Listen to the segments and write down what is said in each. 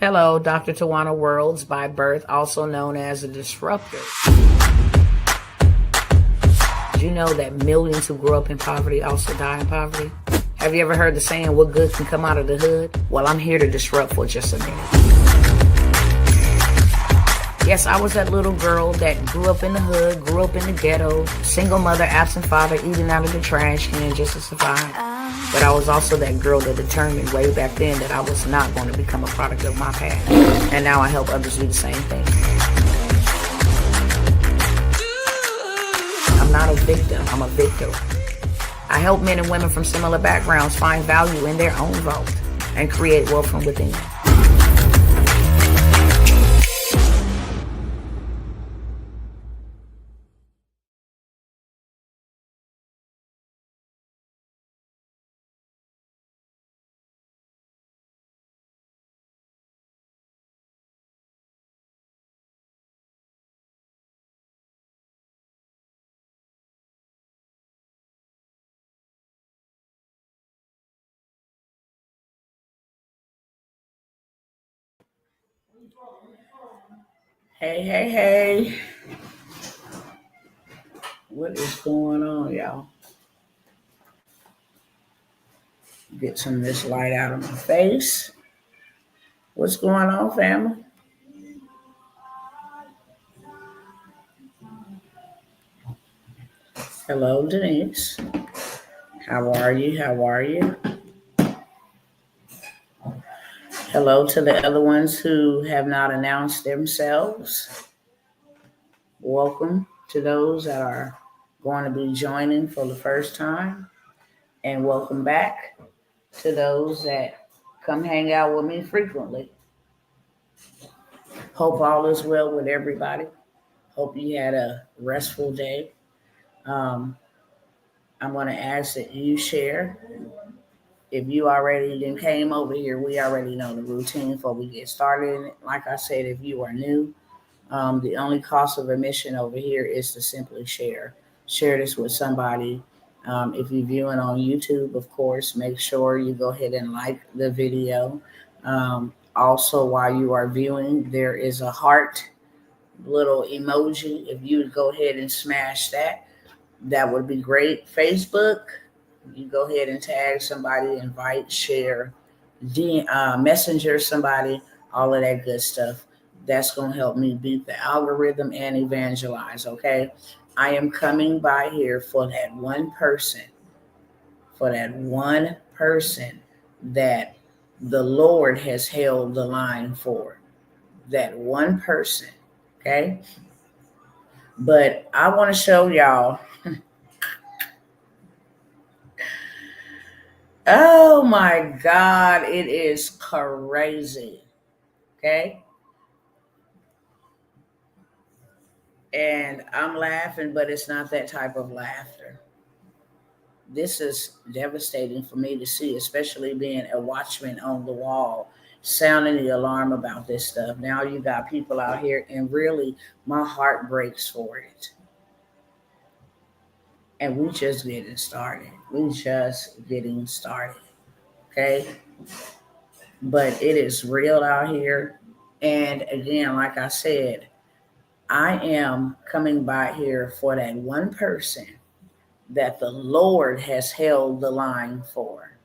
Hello, Dr. Tawana Worlds, by birth also known as a disruptor. Did you know that millions who grew up in poverty also die in poverty? Have you ever heard the saying, what good can come out of the hood? Well, I'm here to disrupt for just a minute. Yes, I was that little girl that grew up in the hood, grew up in the ghetto, single mother, absent father, eating out of the trash can just to survive. But I was also that girl that determined way back then that I was not going to become a product of my past. And now I help others do the same thing. I'm not a victim, I'm a victor. I help men and women from similar backgrounds find value in their own vault and create wealth from within. Hey. What is going on, y'all? Get some of this light out of my face. What's going on, family? Hello, Denise. How are you? Hello to the other ones who have not announced themselves. Welcome to those that are going to be joining for the first time. And welcome back to those that come hang out with me frequently. Hope all is well with everybody. Hope you had a restful day. I'm going to ask that you share. If you already then came over here, we already know the routine before we get started. Like I said, if you are new, the only cost of admission over here is to simply share. Share this with somebody. If you're viewing on YouTube, of course, make sure you go ahead and like the video. Also, while you are viewing, there is a heart little emoji. If you would go ahead and smash that, that would be great. Facebook, you go ahead and tag somebody, invite, share, messenger somebody, all of that good stuff. That's going to help me beat the algorithm and evangelize, okay? I am coming by here for that one person, that the Lord has held the line for. That one person, okay? But I want to show y'all. Oh my God, it is crazy. Okay. And I'm laughing, but it's not that type of laughter. This is devastating for me to see, especially being a watchman on the wall, sounding the alarm about this stuff. Now you got people out here, and really, my heart breaks for it. And we just getting started. Okay. But it is real out here. And again, like I said, I am coming by here for that one person that the Lord has held the line for.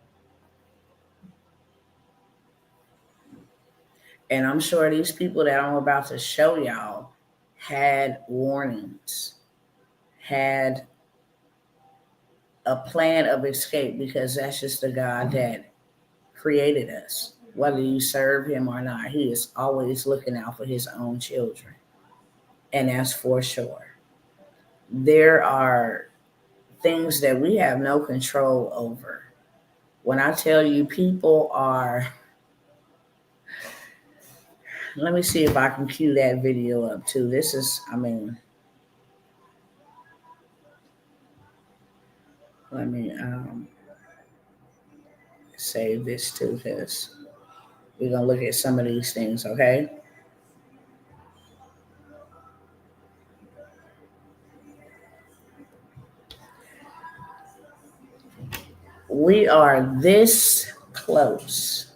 And I'm sure these people that I'm about to show y'all had warnings, had a plan of escape, because that's just the God that created us. Whether you serve him or not, he is always looking out for his own children. And that's for sure. There are things that we have no control over. When I tell you people are, let me see if I can cue that video up too. This is, let me save this too, because we're going to look at some of these things, okay? We are this close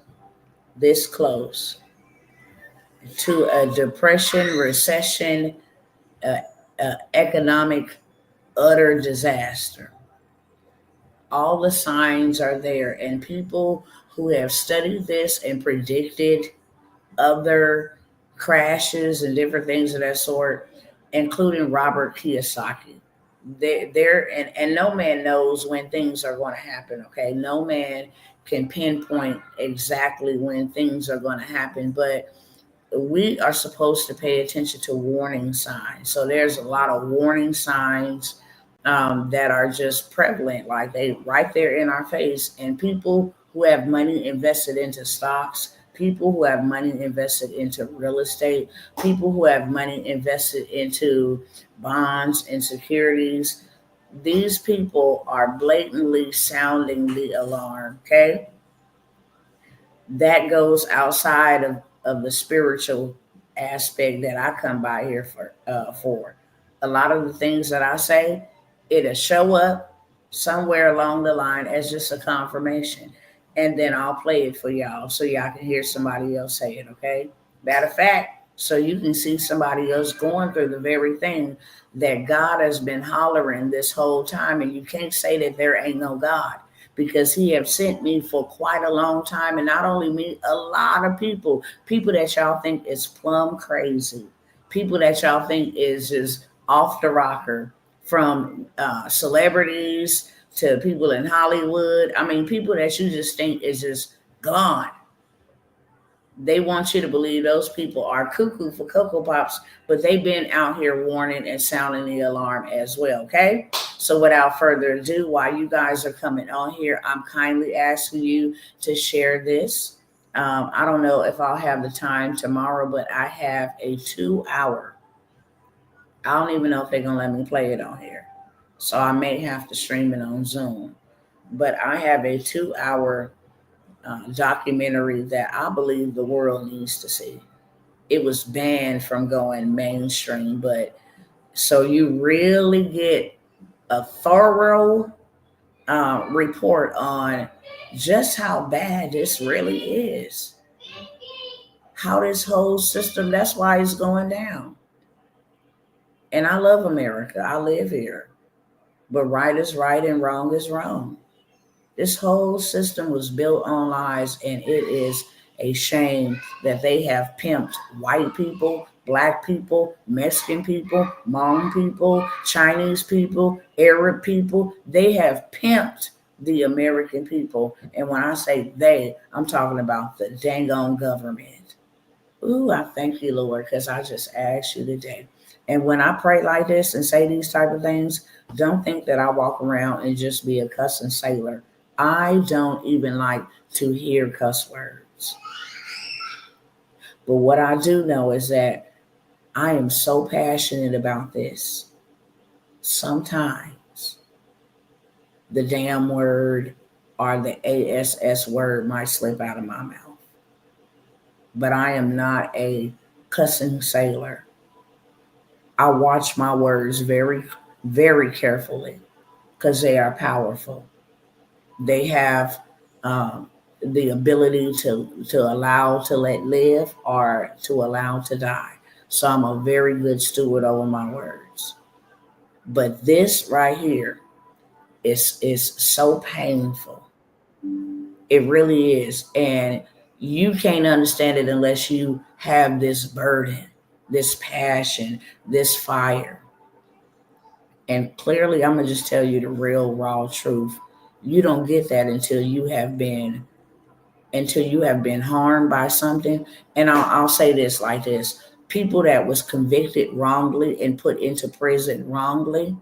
to a depression, recession, economic utter disaster. All the signs are there, and people who have studied this and predicted other crashes and different things of that sort, including Robert Kiyosaki. And no man knows when things are going to happen. Okay, no man can pinpoint exactly when things are going to happen, but we are supposed to pay attention to warning signs. So there's a lot of warning signs that are just prevalent, like they right there in our face. And people who have money invested into stocks, people who have money invested into real estate, people who have money invested into bonds and securities, these people are blatantly sounding the alarm. Okay, that goes outside of the spiritual aspect that I come by here for. A lot of the things that I say, it'll show up somewhere along the line as just a confirmation. And then I'll play it for y'all so y'all can hear somebody else say it, okay? Matter of fact, so you can see somebody else going through the very thing that God has been hollering this whole time. And you can't say that there ain't no God, because he have sent me for quite a long time. And not only me, a lot of people that y'all think is plumb crazy, people that y'all think is just off the rocker, from celebrities to people in Hollywood. I mean, people that you just think is just gone. They want you to believe those people are cuckoo for Cocoa Pops, but they've been out here warning and sounding the alarm as well, okay? So without further ado, while you guys are coming on here, I'm kindly asking you to share this. I don't know if I'll have the time tomorrow, but I have a 2 hour. I don't even know if they're going to let me play it on here. So I may have to stream it on Zoom. But I have a 2 hour documentary that I believe the world needs to see. It was banned from going mainstream, but so you really get a thorough report on just how bad this really is, how this whole system, that's why it's going down. And I love America. I live here. But right is right and wrong is wrong. This whole system was built on lies, and it is a shame that they have pimped white people, black people, Mexican people, Hmong people, Chinese people, Arab people. They have pimped the American people. And when I say they, I'm talking about the dang on government. Ooh, I thank you, Lord, because I just asked you today. And when I pray like this and say these type of things, don't think that I walk around and just be a cussing sailor. I don't even like to hear cuss words. But what I do know is that I am so passionate about this. Sometimes the damn word or the ASS word might slip out of my mouth. But I am not a cussing sailor. I watch my words very, very carefully because they are powerful. They have the ability to allow to let live or to allow to die. So I'm a very good steward over my words. But this right here is so painful. It really is. And you can't understand it unless you have this burden, this passion, this fire. And clearly, I'm going to just tell you the real, raw truth. You don't get that until you have been harmed by something. And I'll say this like this: people that was convicted wrongly and put into prison wrongly,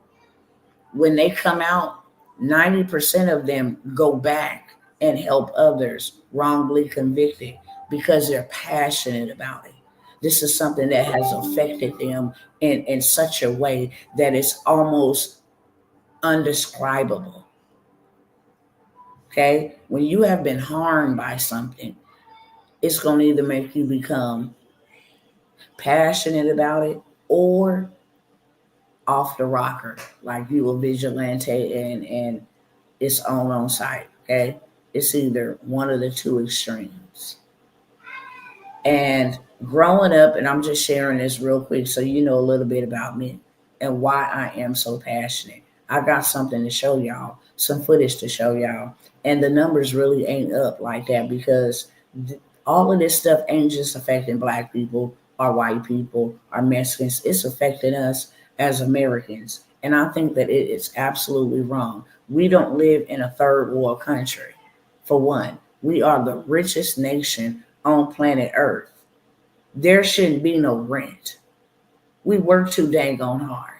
when they come out, 90% of them go back and help others wrongly convicted because they're passionate about it. This is something that has affected them in such a way that it's almost undescribable. Okay? When you have been harmed by something, it's going to either make you become passionate about it or off the rocker, like you a vigilante and it's on site. Okay, it's either one of the two extremes. And Growing up, and I'm just sharing this real quick so you know a little bit about me and why I am so passionate. I got something to show y'all, some footage to show y'all. And the numbers really ain't up like that because all of this stuff ain't just affecting black people or white people or Mexicans. It's affecting us as Americans. And I think that it is absolutely wrong. We don't live in a third world country. For one, we are the richest nation on planet Earth. There shouldn't be no rent. We work too dang on hard.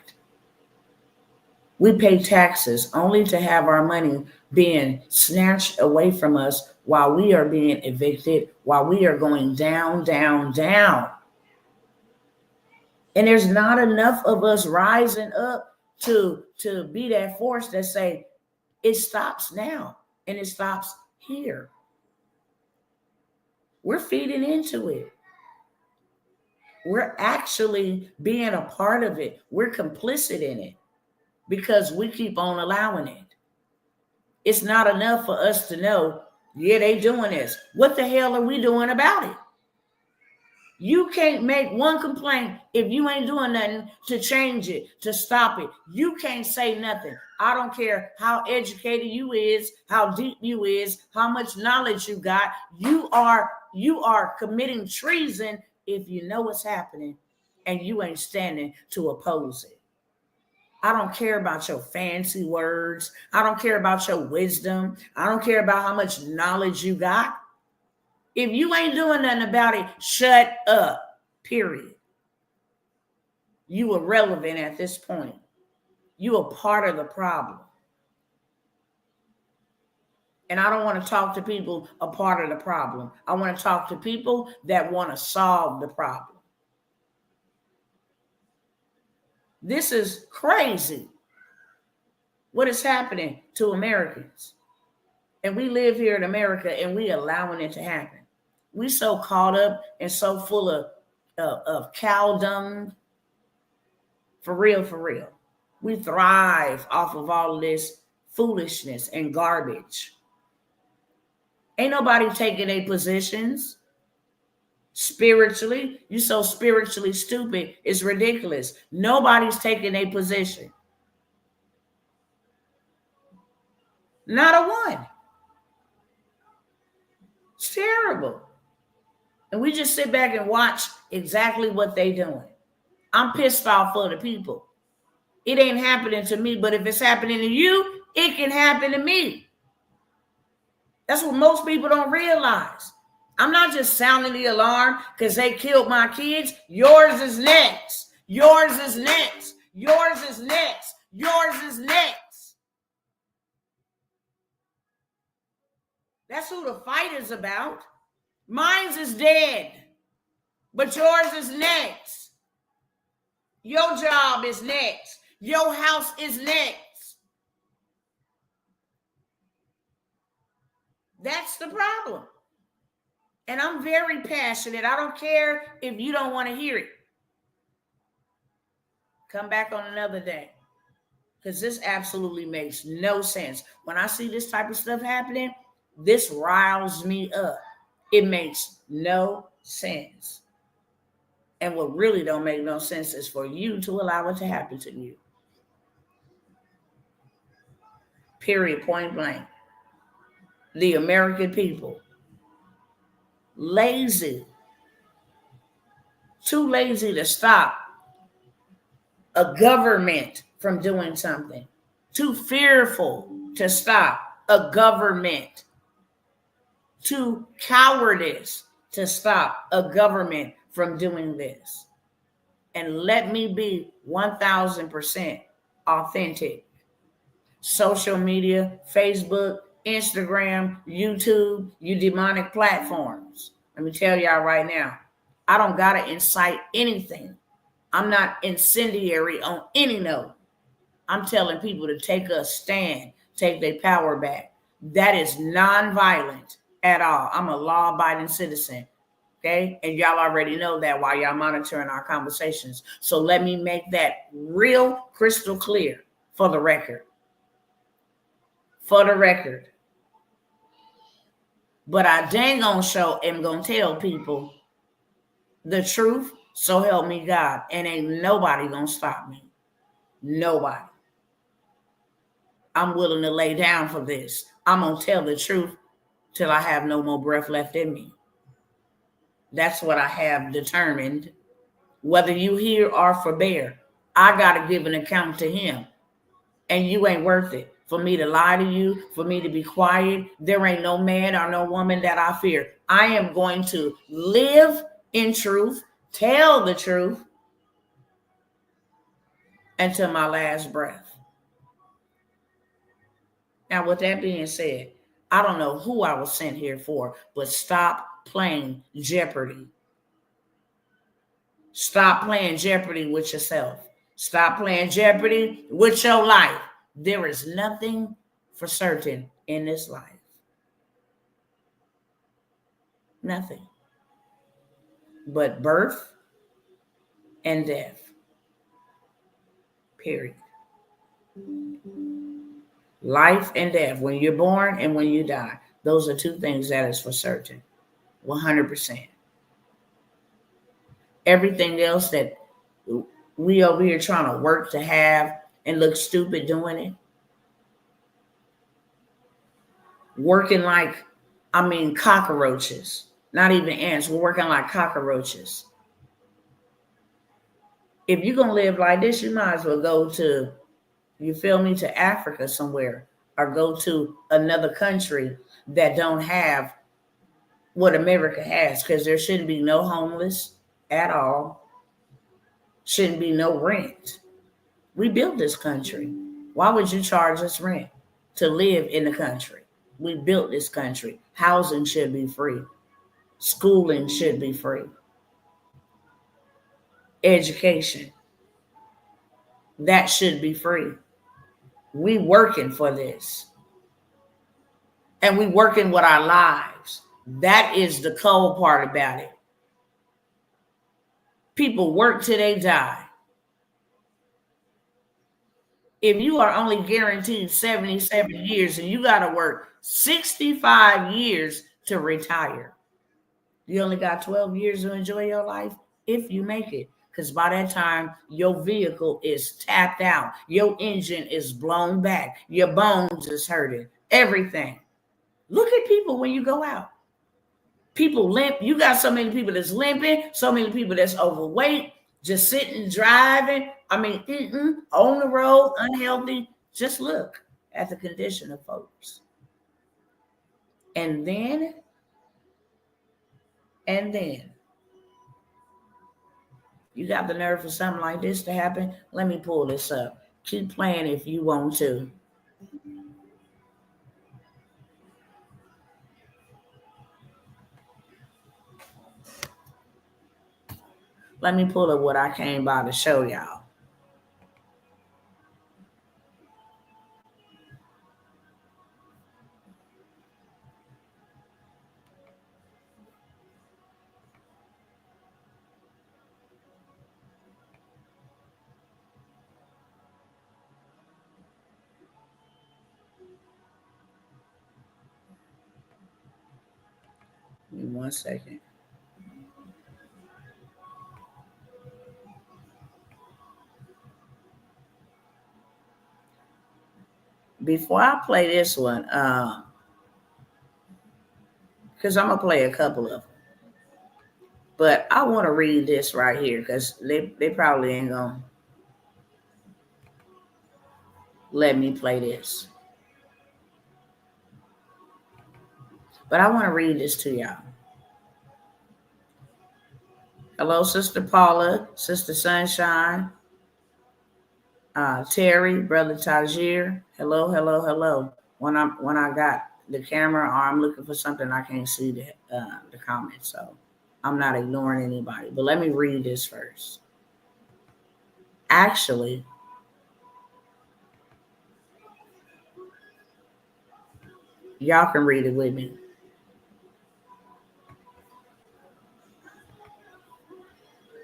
We pay taxes only to have our money being snatched away from us while we are being evicted, while we are going down, down, down. And there's not enough of us rising up to be that force that say it stops now and it stops here. We're feeding into it. We're actually being a part of it. We're complicit in it because we keep on allowing it. It's not enough for us to know, yeah, they doing this. What the hell are we doing about it? You can't make one complaint if you ain't doing nothing to change it, to stop it. You can't say nothing. I don't care how educated you is, how deep you is, how much knowledge you got. You are committing treason if you know what's happening and you ain't standing to oppose it. I don't care about your fancy words. I don't care about your wisdom. I don't care about how much knowledge you got. If you ain't doing nothing about it, shut up, period. You irrelevant at this point. You are part of the problem. And I don't want to talk to people a part of the problem. I want to talk to people that want to solve the problem. This is crazy. What is happening to Americans? And we live here in America and we allowing it to happen. We so caught up and so full of cow dung. For real, for real. We thrive off of all of this foolishness and garbage. Ain't nobody taking their positions spiritually. You so spiritually stupid, it's ridiculous. Nobody's taking a position. Not a one. It's terrible. And we just sit back and watch exactly what they doing. I'm pissed off for the people. It ain't happening to me, but if it's happening to you, it can happen to me. That's what most people don't realize. I'm not just sounding the alarm because they killed my kids. Yours is next. Yours is next. Yours is next. Yours is next. That's who the fight is about. Mine's is dead, but yours is next. Your job is next. Your house is next. That's the problem. And I'm very passionate. I don't care if you don't want to hear it. Come back on another day. Because this absolutely makes no sense. When I see this type of stuff happening, this riles me up. It makes no sense. And what really don't make no sense is for you to allow it to happen to you. Period, point blank. The American people, lazy, too lazy to stop a government from doing something, too fearful to stop a government, too cowardice to stop a government from doing this. And let me be 1000% authentic. Social media, Facebook, Instagram, YouTube, you demonic platforms. Let me tell y'all right now, I don't gotta incite anything. I'm not incendiary on any note. I'm telling people to take a stand, take their power back. That is nonviolent at all. I'm a law-abiding citizen. Okay. And y'all already know that while y'all monitoring our conversations. So let me make that real crystal clear for the record. For the record. But I dang on show am going to tell people the truth, so help me God. And ain't nobody gonna stop me. Nobody. I'm willing to lay down for this. I'm gonna tell the truth till I have no more breath left in me. That's what I have determined. Whether you hear or forbear, I gotta give an account to him. And you ain't worth it. For me to lie to you, for me to be quiet, there ain't no man or no woman that I fear. I am going to live in truth, tell the truth until my last breath. Now, with that being said, I don't know who I was sent here for, but stop playing Jeopardy. Stop playing Jeopardy with yourself. Stop playing Jeopardy with your life. There is nothing for certain in this life. Nothing but birth and death. Period. Life and death. When you're born and when you die. Those are two things that is for certain. 100%. Everything else that we over here trying to work to have and look stupid doing it. Working like, cockroaches. Not even ants. We're working like cockroaches. If you're going to live like this, you might as well go to, you feel me, to Africa somewhere, or go to another country that don't have what America has, because there shouldn't be no homeless at all. Shouldn't be no rent. We built this country. Why would you charge us rent to live in the country? We built this country. Housing should be free. Schooling should be free. Education, that should be free. We working for this. And we working with our lives. That is the cold part about it. People work till they die. If you are only guaranteed 77 years and you got to work 65 years to retire, you only got 12 years to enjoy your life if you make it. Because by that time, your vehicle is tapped out. Your engine is blown back. Your bones is hurting. Everything. Look at people when you go out. People limp. You got so many people that's limping, so many people that's overweight, just sitting, driving. On the road, unhealthy. Just look at the condition of folks. And then, you got the nerve for something like this to happen? Let me pull this up. Keep playing if you want to. Let me pull up what I came by to show y'all. Give me 1 second. Before I play this one, because I'm going to play a couple of them. But I want to read this right here because they probably ain't going to let me play this. But I want to read this to y'all. Hello, Sister Paula, Sister Sunshine, Terry, Brother Tajir. Hello. When I got the camera or I'm looking for something, I can't see the comments, so I'm not ignoring anybody. But let me read this first. Actually, y'all can read it with me.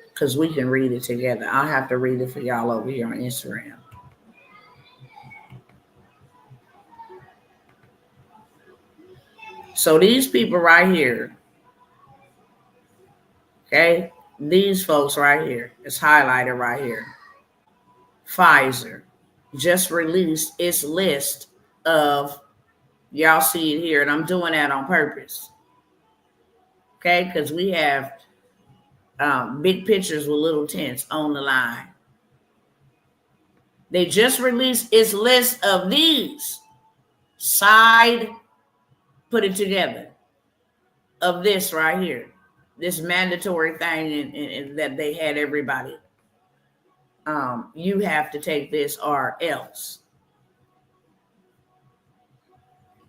Because we can read it together. I'll have to read it for y'all over here on Instagram. So these people right here, okay, These folks right here, it's highlighted right here. Pfizer just released its list of, y'all see it here, and I'm doing that on purpose. Okay, because we have big pictures with little tents on the line. They just released its list of these. Side, put it together, of this right here. This mandatory thing and that they had everybody. You have to take this or else.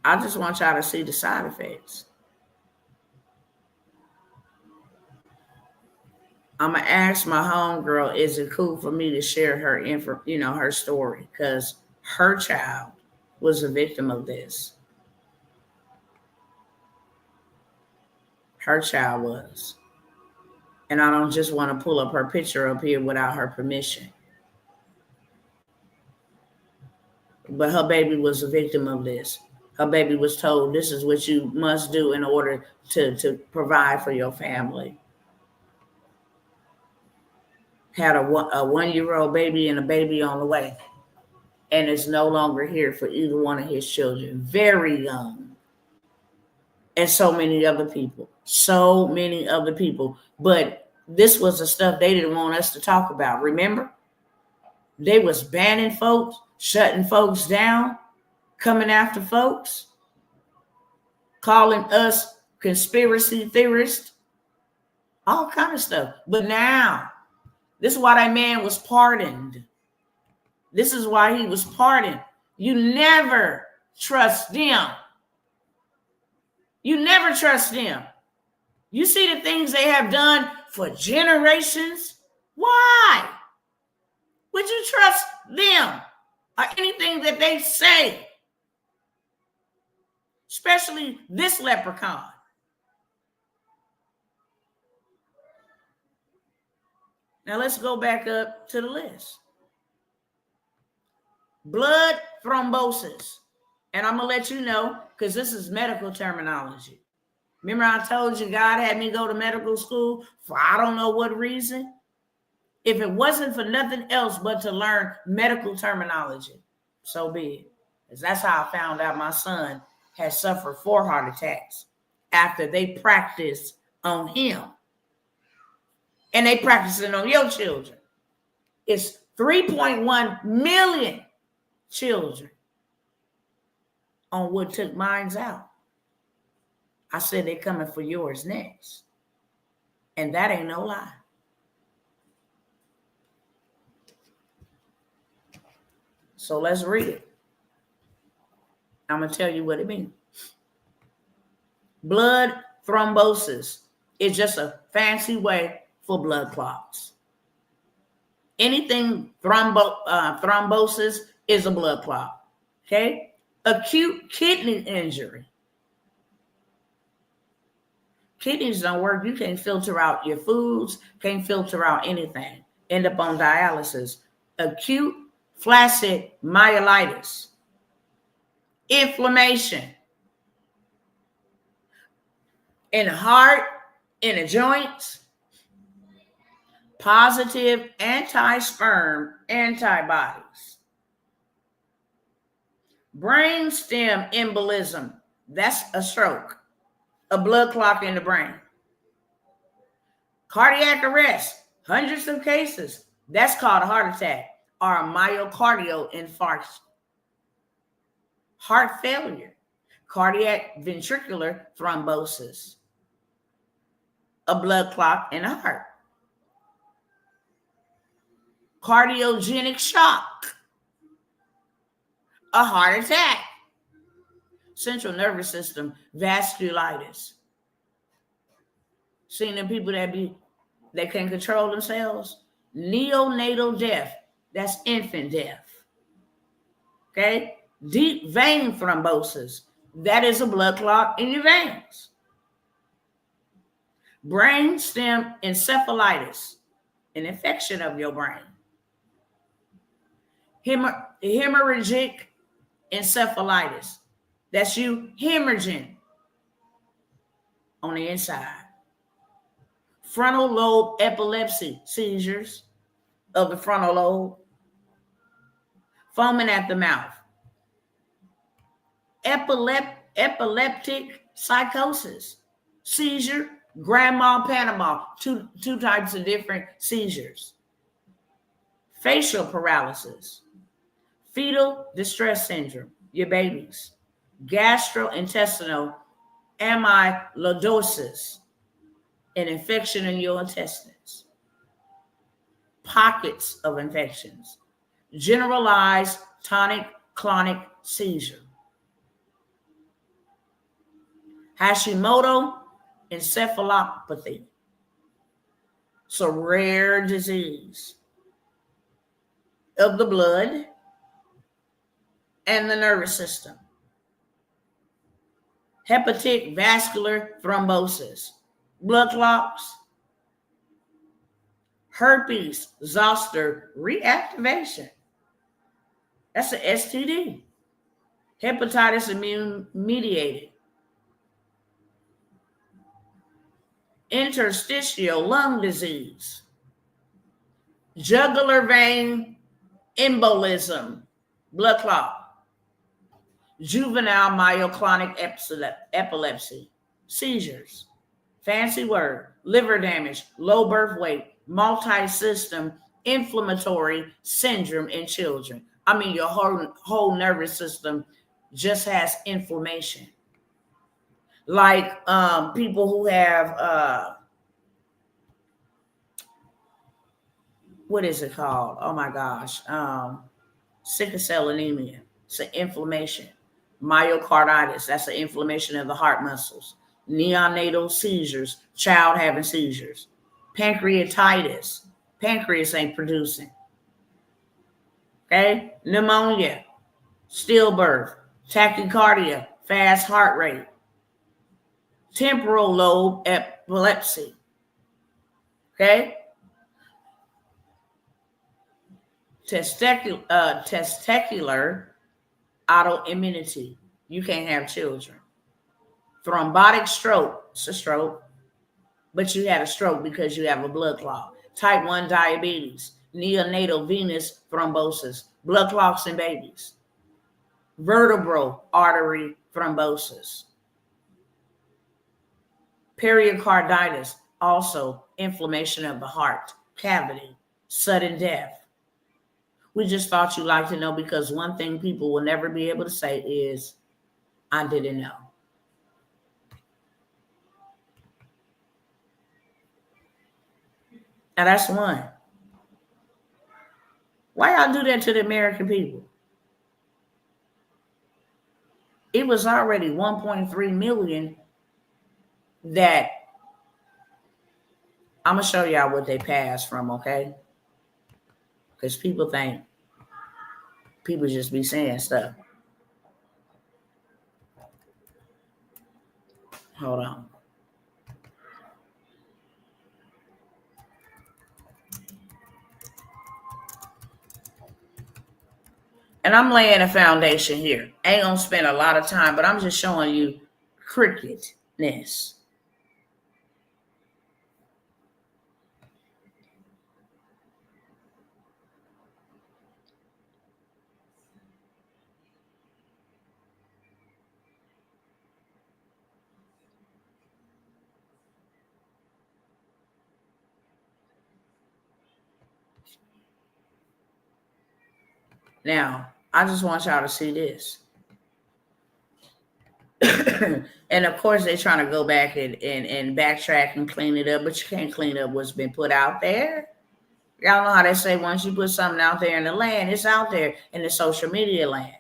I just want y'all to see the side effects. I'm gonna ask my homegirl, is it cool for me to share her her story? Because her child was a victim of this. Her child was. And I don't just want to pull up her picture up here without her permission. But her baby was a victim of this. Her baby was told this is what you must do in order to provide for your family. Had a 1-year-old baby and a baby on the way. And is no longer here for either one of his children. Very young. And so many other people. So many other people. But this was the stuff they didn't want us to talk about. Remember? They was banning folks, shutting folks down, coming after folks, calling us conspiracy theorists, all kind of stuff. But now, this is why that man was pardoned. This is why he was pardoned. You never trust them. You never trust them. You see the things they have done for generations. Why would you trust them or anything that they say? Especially this leprechaun. Now let's go back up to the list. Blood thrombosis. And I'm going to let you know, because this is medical terminology. Remember I told you God had me go to medical school for I don't know what reason? If it wasn't for nothing else but to learn medical terminology, so be it. Because that's how I found out my son had suffered 4 heart attacks after they practiced on him. And they practicing on your children. It's 3.1 million children on what took mine's out. I said they're coming for yours next. And that ain't no lie. So let's read it. I'm going to tell you what it means. Blood thrombosis is just a fancy way for blood clots. Anything thrombosis is a blood clot. Okay? Acute kidney injury. Kidneys don't work. You can't filter out your foods, can't filter out anything. End up on dialysis. Acute flaccid myelitis. Inflammation in the heart, in the joints. Positive anti-sperm antibodies. Brainstem embolism. That's a stroke. A blood clot in the brain. Cardiac arrest. Hundreds of cases. That's called a heart attack or a myocardial infarction. Heart failure. Cardiac ventricular thrombosis. A blood clot in the heart. Cardiogenic shock. A heart attack. Central nervous system vasculitis. Seeing the people that can control themselves. Neonatal death. That's infant death. Okay? Deep vein thrombosis. That is a blood clot in your veins. Brainstem encephalitis. An infection of your brain. Hemorrhagic encephalitis. That's you hemorrhaging on the inside. Frontal lobe epilepsy, seizures of the frontal lobe. Foaming at the mouth. Epileptic psychosis, seizure, grand mal Panama, two types of different seizures. Facial paralysis, fetal distress syndrome, your babies. Gastrointestinal amyloidosis, an infection in your intestines. Pockets of infections. Generalized tonic-clonic seizure. Hashimoto encephalopathy. It's a rare disease of the blood and the nervous system. Hepatic vascular thrombosis, blood clots. Herpes zoster reactivation. That's an STD. Hepatitis immune mediated. Interstitial lung disease. Jugular vein embolism, blood clot. Juvenile myoclonic epilepsy, seizures. Fancy word. Liver damage, low birth weight, multi-system inflammatory syndrome in children. I mean, your whole nervous system just has inflammation. Like people who have, what is it called? Oh my gosh. Sickle cell anemia. It's an inflammation. Myocarditis. That's an inflammation of the heart muscles. Neonatal seizures. Child having seizures. Pancreatitis. Pancreas ain't producing. Okay? Pneumonia. Stillbirth. Tachycardia. Fast heart rate. Temporal lobe epilepsy. Okay? Testicular autoimmunity. You can't have children. Thrombotic stroke. It's a stroke. But you had a stroke because you have a blood clot. Type 1 diabetes. Neonatal venous thrombosis. Blood clots in babies. Vertebral artery thrombosis. Pericarditis. Also inflammation of the heart cavity. Sudden death. We just thought you'd like to know, because one thing people will never be able to say is, I didn't know. And that's one. Why y'all do that to the American people? It was already 1.3 million that I'm going to show y'all what they passed from, okay? Because people think people just be saying stuff. Hold on. And I'm laying a foundation here. Ain't gonna spend a lot of time, but I'm just showing you crookedness. Now, I just want y'all to see this. And of course, they're trying to go back and backtrack and clean it up, but you can't clean up what's been put out there. Y'all know how they say once you put something out there in the land, it's out there in the social media land.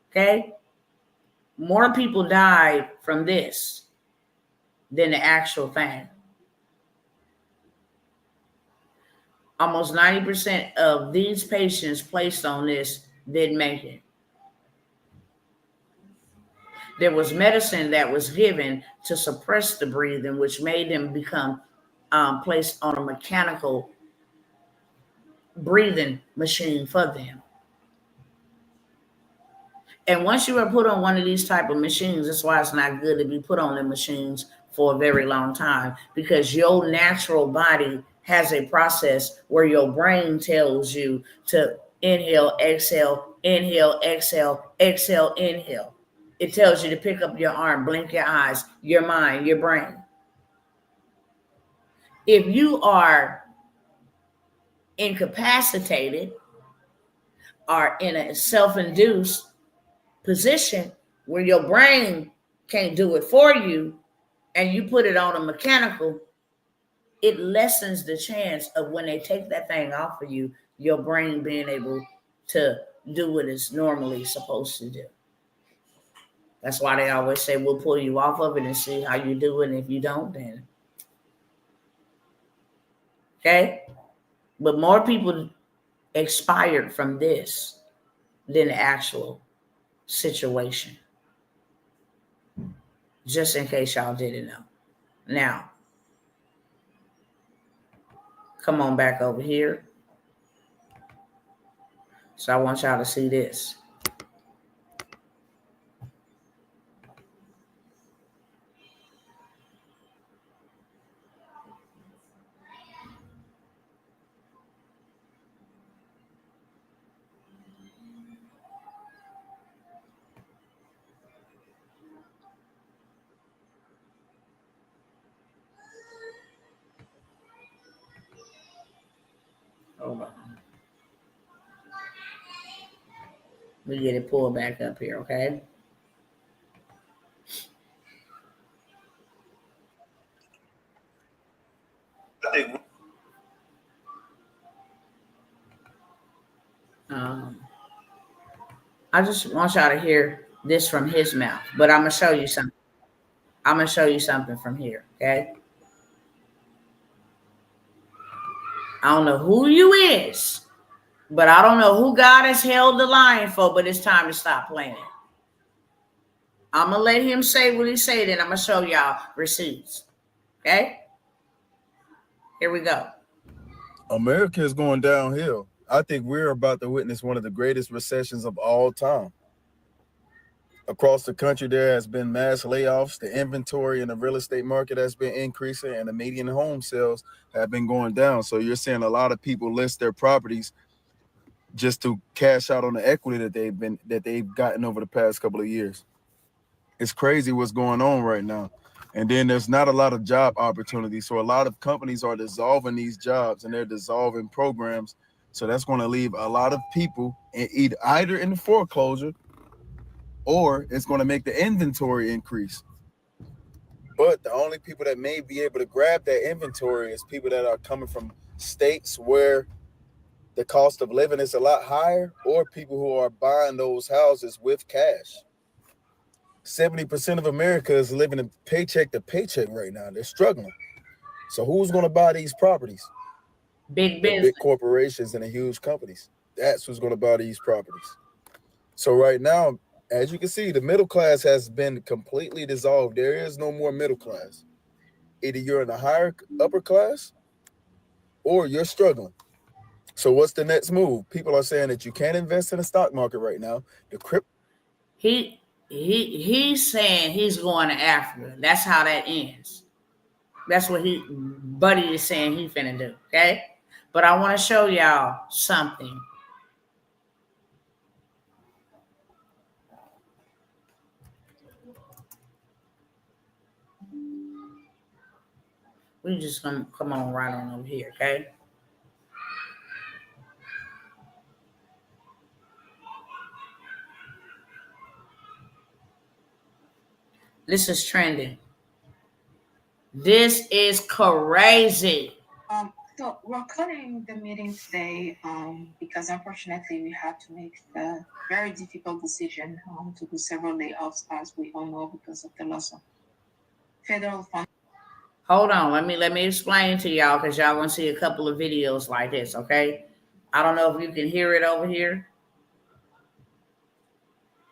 Okay? More people died from this than the actual thing. Almost 90% of these patients placed on this didn't make it. There was medicine that was given to suppress the breathing, which made them become placed on a mechanical breathing machine for them. And once you are put on one of these type of machines, that's why it's not good to be put on the machines for a very long time, because your natural body has a process where your brain tells you to inhale, exhale, inhale, exhale, exhale, inhale. It tells you to pick up your arm, blink your eyes, your mind, your brain. If you are incapacitated or in a self-induced position where your brain can't do it for you and you put it on a mechanical, it lessens the chance of when they take that thing off of you, your brain being able to do what it's normally supposed to do. That's why they always say we'll pull you off of it and see how you do it. And if you don't, then okay. But more people expired from this than the actual situation. Just in case y'all didn't know. Now, come on back over here. So I want y'all to see this. Hold on. We get it pulled back up here, okay? I just want y'all to hear this from his mouth, but I'm gonna show you something. I'm gonna show you something from here, okay? I don't know who you is, but I don't know who God has held the line for, but it's time to stop playing. I'm gonna let him say what he said, and I'm gonna show y'all receipts. Okay? Here we go. America is going downhill. I think we're about to witness one of the greatest recessions of all time. Across the country, there has been mass layoffs. The inventory in the real estate market has been increasing, and the median home sales have been going down. So you're seeing a lot of people list their properties just to cash out on the equity that they've gotten over the past couple of years. It's crazy what's going on right now. And then there's not a lot of job opportunities. So a lot of companies are dissolving these jobs and they're dissolving programs. So that's going to leave a lot of people either in foreclosure, or it's going to make the inventory increase. But the only people that may be able to grab that inventory is people that are coming from states where the cost of living is a lot higher, or people who are buying those houses with cash. 70% of America is living in paycheck to paycheck right now. They're struggling. So who's going to buy these properties? Big The business. big corporations and the huge companies. That's who's going to buy these properties. So right now, as you can see, the middle class has been completely dissolved. There is no more middle class. Either you're in the higher upper class or you're struggling. So what's the next move? People are saying that you can't invest in the stock market right now. The crypto. He's saying he's going to Africa. That's how that ends. That's what Buddy is saying he finna do. Okay, but I want to show y'all something. We just gonna come on right on over here, okay? This is trending. This is crazy. So we're cutting the meeting today because unfortunately we had to make the very difficult decision to do several layoffs, as we all know, because of the loss of federal funds. Hold on, let me explain to y'all, because y'all gonna see a couple of videos like this, okay? I don't know if you can hear it over here.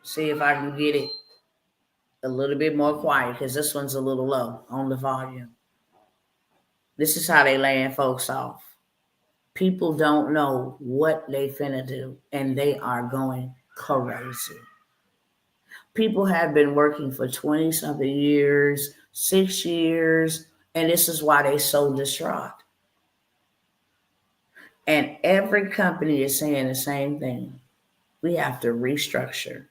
See if I can get it a little bit more quiet, because this one's a little low on the volume. This is how they laying folks off. People don't know what they finna do, and they are going crazy. People have been working for 20 something years, 6 years, and this is why they so distraught. And every company is saying the same thing. We have to restructure.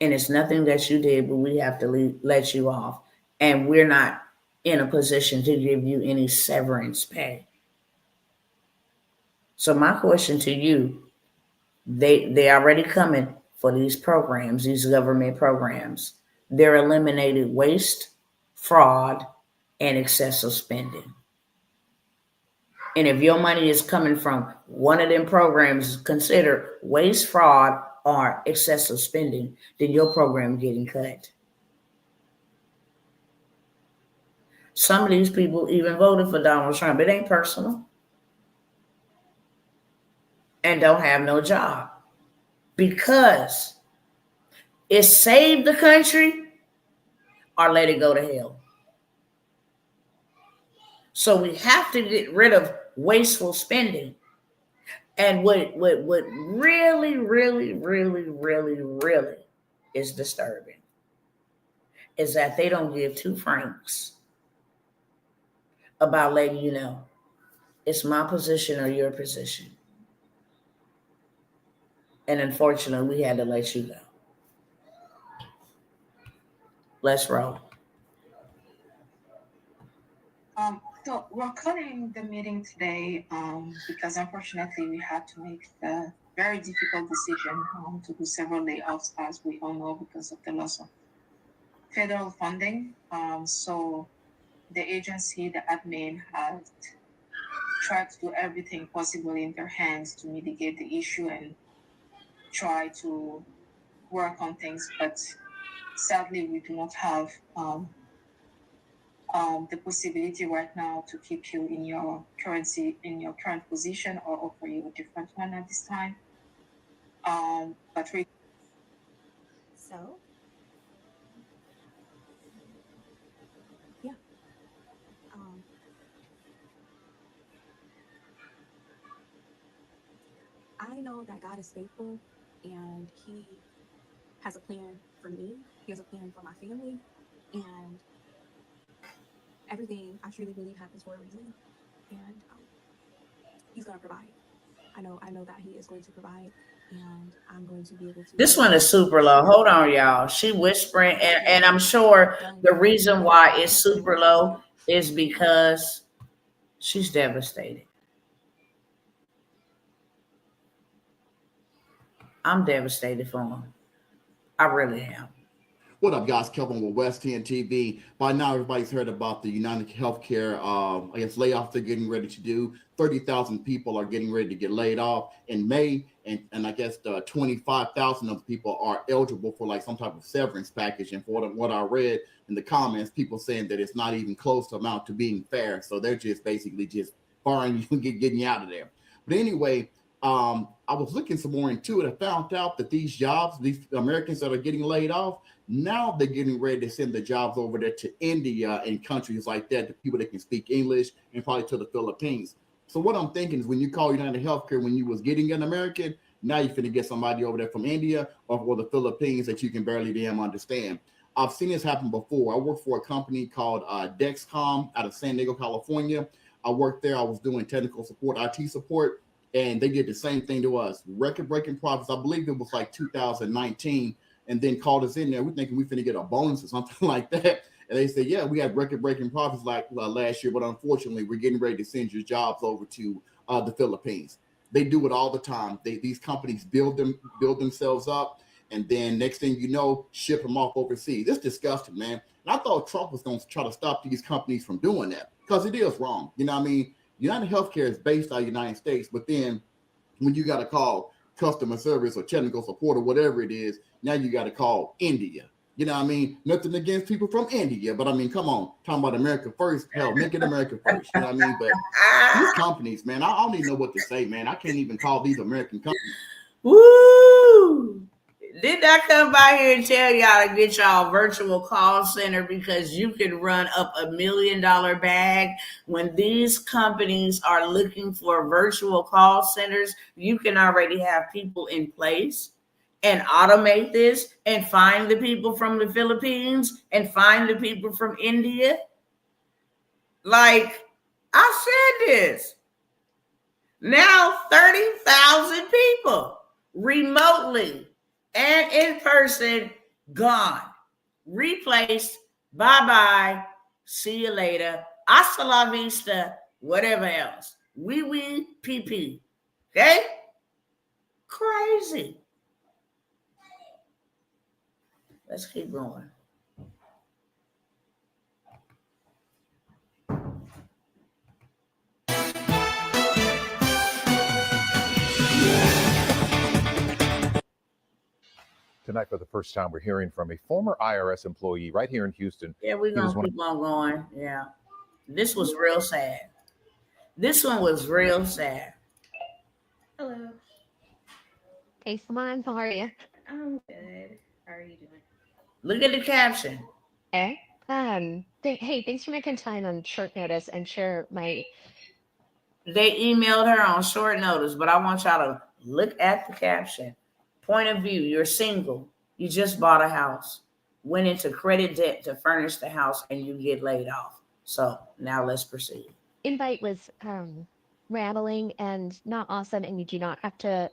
And it's nothing that you did, but we have to let you off. And we're not in a position to give you any severance pay. So my question to you, they already coming for these programs, these government programs. They're eliminating waste, fraud, and excessive spending. And if your money is coming from one of them programs considered waste, fraud, or excessive spending, then your program getting cut. Some of these people even voted for Donald Trump. It ain't personal. And don't have no job. Because it saved the country or let it go to hell. So we have to get rid of wasteful spending. And what really, really, really, really, really is disturbing is that they don't give two francs about letting you know it's my position or your position. And unfortunately, we had to let you go. Let's roll. So we're calling the meeting today because unfortunately we had to make the very difficult decision to do several layoffs, as we all know, because of the loss of federal funding. So the agency, the admin, has tried to do everything possible in their hands to mitigate the issue and try to work on things, but sadly we do not have the possibility right now to keep you in your current position or offer you a different one at this time. So, yeah. I know that God is faithful and He has a plan for me. He has a plan for my family. And everything I truly believe happens for a reason. And He's going to provide. I know that He is going to provide. And I'm going to be able to. This one is super low. Hold on, y'all. She whispering, and I'm sure the reason why it's super low is because she's devastated. I'm devastated for him. I really am. What up, guys? Kelvin with West 10 TV. By now, everybody's heard about the United Healthcare, layoffs they're getting ready to do. 30,000 people are getting ready to get laid off in May, and I guess 25,000 of people are eligible for like some type of severance package. And for what I read in the comments, people saying that it's not even close to amount to being fair. So they're just basically just firing you and getting you out of there. But anyway, I was looking some more into it. I found out that these jobs, these Americans that are getting laid off, now they're getting ready to send the jobs over there to India and countries like that, to people that can speak English, and probably to the Philippines. So what I'm thinking is, when you call United Healthcare, when you was getting an American, now you're finna get somebody over there from India or the Philippines that you can barely damn understand. I've seen this happen before. I worked for a company called Dexcom out of San Diego, California. I worked there. I was doing technical support, IT support, and they did the same thing to us. Record-breaking profits. I believe it was like 2019. And then called us in there. We're thinking we're finna get a bonus or something like that. And they said, yeah, we had record-breaking profits like last year, but unfortunately, we're getting ready to send your jobs over to the Philippines. They do it all the time. These companies build themselves up, and then next thing you know, ship them off overseas. It's disgusting, man. And I thought Trump was going to try to stop these companies from doing that, because it is wrong. You know what I mean? United Healthcare is based out of the United States, but then when you got to call customer service or technical support or whatever it is, now you got to call India. You know what I mean? Nothing against people from India, but I mean, come on, talking about America first. Hell, make it America first. You know what I mean? But these companies, man, I don't even know what to say, man. I can't even call these American companies. Woo! Did I come by here and tell y'all to get y'all a virtual call center, because you can run up $1 million bag? When these companies are looking for virtual call centers, you can already have people in place and automate this and find the people from the Philippines and find the people from India? Like, I said this. Now 30,000 people remotely and in person gone, replaced, bye-bye, see you later, hasta la vista, whatever else. Wee pee. Okay? Crazy. Let's keep going. Tonight, for the first time, we're hearing from a former IRS employee right here in Houston. Yeah, we're going to keep on going. Yeah. This was real sad. This one was real sad. Hello. Hey, Simone, how are you? I'm good. How are you doing? Look at the caption. Hey, hey, thanks for making time on short notice and share my. They emailed her on short notice, but I want y'all to look at the caption. Point of view, you're single. You just bought a house, went into credit debt to furnish the house, and you get laid off. So now let's proceed. Invite was rattling and not awesome, and you do not have to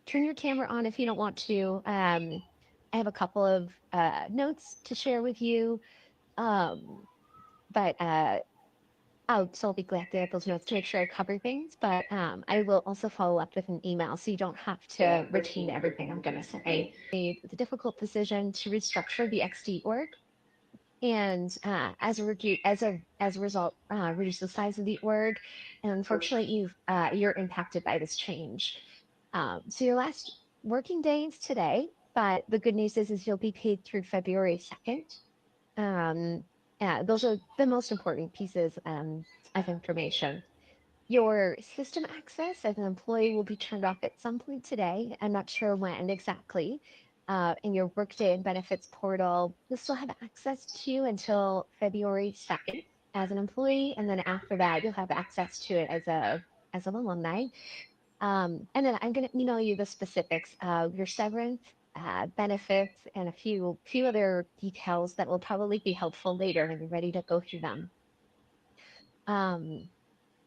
turn your camera on if you don't want to. I have a couple of notes to share with you, but I'll be glad to have those notes to make sure I cover things. But I will also follow up with an email, so you don't have to retain everything I'm going to say. I made the difficult decision to restructure the XD org. And as a result, reduce the size of the org, and unfortunately, you're impacted by this change. So your last working day is today, but the good news is you'll be paid through February 2nd. Those are the most important pieces of information. Your system access as an employee will be turned off at some point today. I'm not sure when exactly. In your Workday and Benefits portal, you'll still have access to until February 2nd as an employee, and then after that, you'll have access to it as an alumni. And then I'm going to email you the specifics of your severance, benefits, and a few other details that will probably be helpful later when you're ready to go through them. And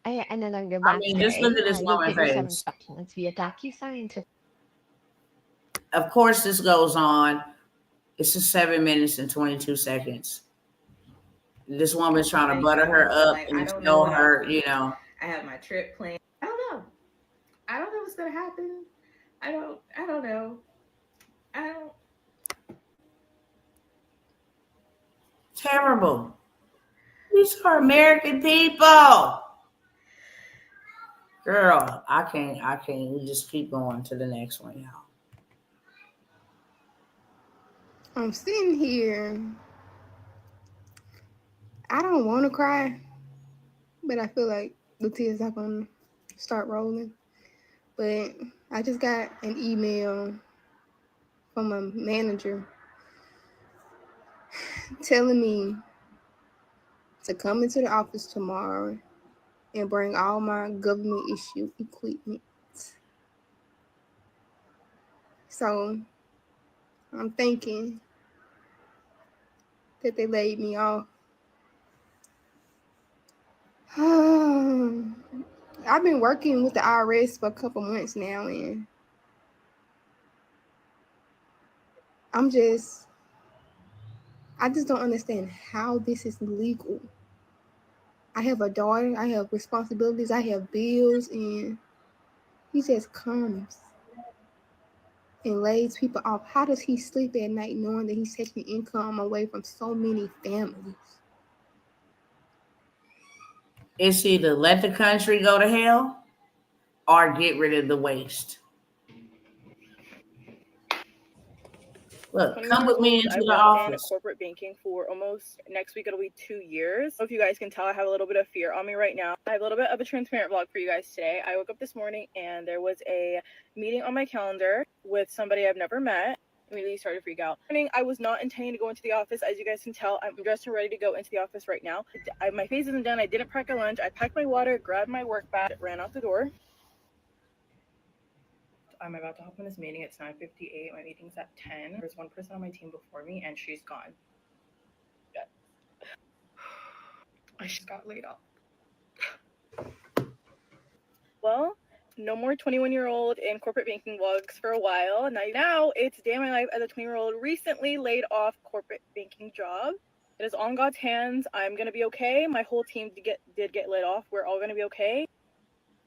then on your last just look at this you'll woman's get your face. severance documents via DocuSign. Of course, this goes on. It's 7 minutes and 22 seconds. This woman's trying to butter her up and tell her, I have my trip planned. I don't know what's gonna happen. I don't know. Terrible. These are American people. Girl, I can't. We just keep going to the next one, y'all. I'm sitting here. I don't want to cry, but I feel like the tears are going to start rolling. But I just got an email from a manager telling me to come into the office tomorrow and bring all my government issue equipment. So I'm thinking that they laid me off. I've been working with the IRS for a couple months now, and I just don't understand how this is legal. I have a daughter, I have responsibilities, I have bills, and he just comes and lays people off. How does he sleep at night knowing that he's taking income away from so many families? It's either let the country go to hell or get rid of the waste. Look, come with me into the office. In corporate banking for almost next week. It'll be 2 years. So if you guys can tell, I have a little bit of fear on me right now. I have a little bit of a transparent vlog for you guys today. I woke up this morning and there was a meeting on my calendar with somebody I've never met. Immediately started to freak out. I was not intending to go into the office. As you guys can tell, I'm dressed and ready to go into the office right now. My face isn't done. I didn't pack a lunch. I packed my water, grabbed my work bag, ran out the door. I'm about to hop on this meeting. It's 9:58. My meeting's at 10. There's one person on my team before me, and she's gone. Yeah. I just got laid off. Well, no more 21-year-old in corporate banking vlogs for a while. Now it's day in my life as a 20-year-old recently laid off corporate banking job. It is on God's hands. I'm gonna be okay. My whole team did get laid off. We're all gonna be okay.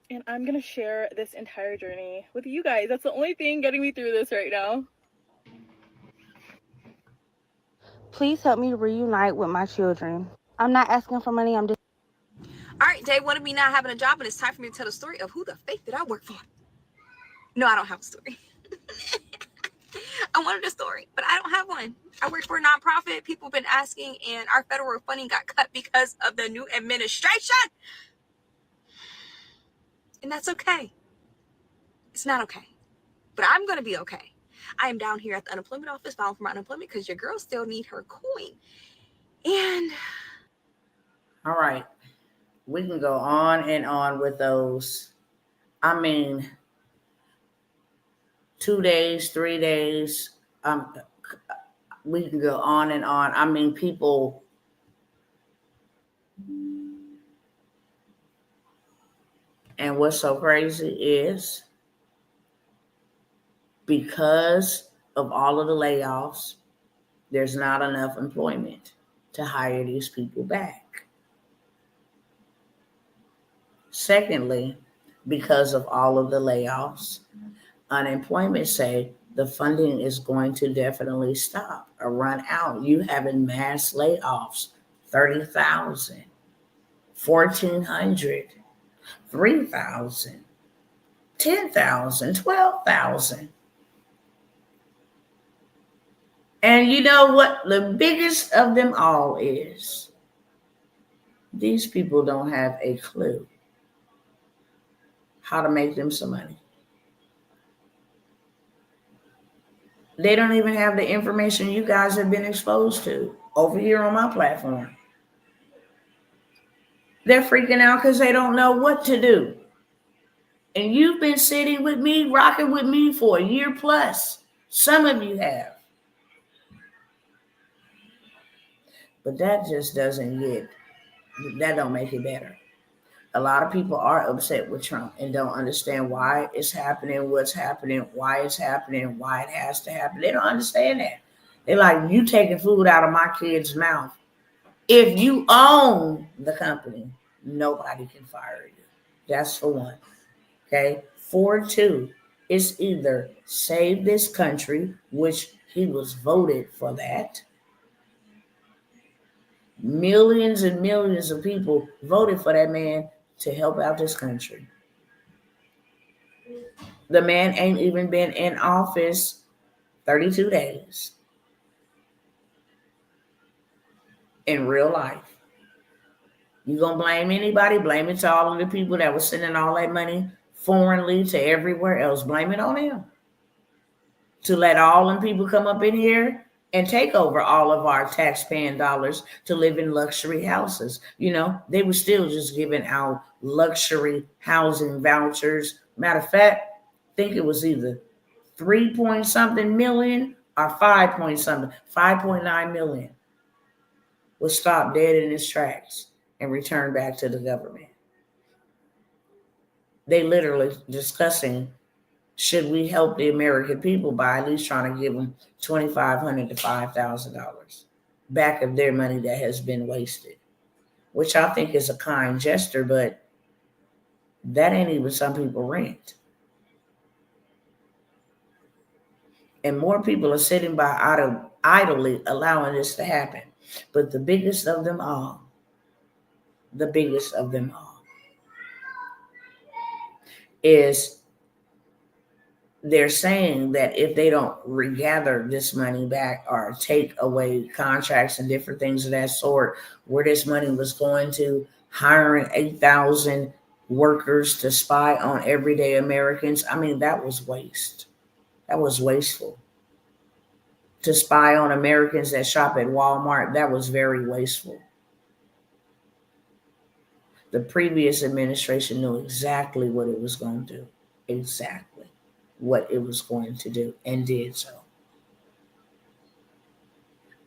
And I'm gonna share this entire journey with you guys. That's the only thing getting me through this right now. Please help me reunite with my children. I'm not asking for money. I'm just. All right, day one of me not having a job, and it's time for me to tell the story of who the fake did I work for. No, I don't have a story. I wanted a story, but I don't have one. I work for a nonprofit. People have been asking, and our federal funding got cut because of the new administration. And that's okay. It's not okay. But I'm going to be okay. I am down here at the unemployment office filing for my unemployment because your girl still need her coin. And all right, we can go on and on with those. I mean, 2 days, 3 days. We can go on and on. I mean, people. And what's so crazy is because of all of the layoffs, there's not enough employment to hire these people back. Secondly, because of all of the layoffs, unemployment say the funding is going to definitely stop or run out. You having mass layoffs, 30,000, 1,400, 3,000, 10,000, 12,000. And you know what the biggest of them all is? These people don't have a clue how to make them some money. They don't even have the information you guys have been exposed to over here on my platform. They're freaking out because they don't know what to do. And you've been sitting with me, rocking with me for a year plus. Some of you have. But that just that don't make it better. A lot of people are upset with Trump and don't understand why it's happening, what's happening, why it's happening, why it has to happen. They don't understand that. They're like, you taking food out of my kid's mouth. If you own the company, nobody can fire you. That's for one. Okay. For two, it's either save this country, which he was voted for that. Millions and millions of people voted for that man to help out this country. The man ain't even been in office 32 days in real life. You gonna blame anybody? Blame it to all of the people that were sending all that money foreignly to everywhere else. Blame it on him. To let all them people come up in here and take over all of our tax-paying dollars to live in luxury houses. You know, they were still just giving out luxury housing vouchers. Matter of fact, I think it was either 3-point-something million or 5.9 million was stopped dead in its tracks and returned back to the government. They literally discussing, should we help the American people by at least trying to give them $2,500 to $5,000 back of their money that has been wasted, which I think is a kind gesture, but that ain't even some people rent. And more people are sitting by idly allowing this to happen. But the biggest of them all is they're saying that if they don't regather this money back or take away contracts and different things of that sort, where this money was going to, hiring 8,000 workers to spy on everyday Americans, I mean, that was waste. That was wasteful. To spy on Americans that shop at Walmart, that was very wasteful. The previous administration knew exactly what it was going to do. Exactly. what it was going to do and did so.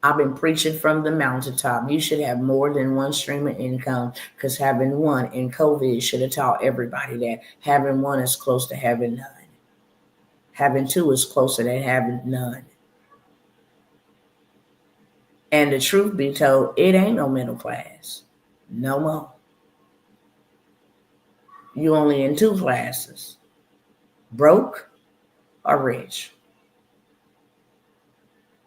I've been preaching from the mountaintop. You should have more than one stream of income, because having one in COVID should have taught everybody that having one is close to having none. Having two is closer than having none. And the truth be told, it ain't no middle class. No more. You only in two classes: broke or rich.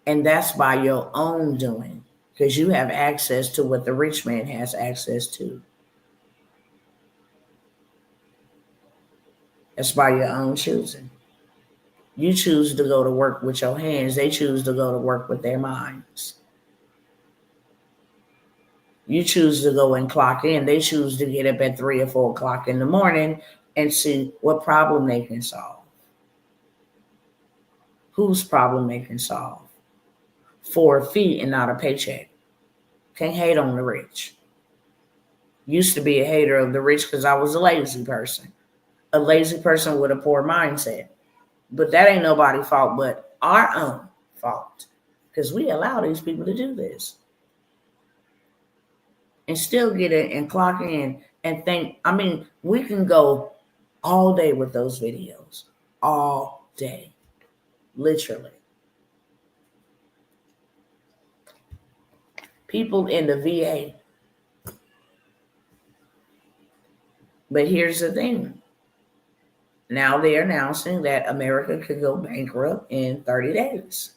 And that's by your own doing, because you have access to what the rich man has access to. That's by your own choosing. You choose to go to work with your hands. They choose to go to work with their minds. You choose to go and clock in. They choose to get up at 3 or 4 o'clock in the morning and see what problem they can solve. Whose problem they can solve for a fee and not a paycheck. Can't hate on the rich. Used to be a hater of the rich because I was a lazy person. A lazy person with a poor mindset. But that ain't nobody's fault but our own fault, because we allow these people to do this and still get in and clock in and think. I mean, we can go all day with those videos. All day. Literally. People in the VA. But here's the thing. Now they're announcing that America could go bankrupt in 30 days.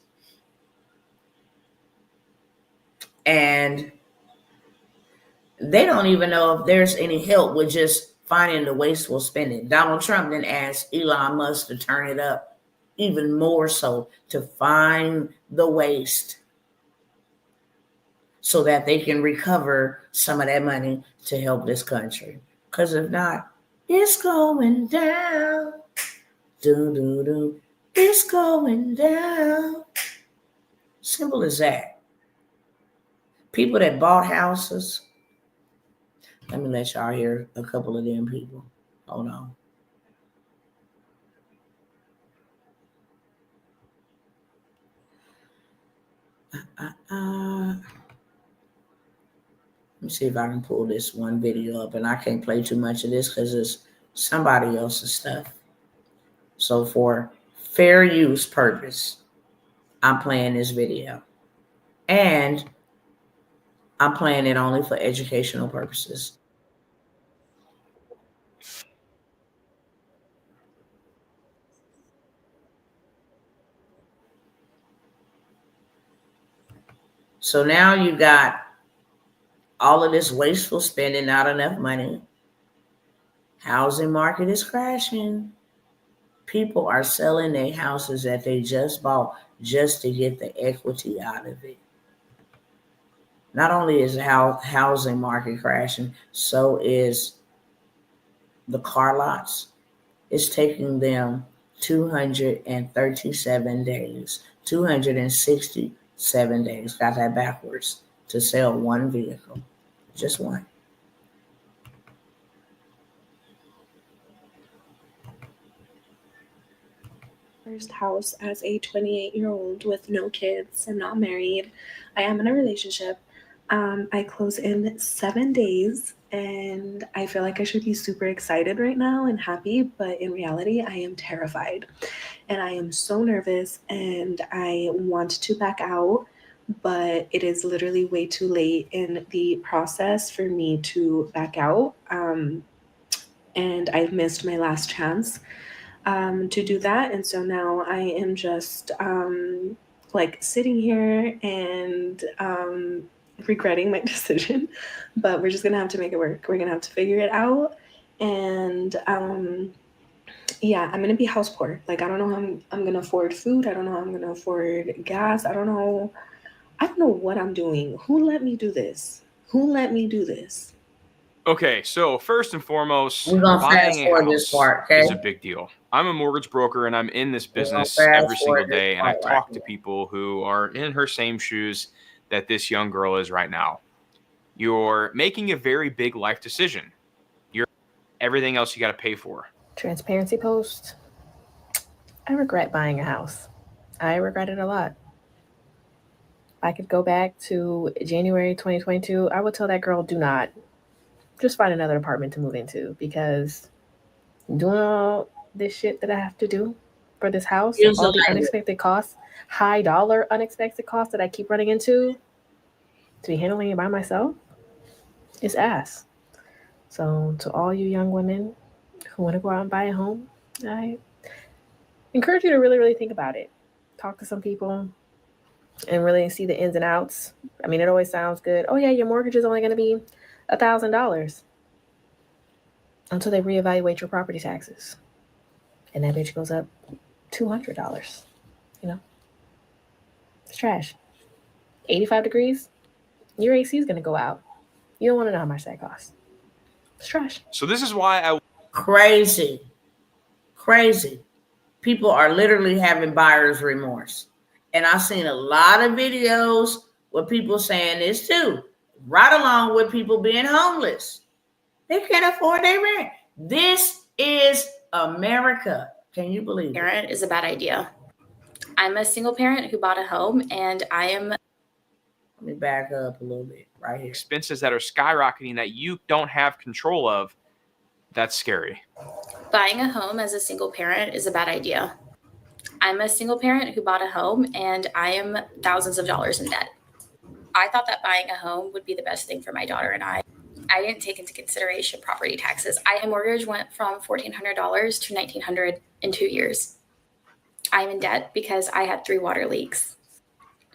And they don't even know if there's any help with just finding the wasteful spending. Donald Trump then asked Elon Musk to turn it up even more so to find the waste so that they can recover some of that money to help this country. Because if not, it's going down. Do. It's going down. Simple as that. People that bought houses. Let me let y'all hear a couple of them people. Hold on. Let me see if I can pull this one video up. And I can't play too much of this because it's somebody else's stuff. So for fair use purpose, I'm playing this video. And I'm playing it only for educational purposes. So now you got all of this wasteful spending, not enough money. Housing market is crashing. People are selling their houses that they just bought just to get the equity out of it. Not only is the housing market crashing, so is the car lots. It's taking them 237 days, 267 days, got that backwards, to sell one vehicle. Just one. First house as a 28-year-old with no kids. I'm not married. I am in a relationship. I close in 7 days, and I feel like I should be super excited right now and happy, but in reality, I am terrified. And I am so nervous, and I want to back out, but it is literally way too late in the process for me to back out. And I've missed my last chance to do that. And so now I am just like sitting here and regretting my decision, but we're just gonna have to make it work. We're gonna have to figure it out. And yeah, I'm gonna be house poor. Like, I don't know how I'm gonna afford food. I don't know how I'm gonna afford gas. I don't know what I'm doing. Who let me do this? Okay, so first and foremost, We're gonna fast buying a forward this house part, okay? is a big deal. I'm a mortgage broker and I'm in this We're gonna business fast every single forward this day, and I part talk right to here. people who are in her same shoes that this young girl is right now. You're making a very big life decision. You're everything else you got to pay for. Transparency post. I regret buying a house. I regret it a lot. If I could go back to January 2022, I would tell that girl, do not. Just find another apartment to move into, because doing all this shit that I have to do for this house, Use all the the language. unexpected costs, high dollar unexpected costs that I keep running into, to be handling it by myself, is ass. So to all you young women who want to go out and buy a home, I encourage you to really, really think about it. Talk to some people and really see the ins and outs. I mean, it always sounds good. Oh yeah, your mortgage is only going to be $1,000 until they reevaluate your property taxes, and that bitch goes up $200. You know, it's trash. 85 degrees, your AC is going to go out. You don't want to know how much that costs. It's trash. So this is why I Crazy. People are literally having buyer's remorse. And I've seen a lot of videos with people saying this too, right along with people being homeless. They can't afford their rent. This is America. Can you believe it? Parent is a bad idea. I'm a single parent who bought a home, and I am... Let me back up a little bit right here. expenses that are skyrocketing that you don't have control of. That's scary. Buying a home as a single parent is a bad idea. I'm a single parent who bought a home, and I am thousands of dollars in debt. I thought that buying a home would be the best thing for my daughter and I. I didn't take into consideration property taxes. My mortgage went from $1,400 to $1,900 in 2 years. I'm in debt because I had 3 water leaks.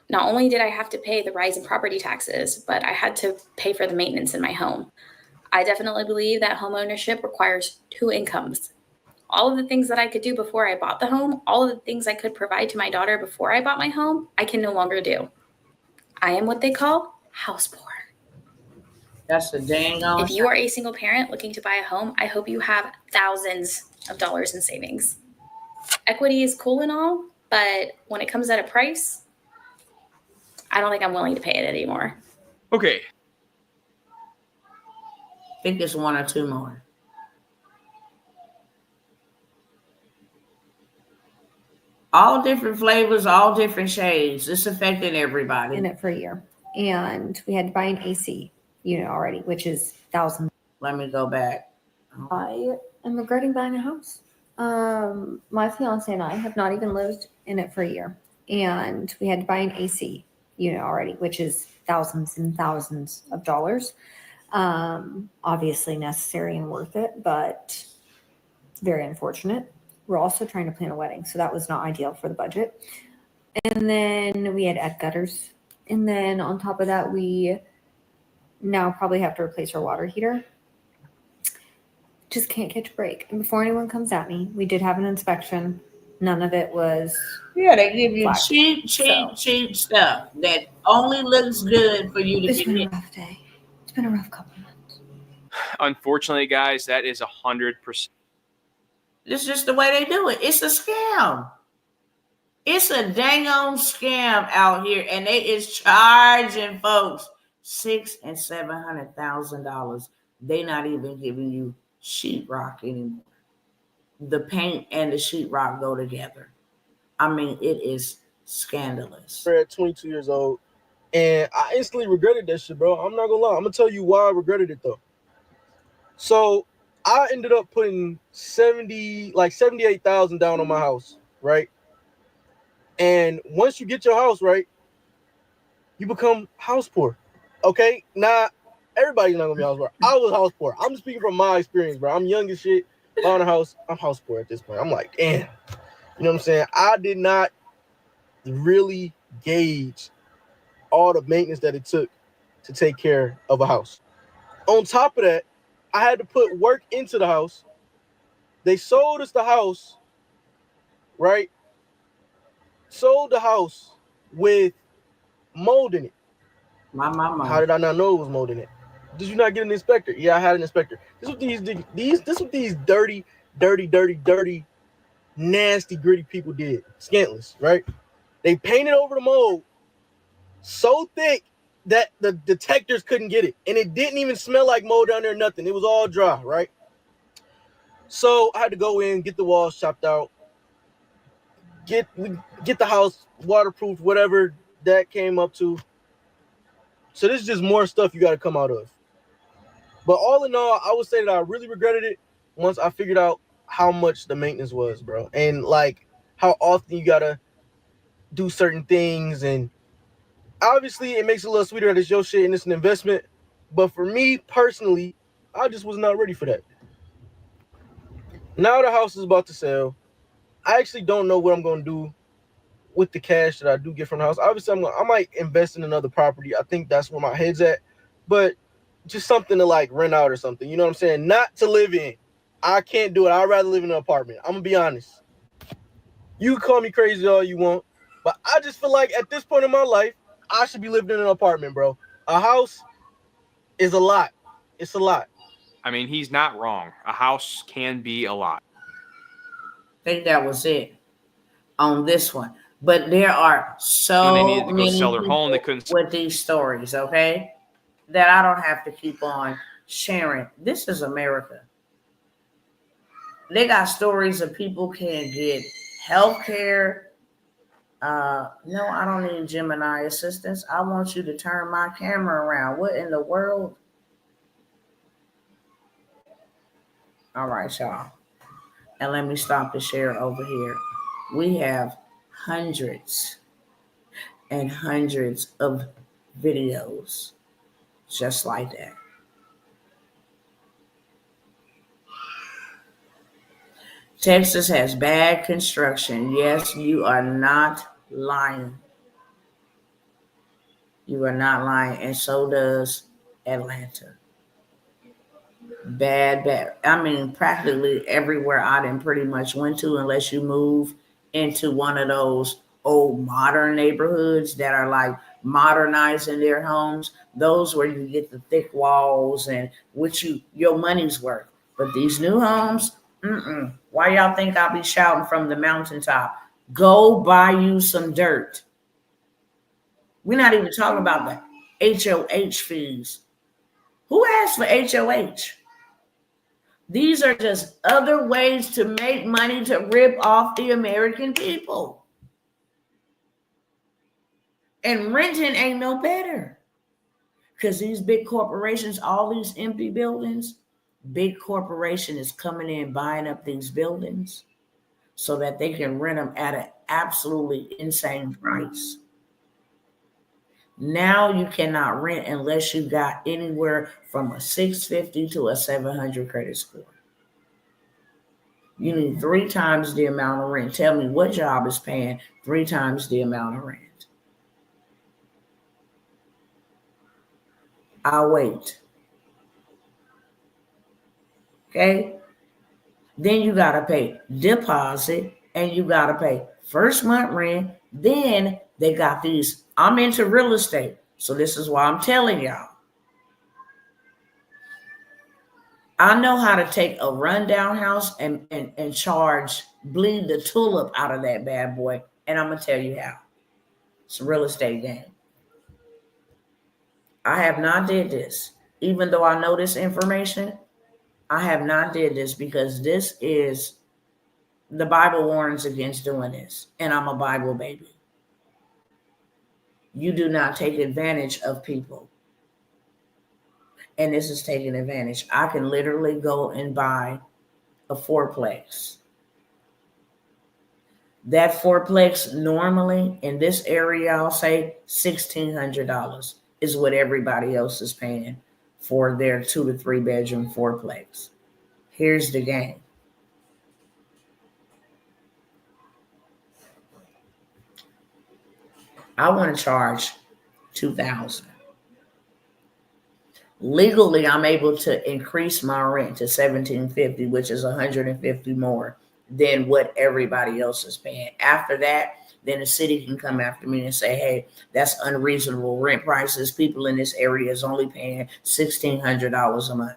Not only did I have to pay the rise in property taxes, but I had to pay for the maintenance in my home. I definitely believe that home ownership requires 2 incomes. All of the things that I could do before I bought the home, all of the things I could provide to my daughter before I bought my home, I can no longer do. I am what they call house poor. That's a dang on. If you are a single parent looking to buy a home, I hope you have thousands of dollars in savings. Equity is cool and all, but when it comes at a price, I don't think I'm willing to pay it anymore. Okay. I think it's 1 or 2 more. All different flavors, all different shades. It's affecting everybody. In it for a year. And we had to buy an AC unit already, which is thousands. Let me go back. I am regretting buying a house. My fiance and I have not even lived in it for a year. And we had to buy an AC unit already, which is thousands and thousands of dollars. Obviously necessary and worth it, but very unfortunate. We're also trying to plan a wedding, so that was not ideal for the budget. And then we had egg gutters. And then on top of that, we now probably have to replace our water heater. Just can't catch a break. And before anyone comes at me, we did have an inspection. None of it was... Yeah, they give you flagged. cheap stuff that only looks good for you to It's get been a it. rough day. It's been a rough couple of months. Unfortunately, guys, that is 100%. It's just the way they do it. It's a scam. It's a dang on scam out here, and they is charging folks $600,000 and $700,000. They not even giving you sheetrock anymore. The paint and the sheetrock go together. I mean, it is scandalous. At 22 years old, and I instantly regretted that shit, bro. I'm not gonna lie. I'm gonna tell you why I regretted it though. So I ended up putting 78,000 down on my house, right? And once you get your house, right, you become house poor. Okay, now everybody's not gonna be house poor. I was house poor. I'm speaking from my experience, bro. I'm young as shit. Buying a house, I'm house poor at this point. I'm like, damn. You know what I'm saying? I did not really gauge all the maintenance that it took to take care of a house. On top of that, I had to put work into the house. They sold us the house, right? Sold the house with mold in it. My mama. How did I not know it was mold in it? Did you not get an inspector? Yeah, I had an inspector. This is what these dirty, nasty, gritty people did. Scantless, right? They painted over the mold so thick that the detectors couldn't get it. And it didn't even smell like mold down there, nothing. It was all dry, right? So I had to go in, get the walls chopped out. get the house waterproof, whatever that came up to. So this is just more stuff you got to come out of. But all in all, I would say that I really regretted it once I figured out how much the maintenance was, bro, and like how often you gotta do certain things. And obviously, it makes it a little sweeter that it's your shit and it's an investment. But for me personally, I just was not ready for that. Now the house is about to sell. I actually don't know what I'm gonna do with the cash that I do get from the house. Obviously, I might invest in another property. I think that's where my head's at. But just something to like rent out or something. You know what I'm saying? Not to live in. I can't do it. I'd rather live in an apartment. I'm gonna be honest. You can call me crazy all you want, but I just feel like at this point in my life, I should be living in an apartment, bro. A house is a lot. It's a lot. I mean, he's not wrong. A house can be a lot. I think that was it on this one. But there are When they so needed to go many sell their home, they people couldn't. with these stories, okay, that I don't have to keep on sharing. This is America. They got stories of people can't get health care. No, I don't need Gemini assistance. I want you to turn my camera around. What in the world? All right, y'all. And let me stop the share over here. We have hundreds and hundreds of videos just like that. Texas has bad construction. Yes, you are not lying. You are not lying. And so does Atlanta. Bad. I mean, practically everywhere I done pretty much went to, unless you move into one of those old modern neighborhoods that are like modernizing their homes. Those where you get the thick walls and which your money's worth. But these new homes, why y'all think I'll be shouting from the mountaintop? Go buy you some dirt. We're not even talking about the HOH fees. Who asked for HOH? These are just other ways to make money to rip off the American people. And renting ain't no better. Because these big corporations, all these empty buildings, big corporation is coming in buying up these buildings so that they can rent them at an absolutely insane price. Now you cannot rent unless you got anywhere from a 650 to a 700 credit score. You need 3 times the amount of rent. Tell me what job is paying 3 times the amount of rent. I'll wait. Okay? Then you got to pay deposit and you got to pay first month rent. Then they got these. I'm into real estate. So this is why I'm telling y'all. I know how to take a rundown house and charge, bleed the tulip out of that bad boy. And I'm going to tell you how. It's a real estate game. I have not did this. Even though I know this information, I have not did this because this is, the Bible warns against doing this. And I'm a Bible baby. You do not take advantage of people. And this is taking advantage. I can literally go and buy a 4-plex. That 4-plex normally in this area, I'll say $1,600 is what everybody else is paying for their 2 to 3 bedroom 4-plex. Here's the game. I want to charge $2,000. Legally, I'm able to increase my rent to $1,750, which is $150 more than what everybody else is paying. After that, then the city can come after me and say, hey, that's unreasonable rent prices. People in this area is only paying $1,600 a month.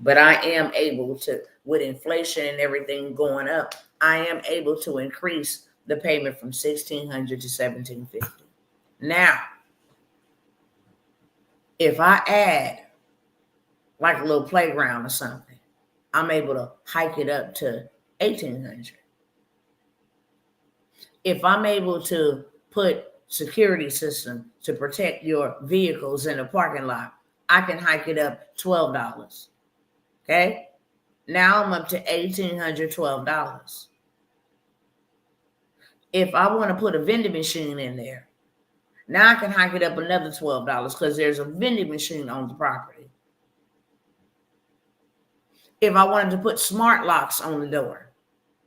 But I am able to, with inflation and everything going up, I am able to increase the payment from $1,600 to $1,750. Now, if I add like a little playground or something, I'm able to hike it up to $1,800. If I'm able to put security system to protect your vehicles in the parking lot, I can hike it up $12. Okay? Now I'm up to $1,812. If I want to put a vending machine in there, now I can hike it up another $12 because there's a vending machine on the property. If I wanted to put smart locks on the door,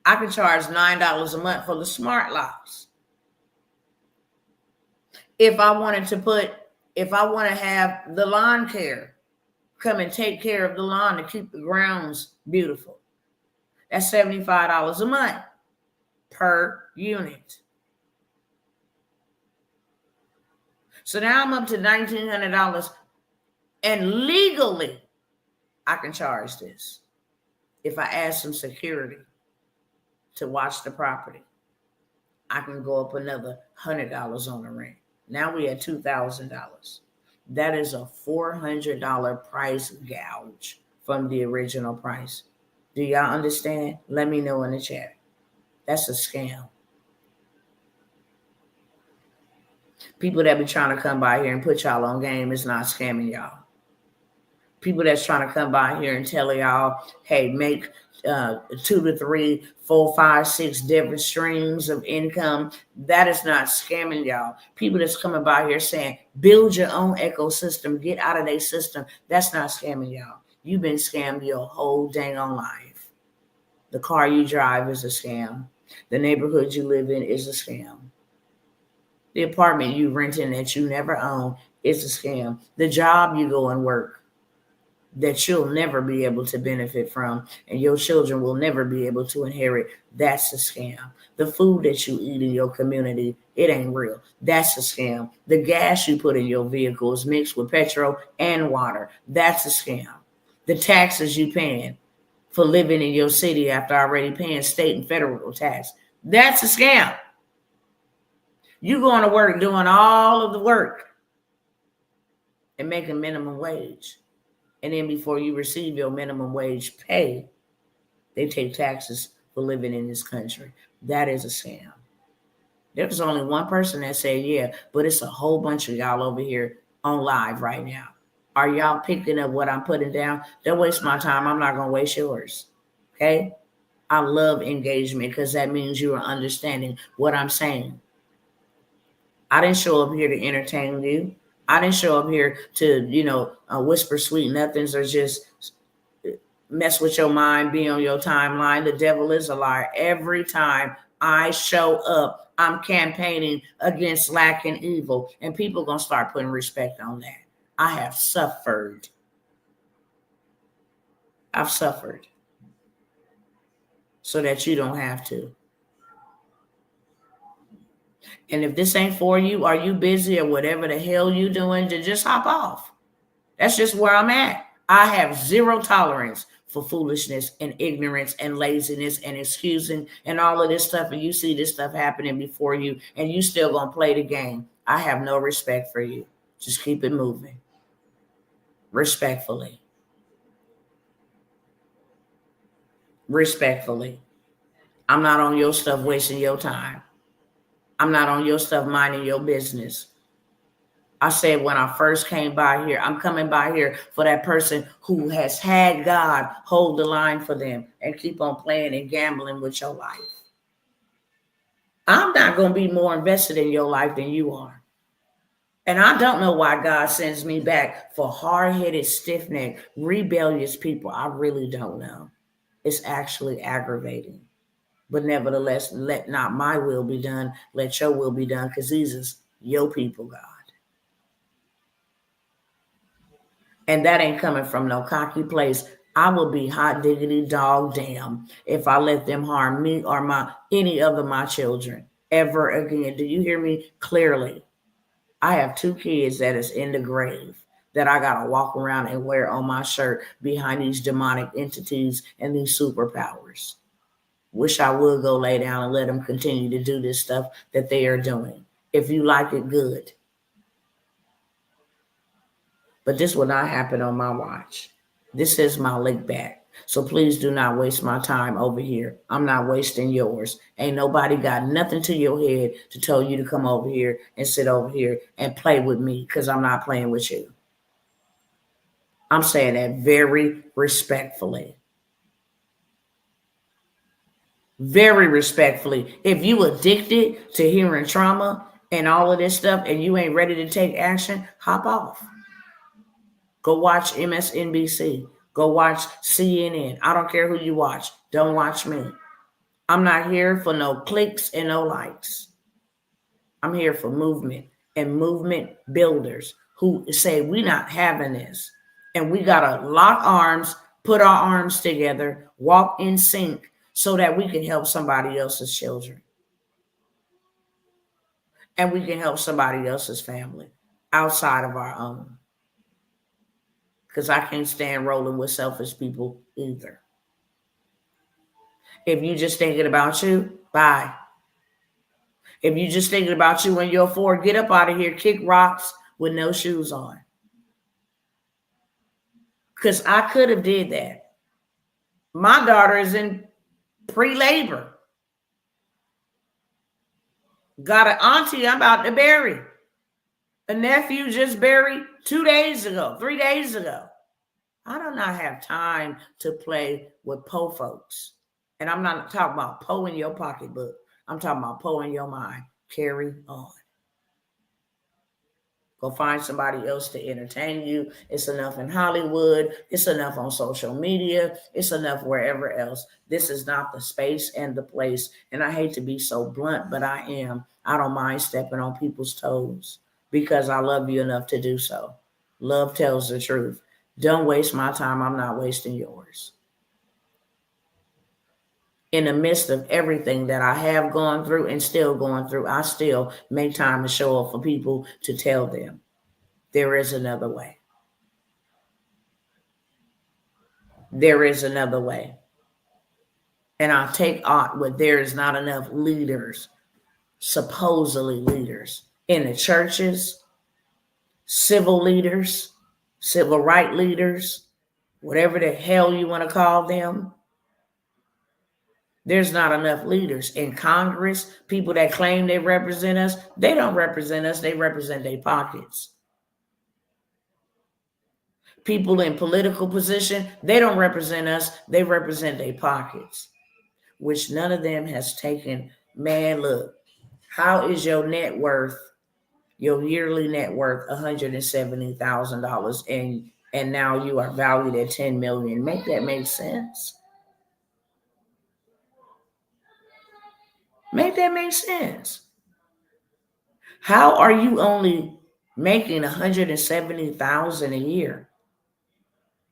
I can charge $9 a month for the smart locks. If I want to have the lawn care come and take care of the lawn to keep the grounds beautiful, that's $75 a month per unit. So now I'm up to $1,900, and legally I can charge this if I add some security to watch the property. I can go up another $100 on the rent. Now we at $2,000. That is a $400 price gouge from the original price. Do y'all understand? Let me know in the chat. That's a scam. People that be trying to come by here and put y'all on game is not scamming y'all. People that's trying to come by here and tell y'all, hey, make 2 to 3, 4, 5, 6 different streams of income, that is not scamming y'all. People that's coming by here saying, build your own ecosystem, get out of their system, that's not scamming y'all. You've been scammed your whole dang on life. The car you drive is a scam. The neighborhood you live in is a scam. The apartment you rent in that you never own is a scam. The job you go and work that you'll never be able to benefit from and your children will never be able to inherit, that's a scam. The food that you eat in your community, it ain't real. That's a scam. The gas you put in your vehicle is mixed with petrol and water. That's a scam. The taxes you paying for living in your city after already paying state and federal tax, that's a scam. You going to work doing all of the work and making minimum wage. And then before you receive your minimum wage pay, they take taxes for living in this country. That is a scam. There's only one person that said, yeah, but it's a whole bunch of y'all over here on live right now. Are y'all picking up what I'm putting down? Don't waste my time. I'm not going to waste yours. Okay? I love engagement because that means you are understanding what I'm saying. I didn't show up here to entertain you. I didn't show up here to, whisper sweet nothings or just mess with your mind, be on your timeline. The devil is a liar. Every time I show up, I'm campaigning against lack and evil, and people are going to start putting respect on that. I have suffered. I've suffered so that you don't have to. And if this ain't for you, are you busy or whatever the hell you doing, to just hop off. That's just where I'm at. I have zero tolerance for foolishness and ignorance and laziness and excusing and all of this stuff. And you see this stuff happening before you and you still gonna play the game. I have no respect for you. Just keep it moving. Respectfully. Respectfully. I'm not on your stuff wasting your time. I'm not on your stuff minding your business. I said when I first came by here, I'm coming by here for that person who has had God hold the line for them and keep on playing and gambling with your life. I'm not going to be more invested in your life than you are. And I don't know why God sends me back for hard-headed, stiff-necked, rebellious people. I really don't know. It's actually aggravating. But nevertheless, let not my will be done, let your will be done, because these is your people, God. And that ain't coming from no cocky place. I will be hot diggity dog damn if I let them harm me or any of my children ever again. Do you hear me clearly? I have 2 kids that is in the grave that I got to walk around and wear on my shirt behind these demonic entities and these superpowers. Wish I would go lay down and let them continue to do this stuff that they are doing. If you like it, good. But this will not happen on my watch. This is my lick back. So please do not waste my time over here. I'm not wasting yours. Ain't nobody got nothing to your head to tell you to come over here and sit over here and play with me, because I'm not playing with you. I'm saying that very respectfully. Very respectfully. If you addicted to hearing trauma and all of this stuff and you ain't ready to take action, hop off. Go watch MSNBC. Go watch CNN. I don't care who you watch. Don't watch me. I'm not here for no clicks and no likes. I'm here for movement and movement builders who say we're not having this. And we got to lock arms, put our arms together, walk in sync so that we can help somebody else's children. And we can help somebody else's family outside of our own. Because I can't stand rolling with selfish people either. If you just thinking about you, bye. If you just thinking about you and your Ford, get up out of here, kick rocks with no shoes on. Because I could have did that. My daughter is in pre-labor. Got an auntie I'm about to bury. A nephew just buried 2 days ago, 3 days ago. I do not have time to play with po folks. And I'm not talking about po in your pocketbook. I'm talking about po in your mind. Carry on. Go find somebody else to entertain you. It's enough in Hollywood. It's enough on social media. It's enough wherever else. This is not the space and the place. And I hate to be so blunt, but I am. I don't mind stepping on people's toes because I love you enough to do so. Love tells the truth. Don't waste my time. I'm not wasting yours. In the midst of everything that I have gone through and still going through, I still make time to show up for people to tell them there is another way. There is another way. And I take out what there is not enough leaders, supposedly leaders, in the churches, civil leaders, civil rights leaders, whatever the hell you want to call them. There's not enough leaders in Congress. People that claim they represent us, they don't represent us. They represent their pockets. People in political position, they don't represent us. They represent their pockets, which none of them has taken. Man, look, how is your net worth, your yearly net worth, $170,000, and now you are valued at $10 million? Make that make sense? Make that make sense? How are you only making $170,000 a year,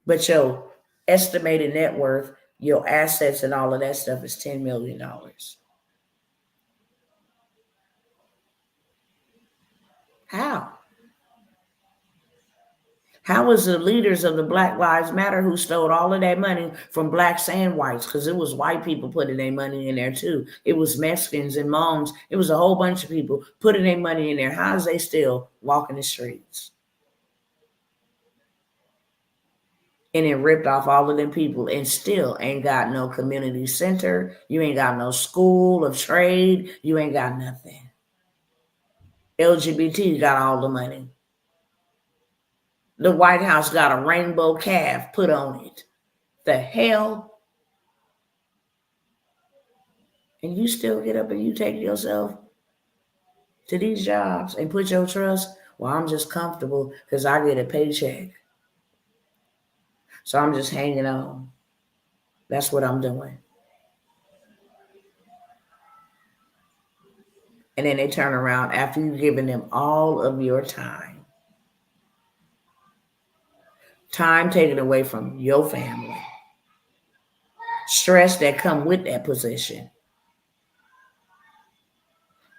but your estimated net worth, your assets, and all of that stuff is $10 million? How? How was the leaders of the Black Lives Matter who stole all of that money from blacks and whites? Because it was white people putting their money in there too. It was Mexicans and Hmongs. It was a whole bunch of people putting their money in there. How is they still walking the streets? And it ripped off all of them people and still ain't got no community center. You ain't got no school of trade. You ain't got nothing. LGBT got all the money. The White House got a rainbow calf put on it. The hell? And you still get up and you take yourself to these jobs and put your trust, well, I'm just comfortable because I get a paycheck. So I'm just hanging on. That's what I'm doing. And then they turn around after you've given them all of your time taken away from your family, stress that come with that position.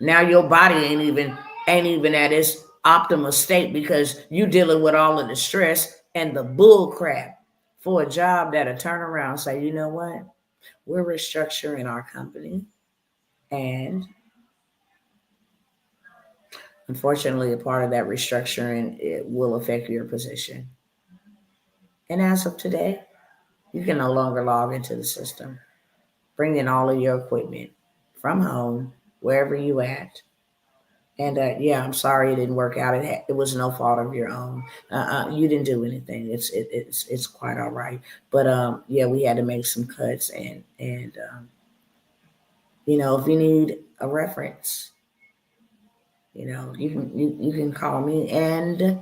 Now your body ain't even at its optimal state because you dealing with all of the stress and the bull crap for a job that'll turn around and say, you know what? We're restructuring our company. And unfortunately, a part of that restructuring, it will affect your position. And as of today, You can no longer log into the system. Bring in all of your equipment from home, wherever you at. And yeah, I'm sorry it didn't work out. It was no fault of your own. You didn't do anything. It's quite all right. But yeah, we had to make some cuts, and you know, if you need a reference, you know, you can call me, and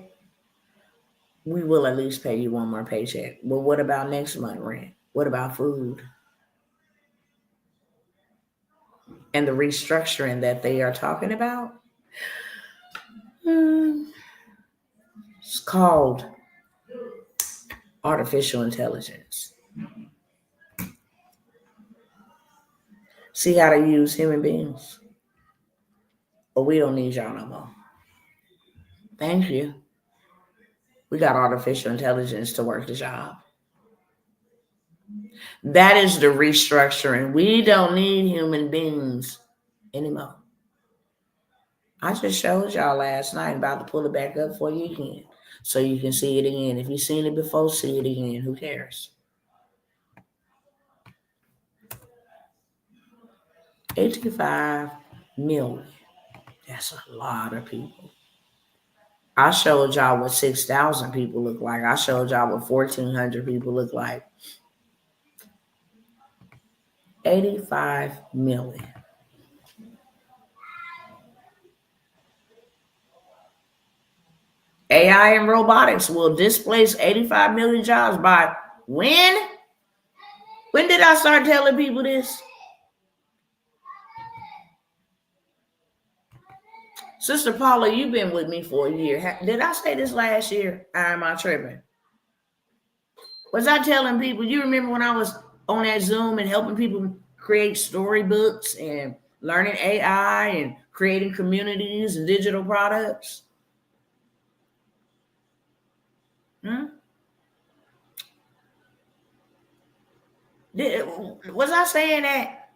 we will at least pay you one more paycheck. Well, what about next month rent? What about food? And the restructuring that they are talking about? It's called artificial intelligence. See how to use human beings? But we don't need y'all no more. Thank you. We got artificial intelligence to work the job. That is the restructuring. We don't need human beings anymore. I just showed y'all last night, about to pull it back up for you again, so you can see it again. If you've seen it before, see it again. Who cares? 85 million. That's a lot of people. I showed y'all what 6,000 people look like. I showed y'all what 1,400 people look like. 85 million. AI and robotics will displace 85 million jobs by when? When did I start telling people this? Sister Paula, you've been with me for a year. Did I say this last year? Or am I tripping? Was I telling people? You remember when I was on that Zoom and helping people create storybooks and learning AI and creating communities and digital products? Was I saying that?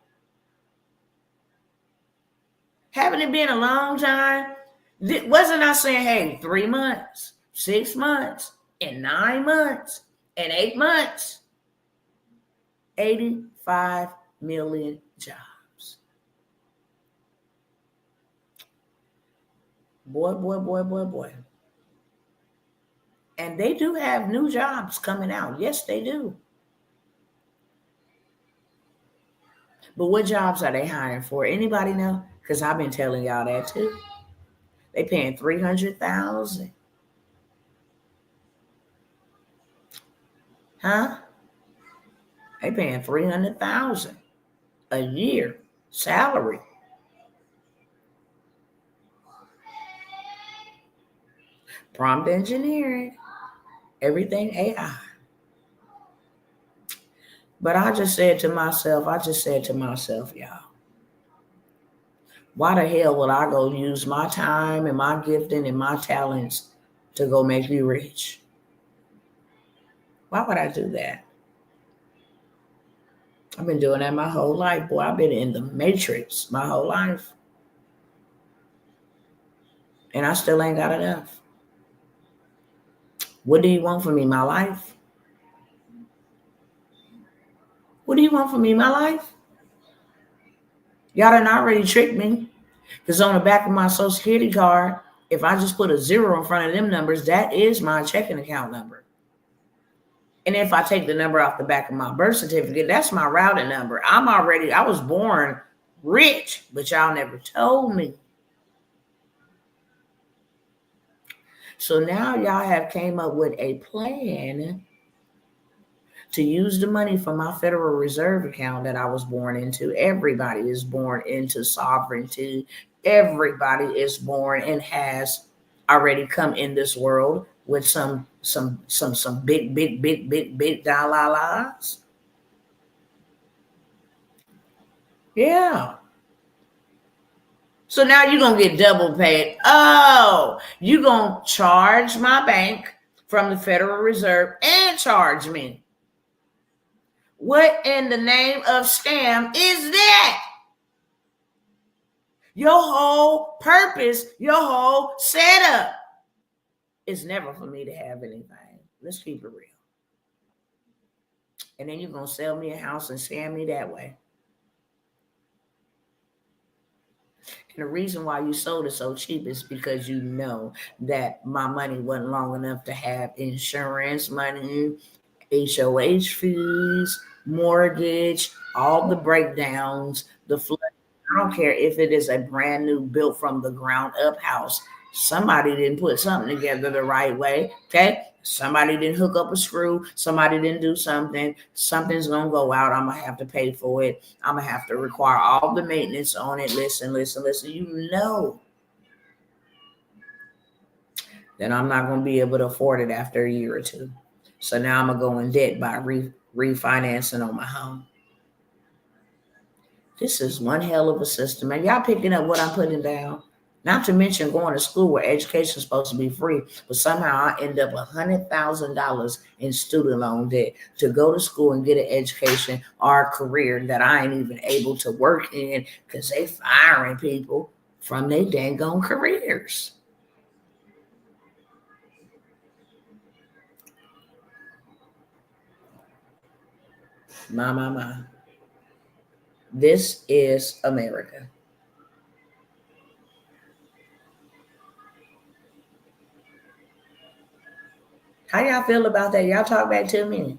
Haven't it been a long time? Wasn't I saying, hey, 3 months, 6 months, and 9 months, and 8 months? 85 million jobs. Boy, boy, boy, boy, boy. And they do have new jobs coming out. Yes, they do. But what jobs are they hiring for? Anybody know? Because I've been telling y'all that too. They paying $300,000. Huh? They paying $300,000 a year salary. Prompt engineering, everything AI. But I just said to myself, y'all, why the hell would I go use my time and my gifting and my talents to go make you rich? Why would I do that? I've been doing that my whole life, boy. I've been in the matrix my whole life. And I still ain't got enough. What do you want from me, my life? What do you want from me, my life? Y'all done already tricked me. Because on the back of my Social Security card, if I just put a 0 in front of them numbers, that is my checking account number. And if I take the number off the back of my birth certificate, that's my routing number. I was born rich, but y'all never told me. So now y'all have came up with a plan to use the money from my Federal Reserve account that I was born into. Everybody is born into sovereignty. Everybody is born and has already come in this world with some big dollars. Yeah. So now you're going to get double paid. Oh, you're going to charge my bank from the Federal Reserve and charge me. What in the name of scam is that? Your whole purpose, your whole setup is never for me to have anything. Let's keep it real. And then you're going to sell me a house and scam me that way. And the reason why you sold it so cheap is because you know that my money wasn't long enough to have insurance money, HOH fees, mortgage, all the breakdowns, the flood. I don't care if it is a brand new built from the ground up house. Somebody didn't put something together the right way. Okay. Somebody didn't hook up a screw. Somebody didn't do something. Something's going to go out. I'm going to have to pay for it. I'm going to have to require all the maintenance on it. Listen. You know that I'm not going to be able to afford it after a year or two. So now I'm going to go in debt by refinancing on my home. This is one hell of a system. And y'all picking up what I'm putting down? Not to mention going to school where education is supposed to be free, but somehow I end up $100,000 in student loan debt to go to school and get an education or a career that I ain't even able to work in because they firing people from their dang on careers. My. This is America. How y'all feel about that? Y'all talk back to me.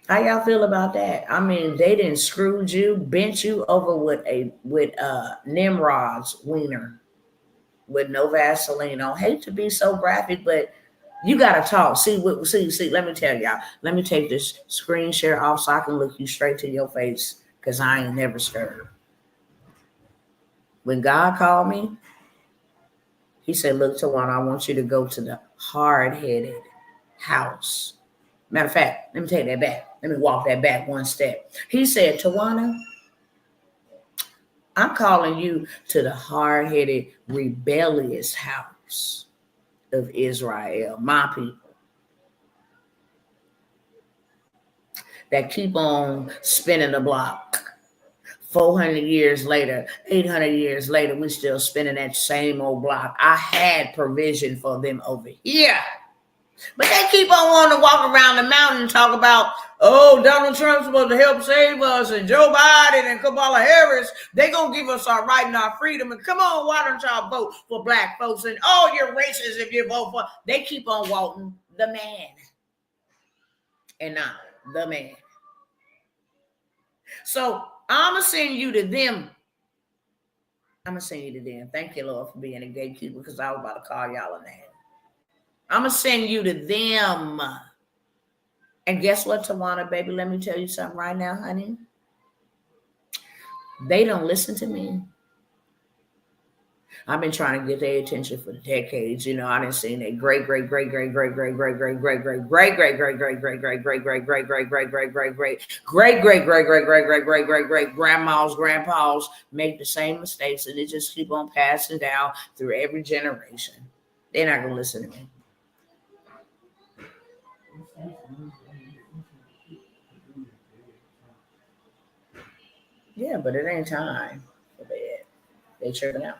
How y'all feel about that? I mean, they didn't screw you, bent you over with Nimrod's wiener with no Vaseline on. Hate to be so graphic, but you gotta talk. See. Let me tell y'all. Let me take this screen share off so I can look you straight to your face, cause I ain't never scared. When God called me, He said, "Look, Tawana, I want you to go to the hard-headed house." Matter of fact, let me take that back. Let me walk that back one step. He said, "Tawana, I'm calling you to the hard-headed, rebellious house of Israel, my people, that keep on spinning the block. 400 years later, 800 years later, we're still spinning that same old block. I had provision for them over here. But they keep on wanting to walk around the mountain and talk about, oh, Donald Trump's supposed to help save us, and Joe Biden and Kamala Harris, they going to give us our right and our freedom. And come on, why don't y'all vote for black folks? And oh, you're racist if you vote for. They keep on wanting the man. And not the man. So I'm going to send you to them. I'm going to send you to them. Thank you, Lord, for being a gatekeeper, because I was about to call y'all a name. I'm going to send you to them. And guess what, Tawana, baby? Let me tell you something right now, honey. They don't listen to me. I've been trying to get their attention for decades. You know, I didn't see that great grandmas, grandpas make the same mistakes, and they just keep on passing down through every generation. They're not going to listen to me. Yeah, but it ain't time for bed. They tripping out.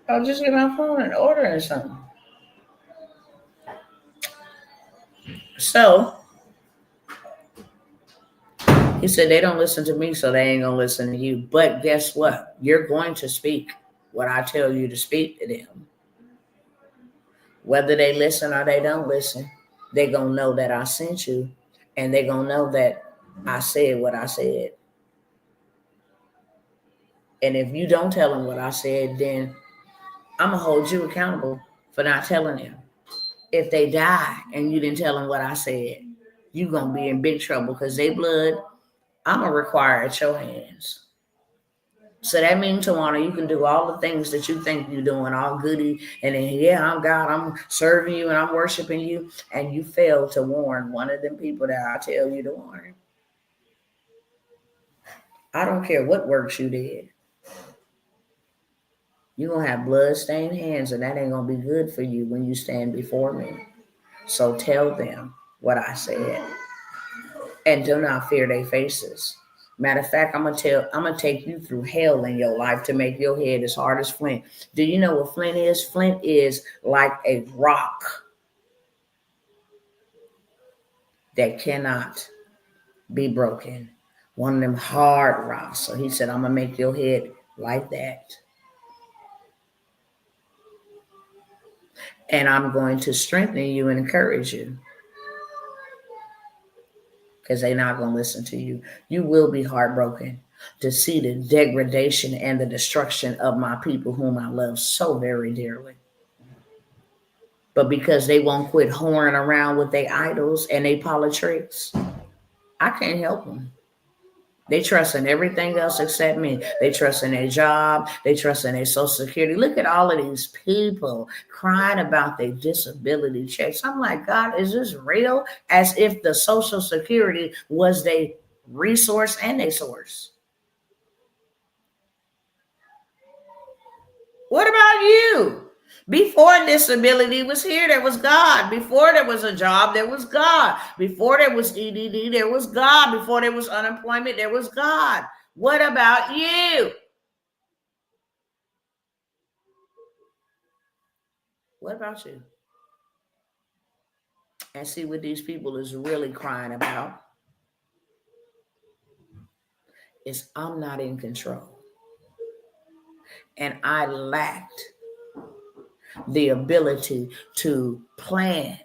I'll just get my phone and order something. So he said they don't listen to me, so they ain't gonna listen to you. But guess what? You're going to speak what I tell you to speak to them. Whether they listen or they don't listen, they're gonna know that I sent you, and they're gonna know that I said what I said. And if you don't tell them what I said, then I'm gonna hold you accountable for not telling them. If they die and you didn't tell them what I said, you're gonna be in big trouble, because they blood, I'm gonna require at your hands. So that means, Tawana, you can do all the things that you think you're doing, all goody, and then, yeah, I'm God, I'm serving you and I'm worshiping you, and you fail to warn one of them people that I tell you to warn. I don't care what works you did. You're going to have blood-stained hands, and that ain't going to be good for you when you stand before me. So tell them what I said. And do not fear their faces. Matter of fact, I'm gonna take you through hell in your life to make your head as hard as flint. Do you know what flint is? Flint is like a rock that cannot be broken. One of them hard rocks. So he said, I'm gonna make your head like that. And I'm going to strengthen you and encourage you. Because they're not going to listen to you. You will be heartbroken to see the degradation and the destruction of my people whom I love so very dearly. But because they won't quit whoring around with their idols and their politics, I can't help them. They trust in everything else except me. They trust in their job. They trust in their Social Security. Look at all of these people crying about their disability checks. I'm like, God, is this real? As if the Social Security was their resource and their source. What about you? Before disability was here, there was God. Before there was a job, there was God. Before there was EDD, there was God. Before there was unemployment, there was God. What about you? What about you? And see what these people is really crying about is I'm not in control. And I lacked the ability to plan.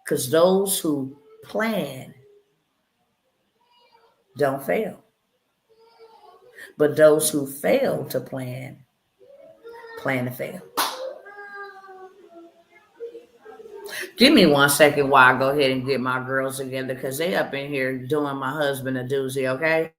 Because those who plan don't fail. But those who fail to plan to fail. Give me 1 second while I go ahead and get my girls together because they up in here doing my husband a doozy, okay?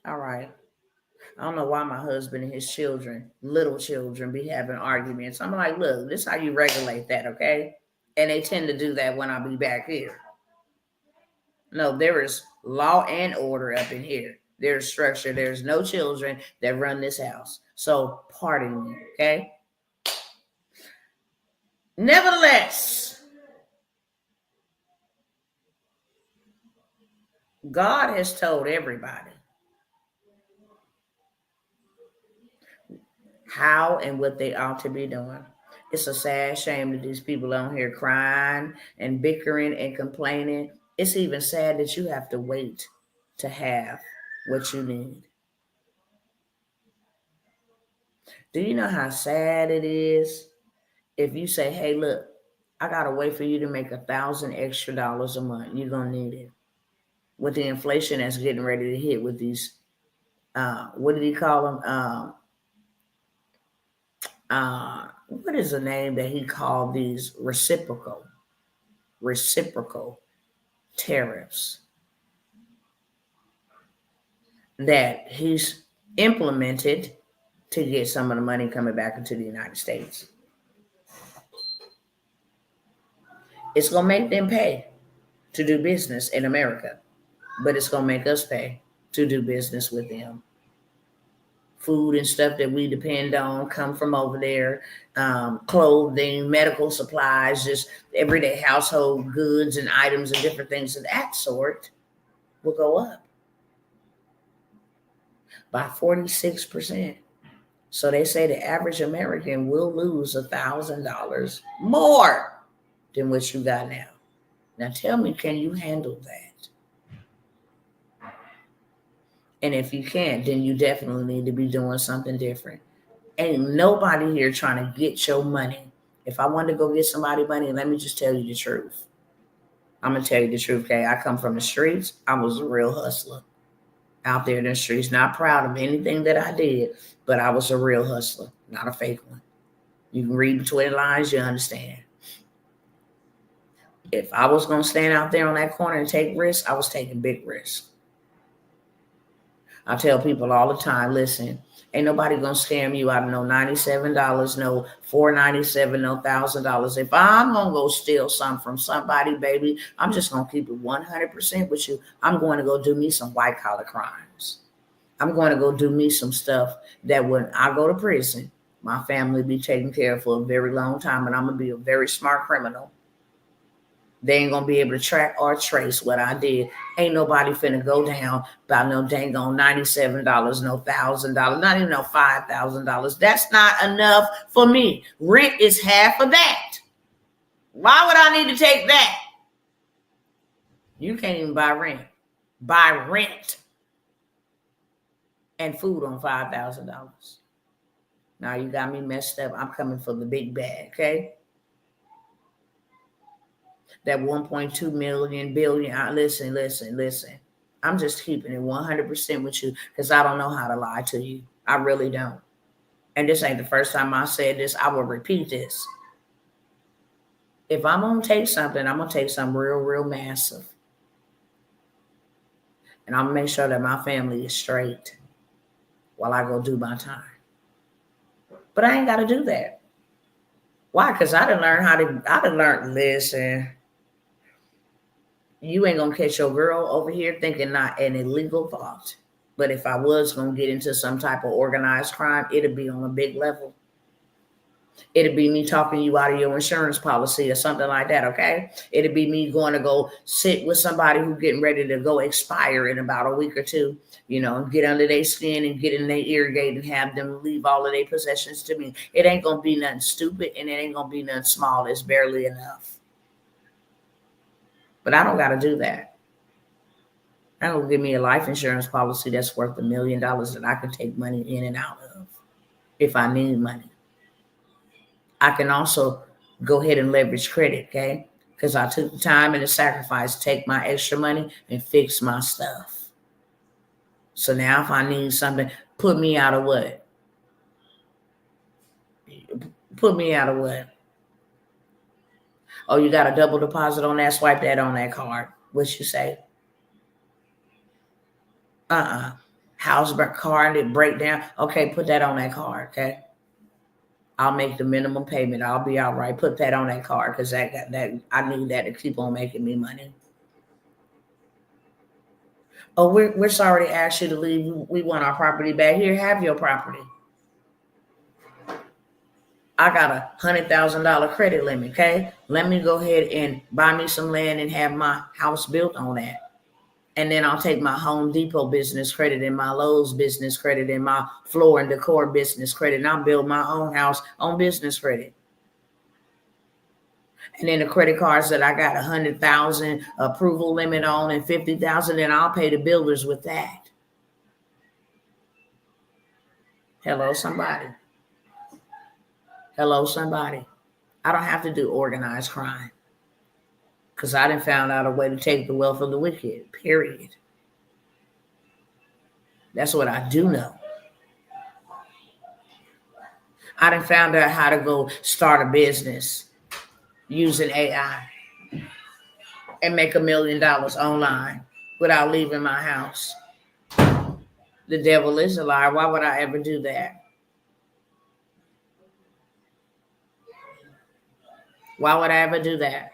All right. I don't know why my husband and his children, little children, be having arguments. I'm like, look, this is how you regulate that, okay? And they tend to do that when I be back here. No, there is law and order up in here. There's structure. There's no children that run this house. So pardon me, okay? Nevertheless, God has told everybody how and what they ought to be doing. It's a sad shame that these people on here crying and bickering and complaining. It's even sad that you have to wait to have what you need. Do you know how sad it is if you say, hey, look, I got to wait for you to make $1,000 extra a month. You're going to need it. With the inflation that's getting ready to hit with these, what did he call them? What is the name that he called these reciprocal tariffs that he's implemented to get some of the money coming back into the United States. It's going to make them pay to do business in America, but it's going to make us pay to do business with them. Food and stuff that we depend on come from over there, clothing, medical supplies, just everyday household goods and items and different things of that sort will go up. by 46%. So they say the average American will lose $1,000 more than what you got now. Now tell me, can you handle that? And if you can't, then you definitely need to be doing something different. Ain't nobody here trying to get your money. If I wanted to go get somebody money, let me just tell you the truth. I'm going to tell you the truth, okay? I come from the streets. I was a real hustler out there in the streets. Not proud of anything that I did, but I was a real hustler, not a fake one. You can read between the lines, you understand. If I was going to stand out there on that corner and take risks, I was taking big risks. I tell people all the time, listen, ain't nobody going to scam you out of no $97, no $497, no $1,000. If I'm going to go steal something from somebody, baby, I'm just going to keep it 100% with you. I'm going to go do me some white collar crimes. I'm going to go do me some stuff that when I go to prison, my family be taken care of for a very long time, and I'm going to be a very smart criminal. They ain't going to be able to track or trace what I did. Ain't nobody finna go down about no dang on $97, no $1,000, not even no $5,000. That's not enough for me. Rent is half of that. Why would I need to take that? You can't even buy rent. Buy rent and food on $5,000. Now you got me messed up. I'm coming for the big bag, okay? That 1.2 million billion. Listen. I'm just keeping it 100% with you because I don't know how to lie to you. I really don't. And this ain't the first time I said this. I will repeat this. If I'm going to take something, I'm going to take something real, real massive. And I'm going to make sure that my family is straight while I go do my time. But I ain't got to do that. Why? Because I done learned, listen, you ain't going to catch your girl over here thinking not an illegal thought. But if I was going to get into some type of organized crime, it'd be on a big level. It'd be me talking you out of your insurance policy or something like that, okay? It'd be me going to go sit with somebody who's getting ready to go expire in about a week or two, get under their skin and get in their ear gate and have them leave all of their possessions to me. It ain't going to be nothing stupid and it ain't going to be nothing small. It's barely enough. But I don't got to do that. I don't give me a life insurance policy that's worth $1 million that I can take money in and out of if I need money. I can also go ahead and leverage credit, okay? Because I took the time and the sacrifice to take my extra money and fix my stuff. So now if I need something, put me out of what? Put me out of what? Oh, you got a double deposit on that? Swipe that on that card. What you say? House card, it break down. Okay, put that on that card, okay? I'll make the minimum payment. I'll be all right. Put that on that card because that I need that to keep on making me money. Oh, we're sorry to ask you to leave. We want our property back. Here, have your property. I got a $100,000 credit limit, okay? Let me go ahead and buy me some land and have my house built on that. And then I'll take my Home Depot business credit and my Lowe's business credit and my floor and decor business credit. And I'll build my own house on business credit. And then the credit cards that I got 100,000 approval limit on and 50,000, and I'll pay the builders with that. Hello, somebody. Hello, somebody. I don't have to do organized crime because I done found out a way to take the wealth of the wicked, period. That's what I do know. I done found out how to go start a business using AI and make $1 million online without leaving my house. The devil is a liar. Why would I ever do that? Why would I ever do that?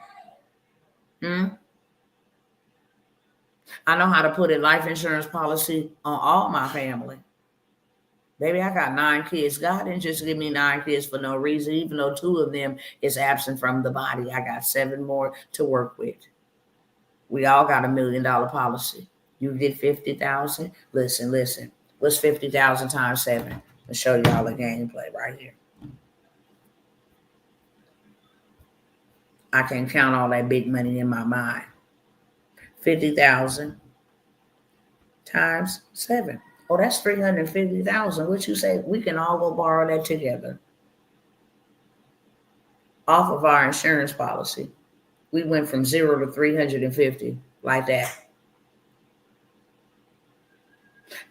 I know how to put a life insurance policy on all my family. Baby, I got 9 kids. God didn't just give me 9 kids for no reason, even though 2 of them is absent from the body. I got 7 more to work with. We all got $1 million policy. You get 50,000. Listen. What's 50,000 times 7? I'll show y'all a gameplay right here. I can count all that big money in my mind. 50,000 times 7. Oh, that's 350,000. What you say? We can all go borrow that together off of our insurance policy. We went from 0 to 350 like that.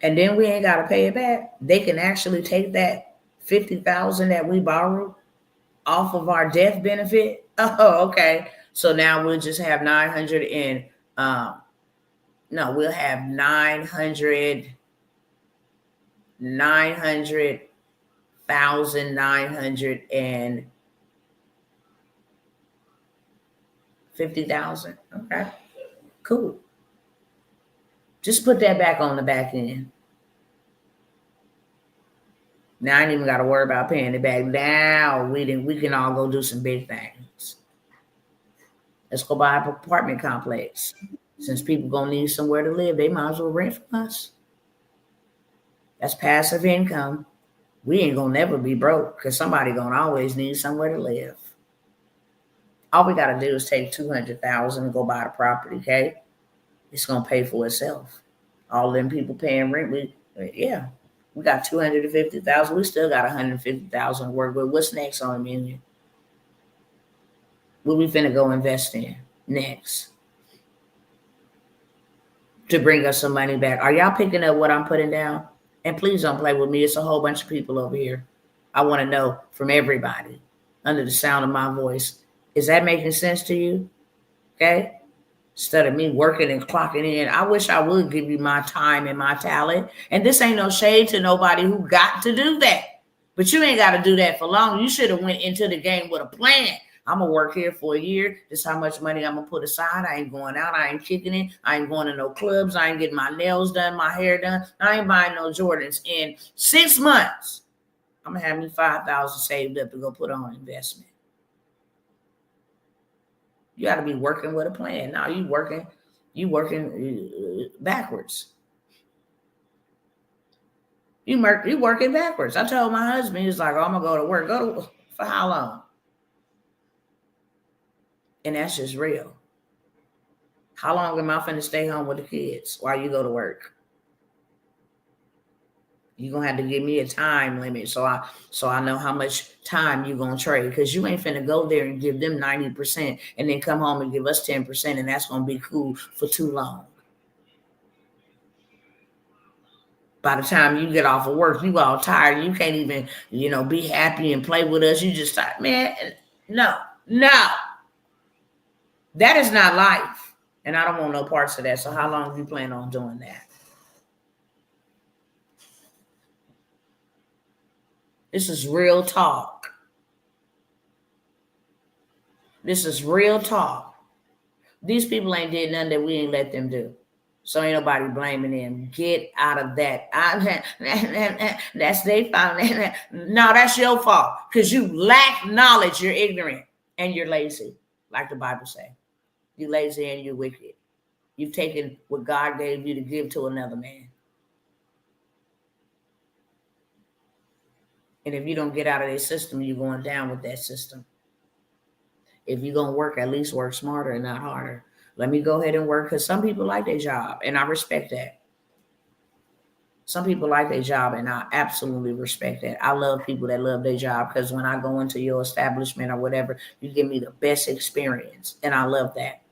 And then we ain't got to pay it back. They can actually take that 50,000 that we borrowed off of our death benefit. Oh, okay. So now we'll just have 900 and we'll have 900,950,000. Okay, cool. Just put that back on the back end. Now I ain't even got to worry about paying it back. Now we can all go do some big things. Let's go buy an apartment complex. Since people gonna need somewhere to live, they might as well rent from us. That's passive income. We ain't gonna never be broke because somebody gonna always need somewhere to live. All we gotta do is take 200,000 and go buy the property. Okay, it's gonna pay for itself. All them people paying rent, we got 250,000. We still got 150,000 to work with. What's next on the menu? What we finna go invest in next to bring us some money back? Are y'all picking up what I'm putting down? And please don't play with me. It's a whole bunch of people over here. I want to know from everybody under the sound of my voice. Is that making sense to you? Okay. Instead of me working and clocking in, I wish I would give you my time and my talent. And this ain't no shade to nobody who got to do that. But you ain't got to do that for long. You should have went into the game with a plan. I'm going to work here for a year. This is how much money I'm going to put aside. I ain't going out. I ain't kicking it. I ain't going to no clubs. I ain't getting my nails done, my hair done. I ain't buying no Jordans. In 6 months, I'm going to have me 5,000 saved up to go put on investment. You got to be working with a plan. Now you working backwards. You working backwards. I told my husband, he's like, oh, I'm going to go to work. For how long? And that's just real. How long am I finna stay home with the kids while you go to work? You're going to have to give me a time limit so I know how much time you're going to trade, because you ain't finna go there and give them 90% and then come home and give us 10%, and that's going to be cool for too long. By the time you get off of work, you all tired. You can't even, be happy and play with us. You just thought, man, no. That is not life. And I don't want no parts of that. So how long do you plan on doing that? This is real talk. This is real talk. These people ain't did nothing that we ain't let them do. So ain't nobody blaming them. Get out of that. That's their fault. No, that's your fault. Because you lack knowledge. You're ignorant and you're lazy, like the Bible says. You're lazy and you're wicked. You've taken what God gave you to give to another man. And if you don't get out of their system, you're going down with that system. If you're going to work, at least work smarter and not harder. Let me go ahead and work, because some people like their job, and I respect that. Some people like their job, and I absolutely respect that. I love people that love their job, because when I go into your establishment or whatever, you give me the best experience, and I love that.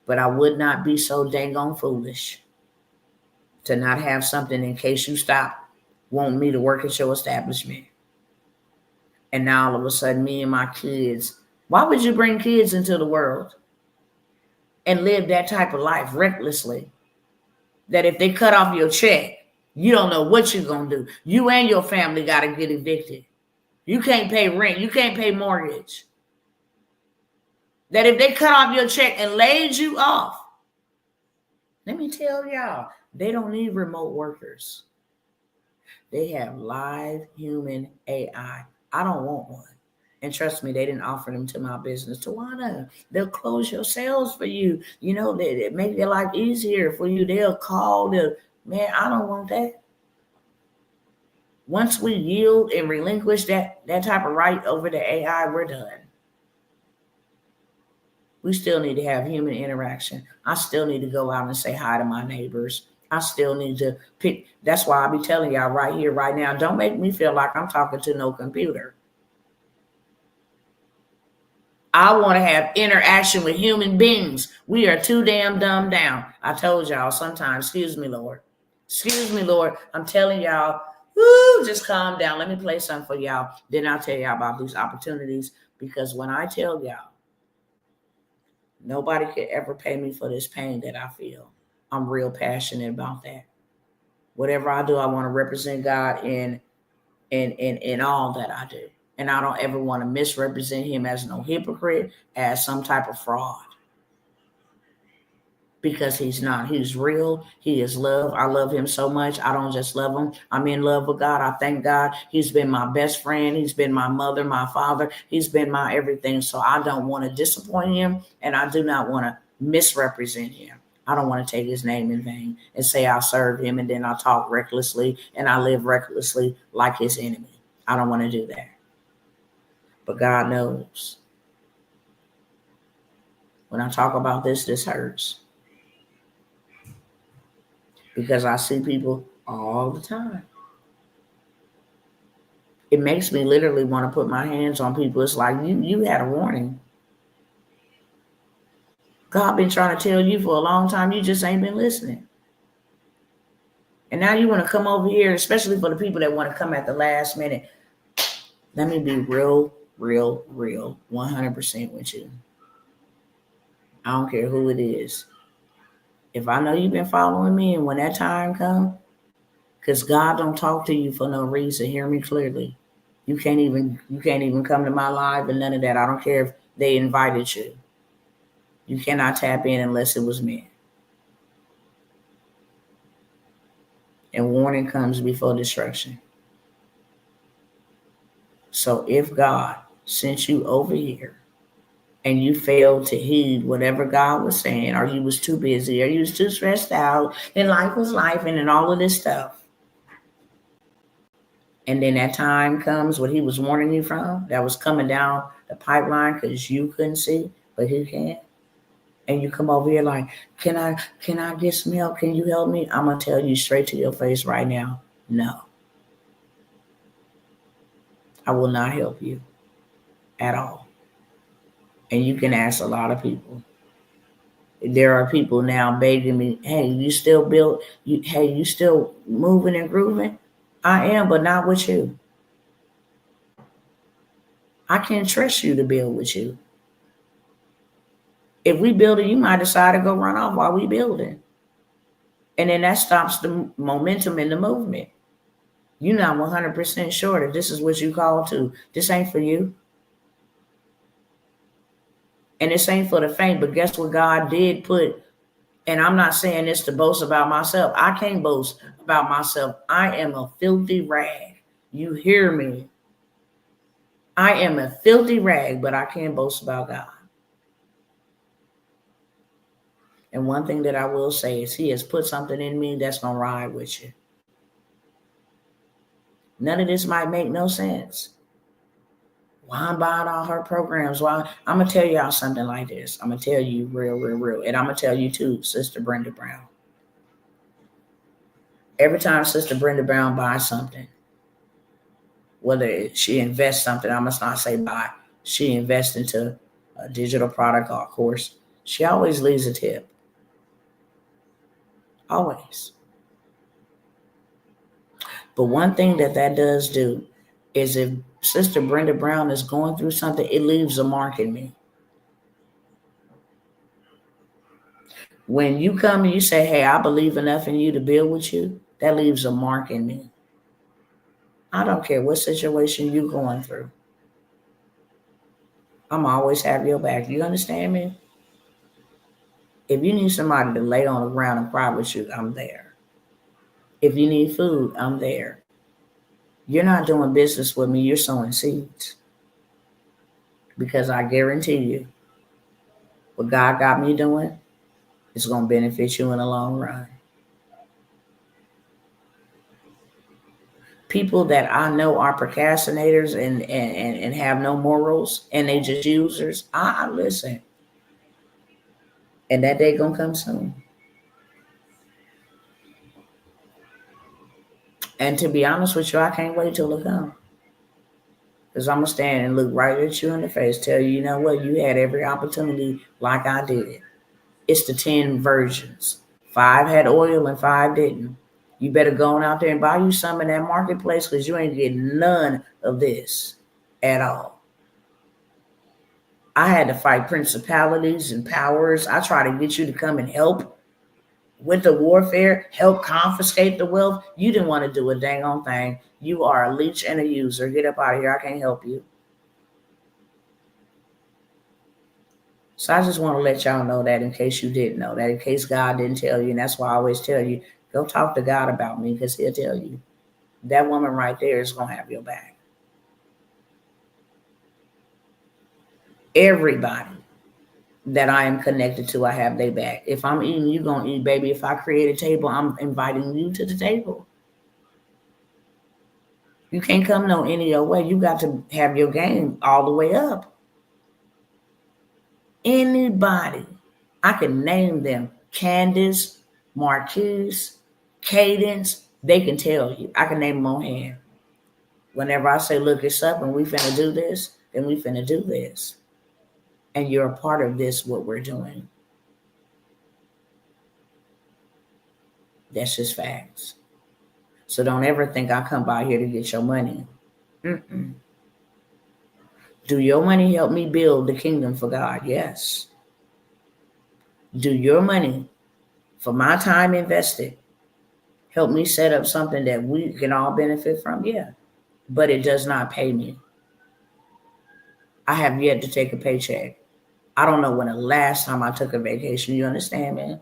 But I would not be so dang on foolish to not have something in case you stop wanting me to work at your establishment. And now all of a sudden, me and my kids, why would you bring kids into the world and live that type of life recklessly? That if they cut off your check, you don't know what you're going to do. You and your family got to get evicted. You can't pay rent. You can't pay mortgage. That if they cut off your check and laid you off, let me tell y'all, they don't need remote workers. They have live human AI. I don't want one. And trust me, they didn't offer them to my business. Tawana, they'll close your sales for you. They make their life easier for you. They'll call. Man, I don't want that. Once we yield and relinquish that type of right over the AI, we're done. We still need to have human interaction. I still need to go out and say hi to my neighbors. I still need to pick. That's why I be telling y'all right here, right now, don't make me feel like I'm talking to no computer. I want to have interaction with human beings. We are too damn dumbed down. I told y'all sometimes, excuse me, Lord. Excuse me, Lord. I'm telling y'all, woo, just calm down. Let me play something for y'all. Then I'll tell y'all about these opportunities. Because when I tell y'all, nobody could ever pay me for this pain that I feel. I'm real passionate about that. Whatever I do, I want to represent God in all that I do. And I don't ever want to misrepresent him as no hypocrite, as some type of fraud. Because he's not. He's real. He is love. I love him so much. I don't just love him. I'm in love with God. I thank God. He's been my best friend. He's been my mother, my father. He's been my everything. So I don't want to disappoint him. And I do not want to misrepresent him. I don't want to take his name in vain and say I serve him and then I talk recklessly and I live recklessly like his enemy. I don't want to do that. But God knows. When I talk about this hurts. Because I see people all the time. It makes me literally want to put my hands on people. It's like, you had a warning. God been trying to tell you for a long time. You just ain't been listening. And now you want to come over here, especially for the people that want to come at the last minute. Let me be real, 100% with you. I don't care who it is. If I know you've been following me and when that time comes, because God don't talk to you for no reason. Hear me clearly. You can't even come to my live and none of that. I don't care if they invited you. You cannot tap in unless it was meant. And warning comes before destruction. So if God sent you over here and you failed to heed whatever God was saying, or you was too busy, or you was too stressed out, and life was life, and all of this stuff, and then that time comes what he was warning you from, that was coming down the pipeline because you couldn't see, but he can. And you come over here like, can I get some help? Can you help me? I'm going to tell you straight to your face right now, no. I will not help you at all. And you can ask a lot of people. There are people now begging me, hey, you still you still moving and grooving? I am, but not with you. I can't trust you to build with you. If we build it, you might decide to go run off while we building. And then that stops the momentum in the movement. You're not 100% sure that this is what you call to. This ain't for you. And this ain't for the faint, but guess what God did put, and I'm not saying this to boast about myself. I can't boast about myself. I am a filthy rag. You hear me? I am a filthy rag, but I can't boast about God. And one thing that I will say is he has put something in me that's going to ride with you. None of this might make no sense. Why I'm buying all her programs? Why? I'm going to tell y'all something like this. I'm going to tell you real. And I'm going to tell you too, Sister Brenda Brown. Every time Sister Brenda Brown buys something, whether she invests something, I must not say buy, she invests into a digital product or a course, she always leaves a tip. Always. But one thing that does do is if Sister Brenda Brown is going through something, it leaves a mark in me. When you come and you say, hey, I believe enough in you to build with you, that leaves a mark in me. I don't care what situation you're going through. I'm always have your back. You understand me? If you need somebody to lay on the ground and cry with you, I'm there. If you need food, I'm there. You're not doing business with me, you're sowing seeds. Because I guarantee you, what God got me doing is going to benefit you in the long run. people that I know are procrastinators and have no morals and they just users, I listen. And that day gonna come soon. And to be honest with you, I can't wait till it comes. Because I'm gonna stand and look right at you in the face, tell you, you know what, you had every opportunity like I did. It's the 10 versions. 5 had oil and 5 didn't. You better go on out there and buy you some in that marketplace because you ain't getting none of this at all. I had to fight principalities and powers. I try to get you to come and help with the warfare, help confiscate the wealth. You didn't want to do a dang on thing. You are a leech and a user. Get up out of here. I can't help you. So I just want to let y'all know that in case you didn't know that, in case God didn't tell you. And that's why I always tell you, go talk to God about me because he'll tell you. That woman right there is going to have your back. Everybody that I am connected to, I have their back. If I'm eating, you're going to eat, baby. If I create a table, I'm inviting you to the table. You can't come no any other way. You got to have your game all the way up. Anybody, I can name them. Candace, Marquise, Cadence, they can tell you. I can name them on hand. Whenever I say, look, it's up and we finna do this, then we finna do this. And you're a part of this, what we're doing. That's just facts. So don't ever think I come by here to get your money. Mm-mm. Do your money help me build the kingdom for God? Yes. Do your money, for my time invested, help me set up something that we can all benefit from? Yeah. But it does not pay me. I have yet to take a paycheck. I don't know when the last time I took a vacation. You understand, man?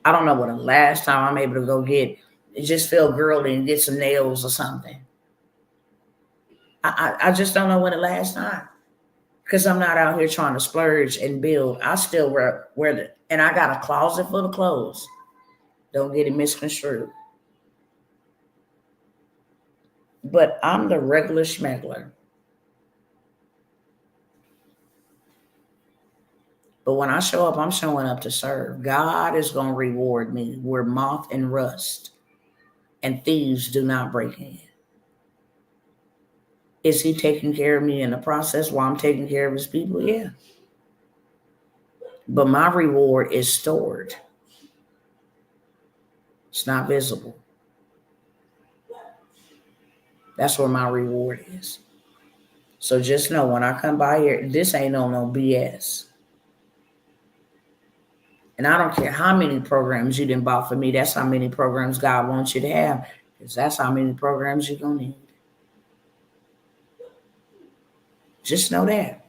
I don't know when the last time I'm able to go just feel girly and get some nails or something. I just don't know when the last time. Because I'm not out here trying to splurge and build. I still wear and I got a closet full of clothes. Don't get it misconstrued. But I'm the regular schmegler. But when I show up, I'm showing up to serve. God is going to reward me where moth and rust and thieves do not break in. Is he taking care of me in the process while I'm taking care of his people? Yeah. But my reward is stored. It's not visible. That's where my reward is. So just know when I come by here, this ain't no BS. And I don't care how many programs you didn't buy for me. That's how many programs God wants you to have. Because that's how many programs you're going to need. Just know that.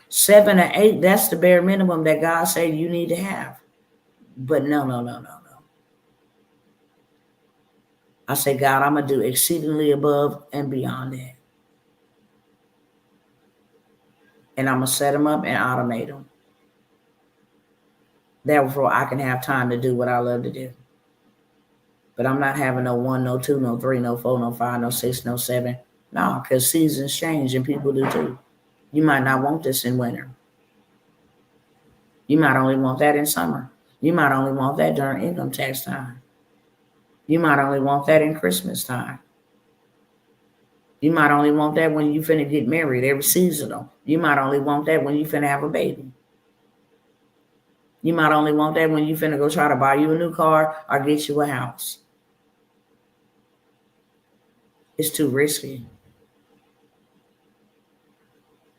7 or 8, that's the bare minimum that God said you need to have. But no. I say, God, I'm going to do exceedingly above and beyond that. And I'm going to set them up and automate them. Therefore, I can have time to do what I love to do. But I'm not having no 1, no 2, no 3, no 4, no 5, no 6, no 7. No, because seasons change and people do too. You might not want this in winter. You might only want that in summer. You might only want that during income tax time. You might only want that in Christmas time. You might only want that when you finna get married, every seasonal. You might only want that when you finna have a baby. You might only want that when you finna go try to buy you a new car or get you a house. It's too risky.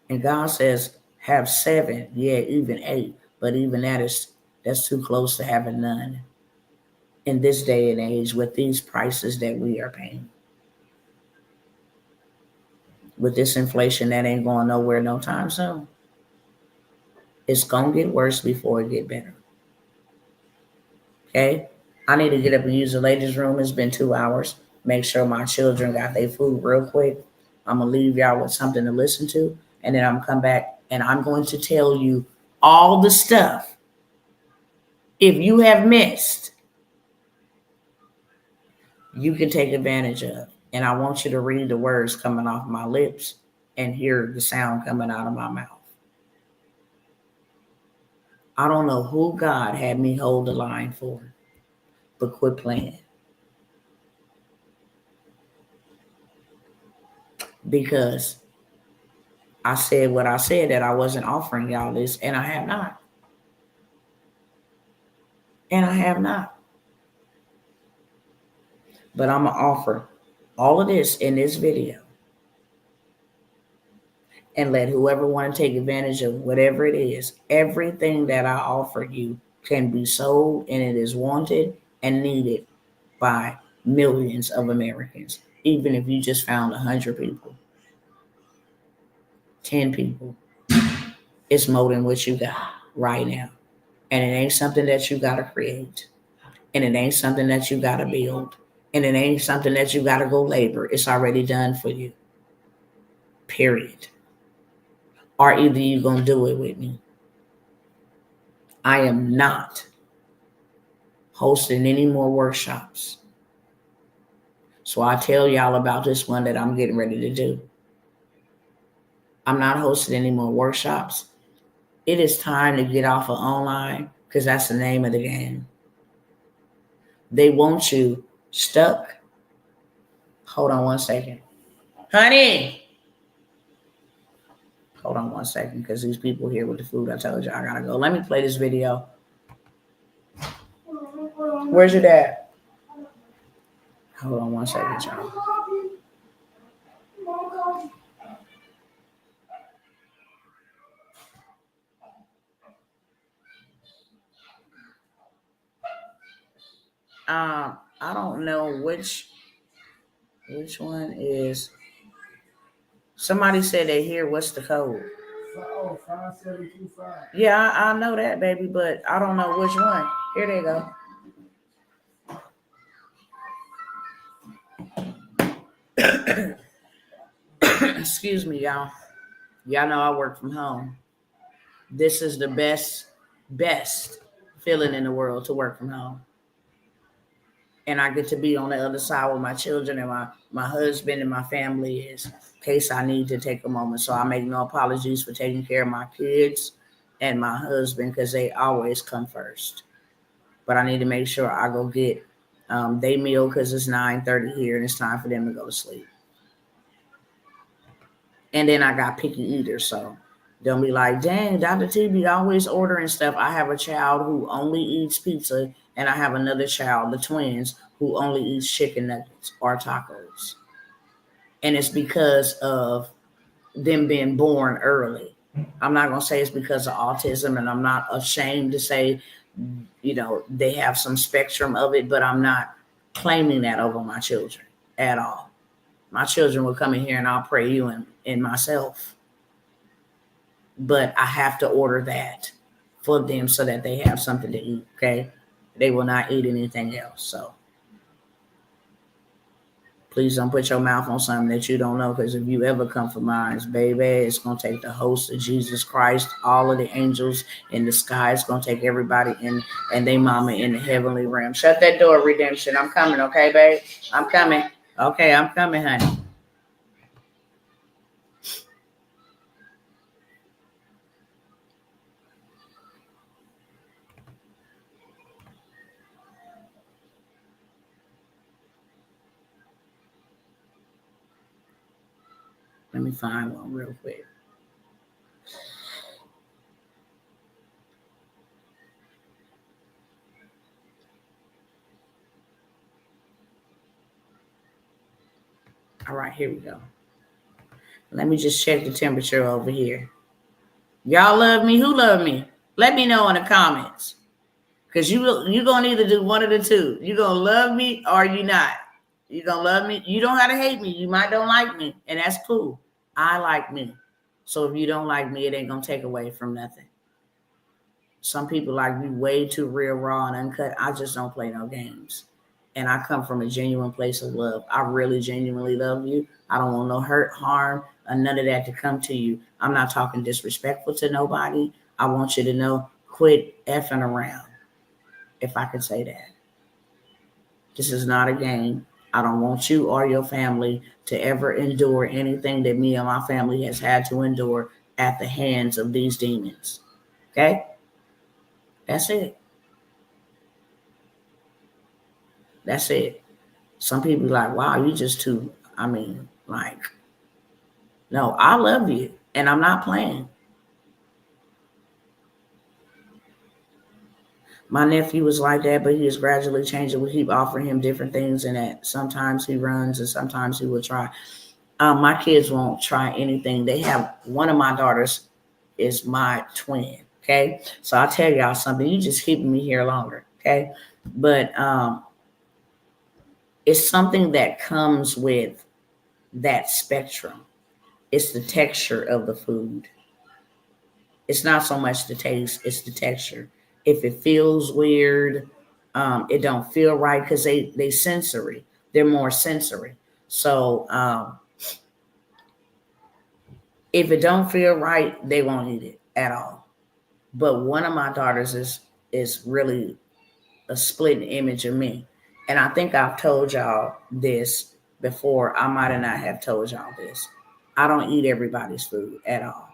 And God says, have 7, yeah, even 8. But even that's too close to having none in this day and age with these prices that we are paying. With this inflation that ain't going nowhere no time soon. It's going to get worse before it get better. Okay? I need to get up and use the ladies' room. It's been 2 hours. Make sure my children got their food real quick. I'm going to leave y'all with something to listen to. And then I'm going to come back and I'm going to tell you all the stuff. If you have missed you can take advantage of. And I want you to read the words coming off my lips and hear the sound coming out of my mouth. I don't know who God had me hold the line for, but quit playing. Because I said what I said, that I wasn't offering y'all this, and I have not. And I have not. But I'm going to offer all of this in this video and let whoever want to take advantage of whatever it is, everything that I offer you can be sold, and it is wanted and needed by millions of Americans. Even if you just found 100 people, 10 people, it's more than what you got right now. And it ain't something that you got to create. And it ain't something that you got to build. And it ain't something that you got to go labor. It's already done for you. Period. Or either you going to do it with me. I am not hosting any more workshops. So I tell y'all about this one that I'm getting ready to do. I'm not hosting any more workshops. It is time to get off of online, because that's the name of the game. They want you stuck. Hold on one second. Honey. Hold on one second, because these people here with the food, I told you I gotta go. Let me play this video. Where's your dad? Hold on one second, y'all. I don't know which one is. Somebody said they hear. What's the code? 5725. Yeah, I know that, baby, but I don't know which one. Here they go. Excuse me, y'all. Y'all know I work from home. This is the best feeling in the world, to work from home. And I get to be on the other side with my children and my husband and my family, is in case I need to take a moment. So I make no apologies for taking care of my kids and my husband, because they always come first. But I need to make sure I go get they meal, because it's 9:30 here and it's time for them to go to sleep. And then I got picky eaters, so don't be like, dang, Dr. T be always ordering stuff. I have a child who only eats pizza, and I have another child, the twins, who only eats chicken nuggets or tacos. And it's because of them being born early. I'm not going to say it's because of autism, and I'm not ashamed to say, they have some spectrum of it, but I'm not claiming that over my children at all. My children will come in here and I'll pray you and myself. But I have to order that for them so that they have something to eat, okay? They will not eat anything else. So please don't put your mouth on something that you don't know, because if you ever come for mine, baby, it's going to take the host of Jesus Christ, all of the angels in the sky. It's going to take everybody in and they mama in the heavenly realm. Shut that door, Redemption. I'm coming, okay, babe? I'm coming. Okay, I'm coming, honey. Let me find one real quick. All right, here we go. Let me just check the temperature over here. Y'all love me? Who love me? Let me know in the comments. Because you're going to either do one of the two. You're going to love me or you not. You're going to love me. You don't have to hate me. You might don't like me. And that's cool. I like me. So if you don't like me, it ain't going to take away from nothing. Some people like me way too real, raw, and uncut. I just don't play no games. And I come from a genuine place of love. I really genuinely love you. I don't want no hurt, harm, or none of that to come to you. I'm not talking disrespectful to nobody. I want you to know, quit effing around, if I could say that. This is not a game. I don't want you or your family to ever endure anything that me and my family has had to endure at the hands of these demons. Okay? That's it. That's it. Some people be like, wow, you just too, no, I love you and I'm not playing. My nephew was like that, but he is gradually changing. We keep offering him different things, and that sometimes he runs and sometimes he will try. My kids won't try anything. They have one of my daughters is my twin. Okay, so I'll tell y'all something. You just keeping me here longer. Okay, but it's something that comes with that spectrum. It's the texture of the food. It's not so much the taste; it's the texture. If it feels weird, it don't feel right because they sensory. They're more sensory. So if it don't feel right, they won't eat it at all. But one of my daughters is really a split image of me, and I think I've told y'all this before. I might not have told y'all this. I don't eat everybody's food at all.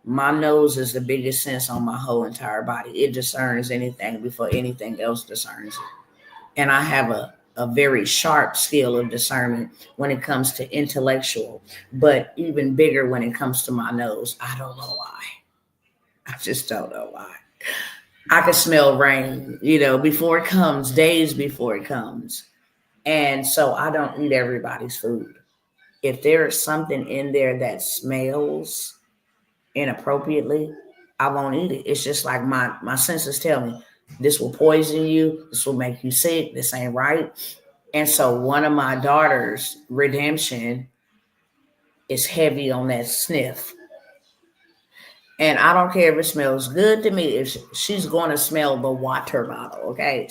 My nose is the biggest sense on my whole entire body. It discerns anything before anything else discerns it. And I have a very sharp skill of discernment when it comes to intellectual, but even bigger when it comes to my nose. I don't know why. I just don't know why. I can smell rain, before it comes, days before it comes. And so I don't eat everybody's food. If there is something in there that smells inappropriately, I won't eat it. It's just like my senses tell me this will poison you, this will make you sick, this ain't right. And so one of my daughters' redemption is heavy on that sniff. And I don't care if it smells good to me, if she's going to smell the water bottle, okay?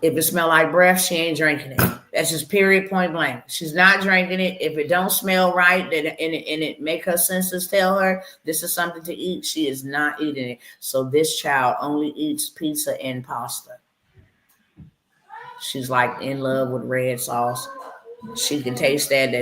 If it smells like breath, she ain't drinking it. That's just period, point blank. She's not drinking it. If it don't smell right and it make her senses tell her this is something to eat, she is not eating it. So this child only eats pizza and pasta. She's like in love with red sauce. She can taste that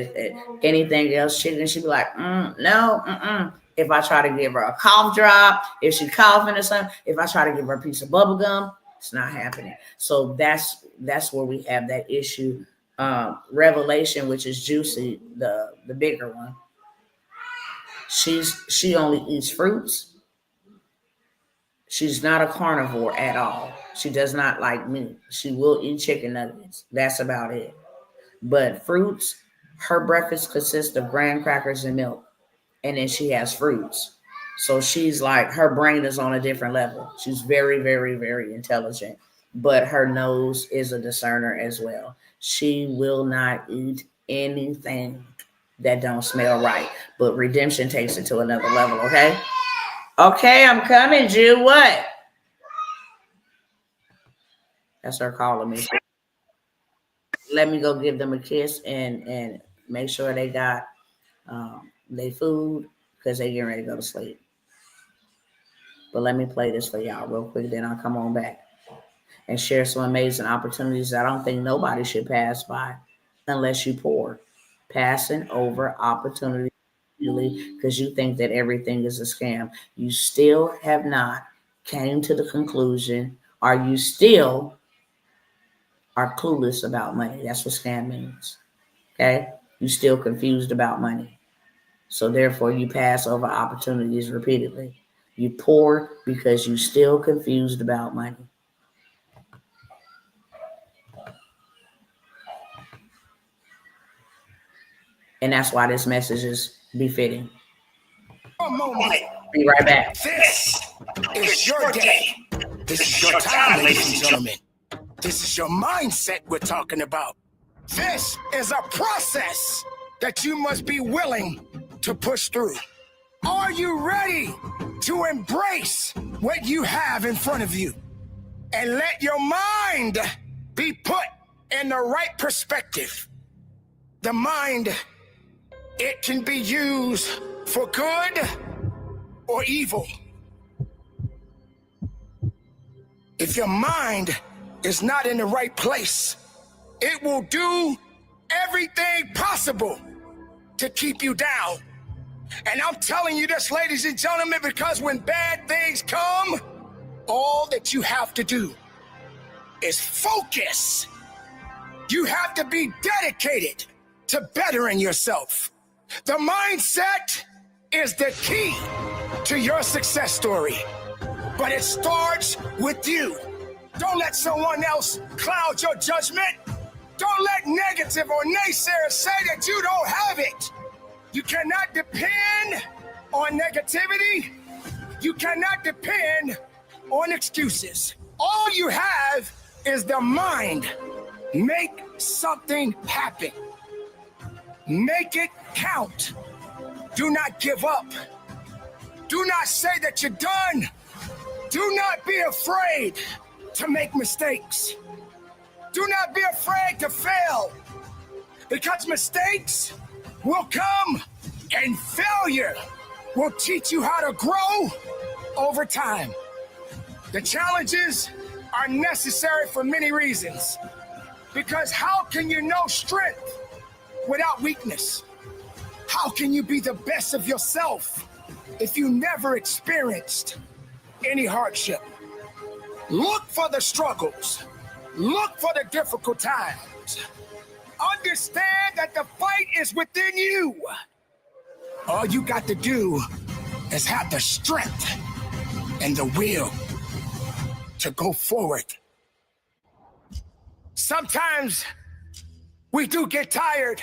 anything else, chicken, she'd be like, no. If I try to give her a cough drop, if she's coughing or something, if I try to give her a piece of bubble gum, it's not happening. So that's where we have that issue. Revelation, which is Juicy, the bigger one. She only eats fruits. She's not a carnivore at all. She does not like meat. She will eat chicken nuggets. That's about it. But fruits, her breakfast consists of graham crackers and milk. And then she has fruits. So she's like, her brain is on a different level. She's very, very, very intelligent. But her nose is a discerner as well. She will not eat anything that don't smell right. But redemption takes it to another level, okay? Okay, I'm coming, Jew. What? That's her calling me. Let me go give them a kiss and make sure they got their food because they getting ready to go to sleep. But let me play this for y'all real quick, then I'll come on back and share some amazing opportunities that I don't think nobody should pass by unless you pour. Passing over opportunity because you think that everything is a scam. You still have not came to the conclusion, or you still are clueless about money. That's what scam means. Okay? You still confused about money. So therefore you pass over opportunities repeatedly. You pour because you still confused about money. And that's why this message is befitting. Be right back. This is your day. This is your time, ladies and gentlemen. This is your mindset we're talking about. This is a process that you must be willing to push through. Are you ready to embrace what you have in front of you and let your mind be put in the right perspective? The mind, it can be used for good or evil. If your mind is not in the right place, It will do everything possible to keep you down. And I'm telling you this, ladies and gentlemen, because when bad things come, all that you have to do is focus. You have to be dedicated to bettering yourself. The mindset is the key to your success story, but it starts with you. Don't let someone else cloud your judgment. Don't let negative or naysayers say that you don't have it. You cannot depend on negativity. You cannot depend on excuses. All you have is the mind. Make something happen. Make it count. Do not give up. Do not say that you're done. Do not be afraid to make mistakes. Do not be afraid to fail, because mistakes will come and failure will teach you how to grow over time. The challenges are necessary for many reasons, because how can you know strength without weakness? How can you be the best of yourself if you never experienced any hardship? Look for the struggles. Look for the difficult times. Understand that the fight is within you. All you got to do is have the strength and the will to go forward. Sometimes we do get tired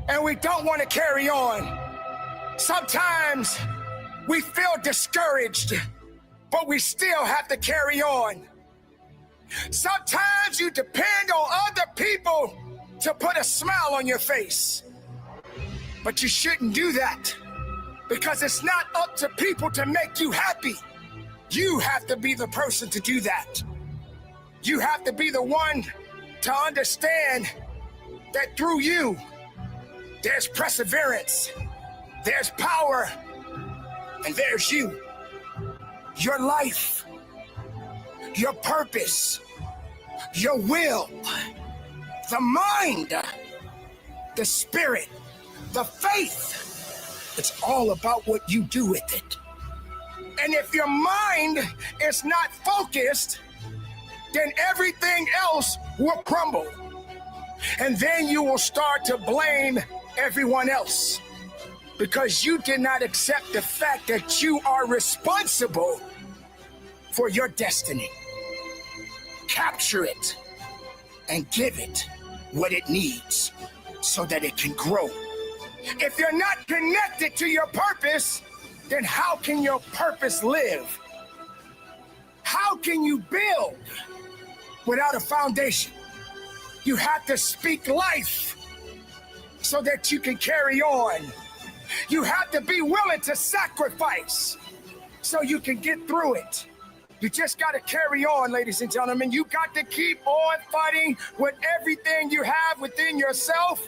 and we don't want to carry on. Sometimes we feel discouraged, but we still have to carry on. Sometimes you depend on other people to put a smile on your face. But you shouldn't do that, because it's not up to people to make you happy. You have to be the person to do that. You have to be the one to understand that through you, there's perseverance, there's power, and there's you. Your life, your purpose, your will, the mind, the spirit, the faith. It's all about what you do with it. And if your mind is not focused, then everything else will crumble. And then you will start to blame everyone else, because you did not accept the fact that you are responsible for your destiny. Capture it and give it what it needs so that it can grow. If you're not connected to your purpose, then how can your purpose live? How can you build without a foundation? You have to speak life so that you can carry on. You have to be willing to sacrifice so you can get through it. You just got to carry on, ladies and gentlemen. You got to keep on fighting with everything you have within yourself,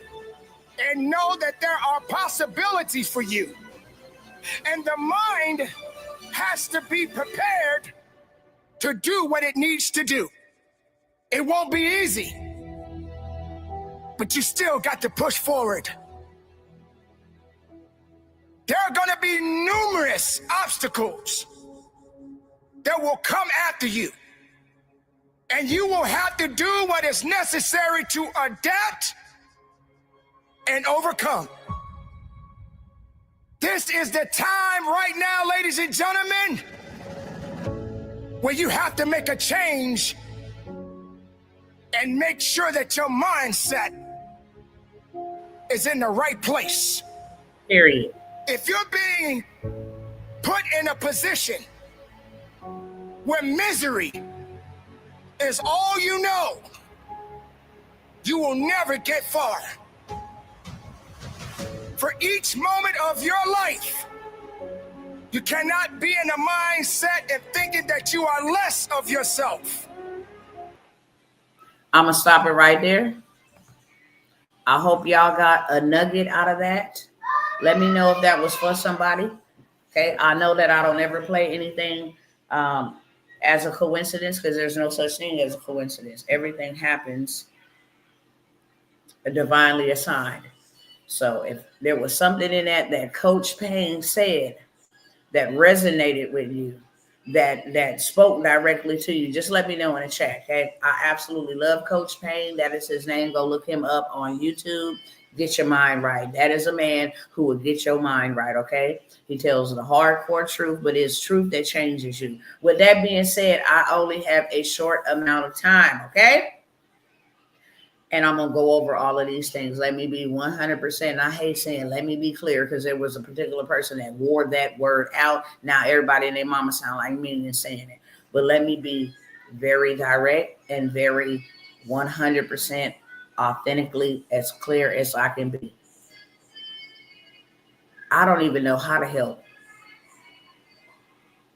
and know that there are possibilities for you. And the mind has to be prepared to do what it needs to do. It won't be easy, but you still got to push forward. There are going to be numerous obstacles that will come after you, and you will have to do what is necessary to adapt and overcome. This is the time right now, ladies and gentlemen, where you have to make a change and make sure that your mindset is in the right place. Period. If you're being put in a position where misery is all you know, you will never get far. For each moment of your life, you cannot be in a mindset and thinking that you are less of yourself. I'm going to stop it right there. I hope y'all got a nugget out of that. Let me know if that was for somebody. Okay, I know that I don't ever play anything as a coincidence, because there's no such thing as a coincidence. Everything happens divinely assigned. So if there was something in that Coach Payne said that resonated with you, that spoke directly to you, just let me know in the chat. Okay, I absolutely love Coach Payne. That is his name. Go look him up on YouTube. Get your mind right. That is a man who will get your mind right. Okay, he tells the hardcore truth, but it's truth that changes you. With that being said, I only have a short amount of time. Okay, and I'm going to go over all of these things. Let me be 100%. I hate saying, let me be clear, because there was a particular person that wore that word out. Now everybody and their mama sound like me and saying it. But let me be very direct and very 100% authentically as clear as I can be. I don't even know how to help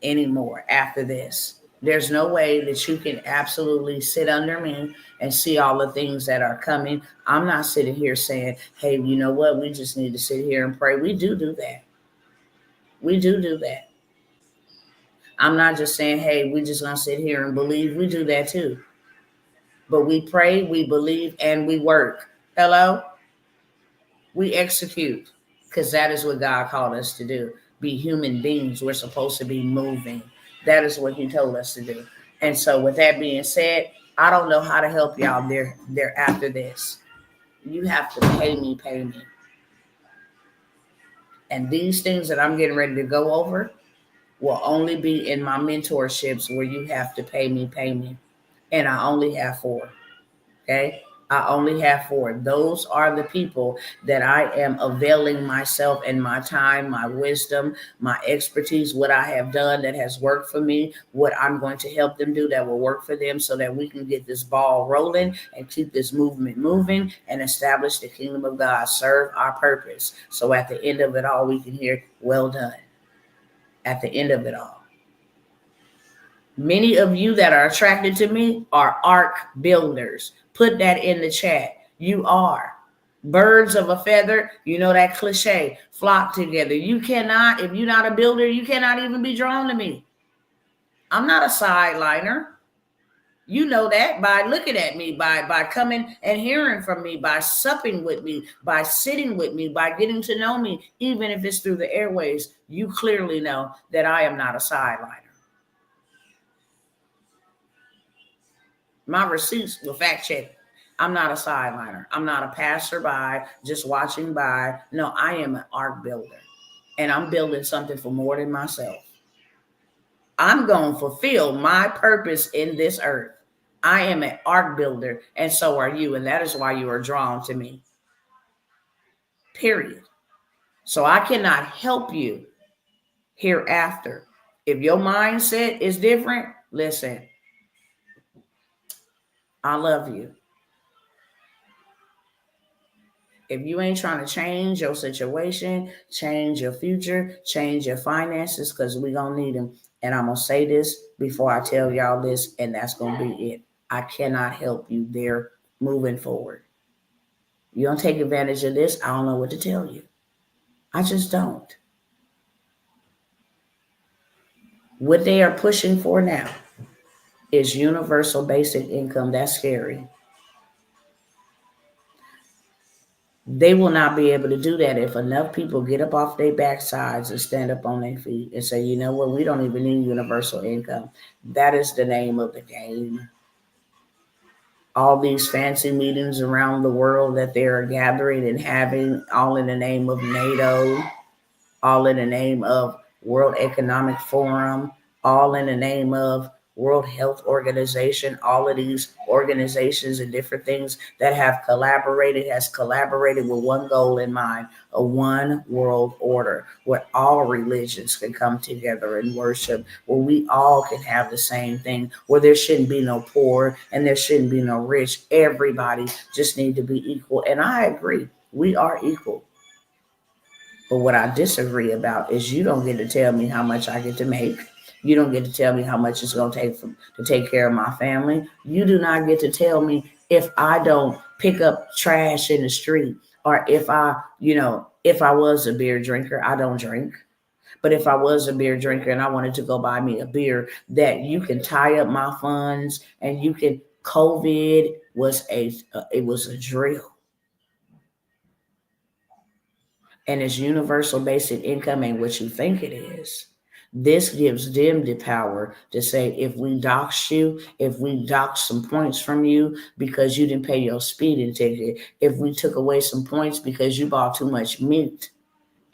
anymore after this. There's no way that you can absolutely sit under me and see all the things that are coming. I'm not sitting here saying, hey, you know what? We just need to sit here and pray. We do that. We do that. I'm not just saying, hey, we just going to sit here and believe. We do that too. But we pray, we believe, and we work. Hello? We execute, because that is what God called us to do. Be human beings. We're supposed to be moving. That is what he told us to do. And so with that being said, I don't know how to help y'all there after this. You have to pay me. And these things that I'm getting ready to go over will only be in my mentorships where you have to pay me. And I only have 4. Okay? I only have 4. Those are the people that I am availing myself and my time, my wisdom, my expertise, what I have done that has worked for me, what I'm going to help them do that will work for them, so that we can get this ball rolling and keep this movement moving and establish the kingdom of God, serve our purpose. So at the end of it all, we can hear, well done. At the end of it all. Many of you that are attracted to me are arc builders. Put that in the chat. You are. Birds of a feather, you know that cliche, flock together. You cannot, if you're not a builder, you cannot even be drawn to me. I'm not a sideliner. You know that by looking at me, by coming and hearing from me, by supping with me, by sitting with me, by getting to know me, even if it's through the airways. You clearly know that I am not a sideliner. My receipts will fact check. I'm not a sideliner. I'm not a passerby just watching by. No, I am an arc builder. And I'm building something for more than myself. I'm going to fulfill my purpose in this earth. I am an arc builder, and so are you. And that is why you are drawn to me. Period. So I cannot help you hereafter. If your mindset is different, listen, I love you. If you ain't trying to change your situation, change your future, change your finances, because we're going to need them. And I'm going to say this before I tell y'all this, and that's going to be it. I cannot help you there moving forward. You don't take advantage of this, I don't know what to tell you. I just don't. What they are pushing for now is universal basic income. That's scary. They will not be able to do that if enough people get up off their backsides and stand up on their feet and say, you know what, we don't even need universal income. That is the name of the game. All these fancy meetings around the world that they're gathering and having, all in the name of NATO, all in the name of World Economic Forum, all in the name of World Health Organization, all of these organizations and different things that have collaborated with one goal in mind, a one world order where all religions can come together and worship, where we all can have the same thing, where there shouldn't be no poor and there shouldn't be no rich. Everybody just need to be equal. And I agree, we are equal. But what I disagree about is you don't get to tell me how much I get to make. You don't get to tell me how much it's going to take to take care of my family. You do not get to tell me if I don't pick up trash in the street, or if I was a beer drinker, I don't drink. But if I was a beer drinker and I wanted to go buy me a beer, that you can tie up my funds and you can, COVID was a drill. and it's universal basic income ain't what you think it is. This gives them the power to say, if we dox you, if we dox some points from you because you didn't pay your speeding ticket, if we took away some points because you bought too much meat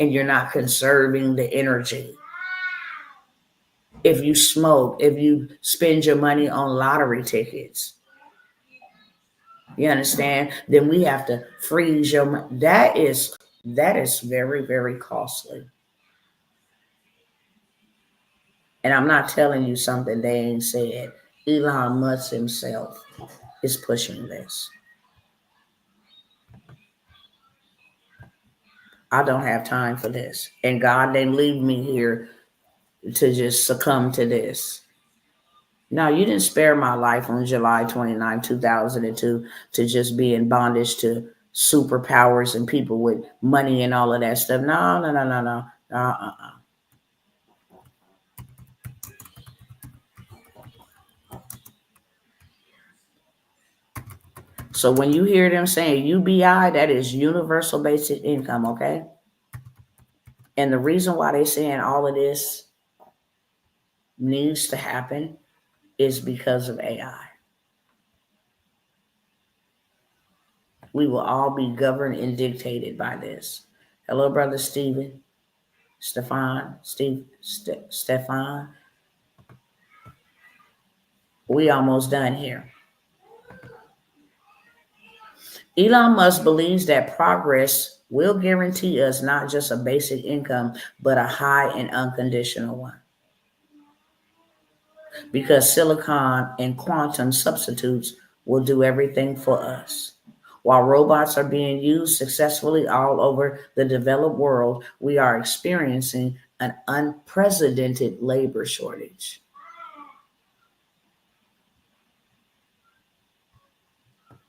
and you're not conserving the energy, if you smoke, if you spend your money on lottery tickets, you understand? Then we have to freeze your money. That is very, very costly. And I'm not telling you something they ain't said. Elon Musk himself is pushing this. I don't have time for this. And God didn't leave me here to just succumb to this. No, you didn't spare my life on July 29, 2002 to just be in bondage to superpowers and people with money and all of that stuff. No. So when you hear them saying UBI, that is universal basic income, okay? And the reason why they're saying all of this needs to happen is because of AI. We will all be governed and dictated by this. Hello, brother Stephen, Stefan. We almost done here. Elon Musk believes that progress will guarantee us not just a basic income, but a high and unconditional one. Because silicon and quantum substitutes will do everything for us. While robots are being used successfully all over the developed world, we are experiencing an unprecedented labor shortage.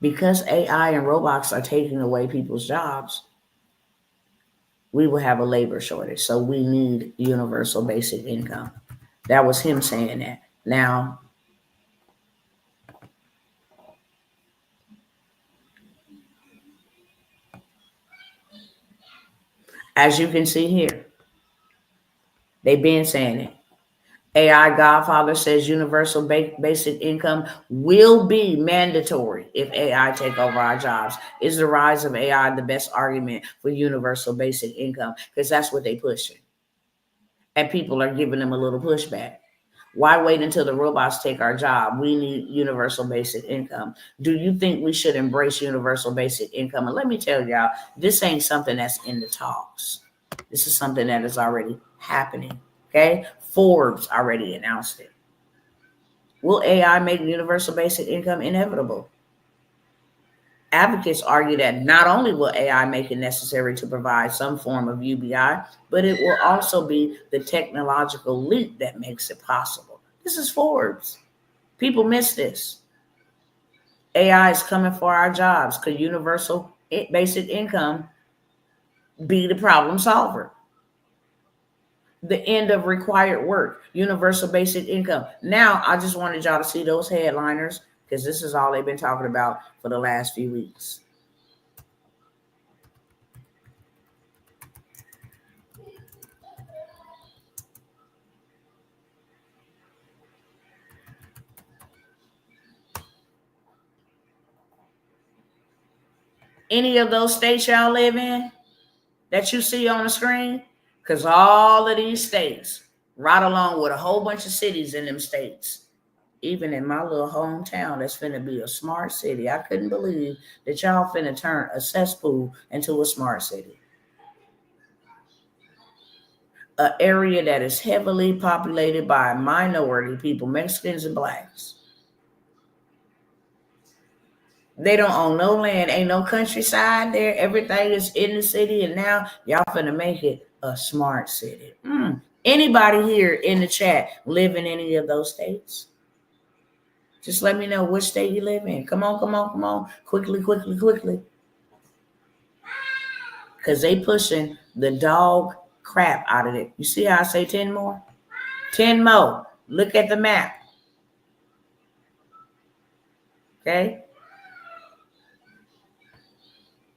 Because AI and robots are taking away people's jobs, we will have a labor shortage. So we need universal basic income. That was him saying that. Now, as you can see here, they've been saying it. AI Godfather says universal basic income will be mandatory if AI take over our jobs. Is the rise of AI the best argument for universal basic income? Because that's what they pushing. And people are giving them a little pushback. Why wait until the robots take our job? We need universal basic income. Do you think we should embrace universal basic income? And let me tell y'all, this ain't something that's in the talks. This is something that is already happening. Okay? Forbes already announced it. Will AI make universal basic income inevitable? Advocates argue that not only will AI make it necessary to provide some form of UBI, but it will also be the technological leap that makes it possible. This is Forbes. People miss this. AI is coming for our jobs. Could universal basic income be the problem solver? The end of required work, universal basic income. Now, I just wanted y'all to see those headliners because this is all they've been talking about for the last few weeks. Any of those states y'all live in that you see on the screen? Because all of these states, right along with a whole bunch of cities in them states, even in my little hometown that's finna be a smart city. I couldn't believe that y'all finna turn a cesspool into a smart city. An area that is heavily populated by minority people, Mexicans and blacks. They don't own no land, ain't no countryside there. Everything is in the city, and now y'all finna make it a smart city. Anybody here in the chat live in any of those states? Just let me know which state you live in. Come on. Quickly. Because they pushing the dog crap out of it. You see how I say 10 more? 10 more. Look at the map. Okay?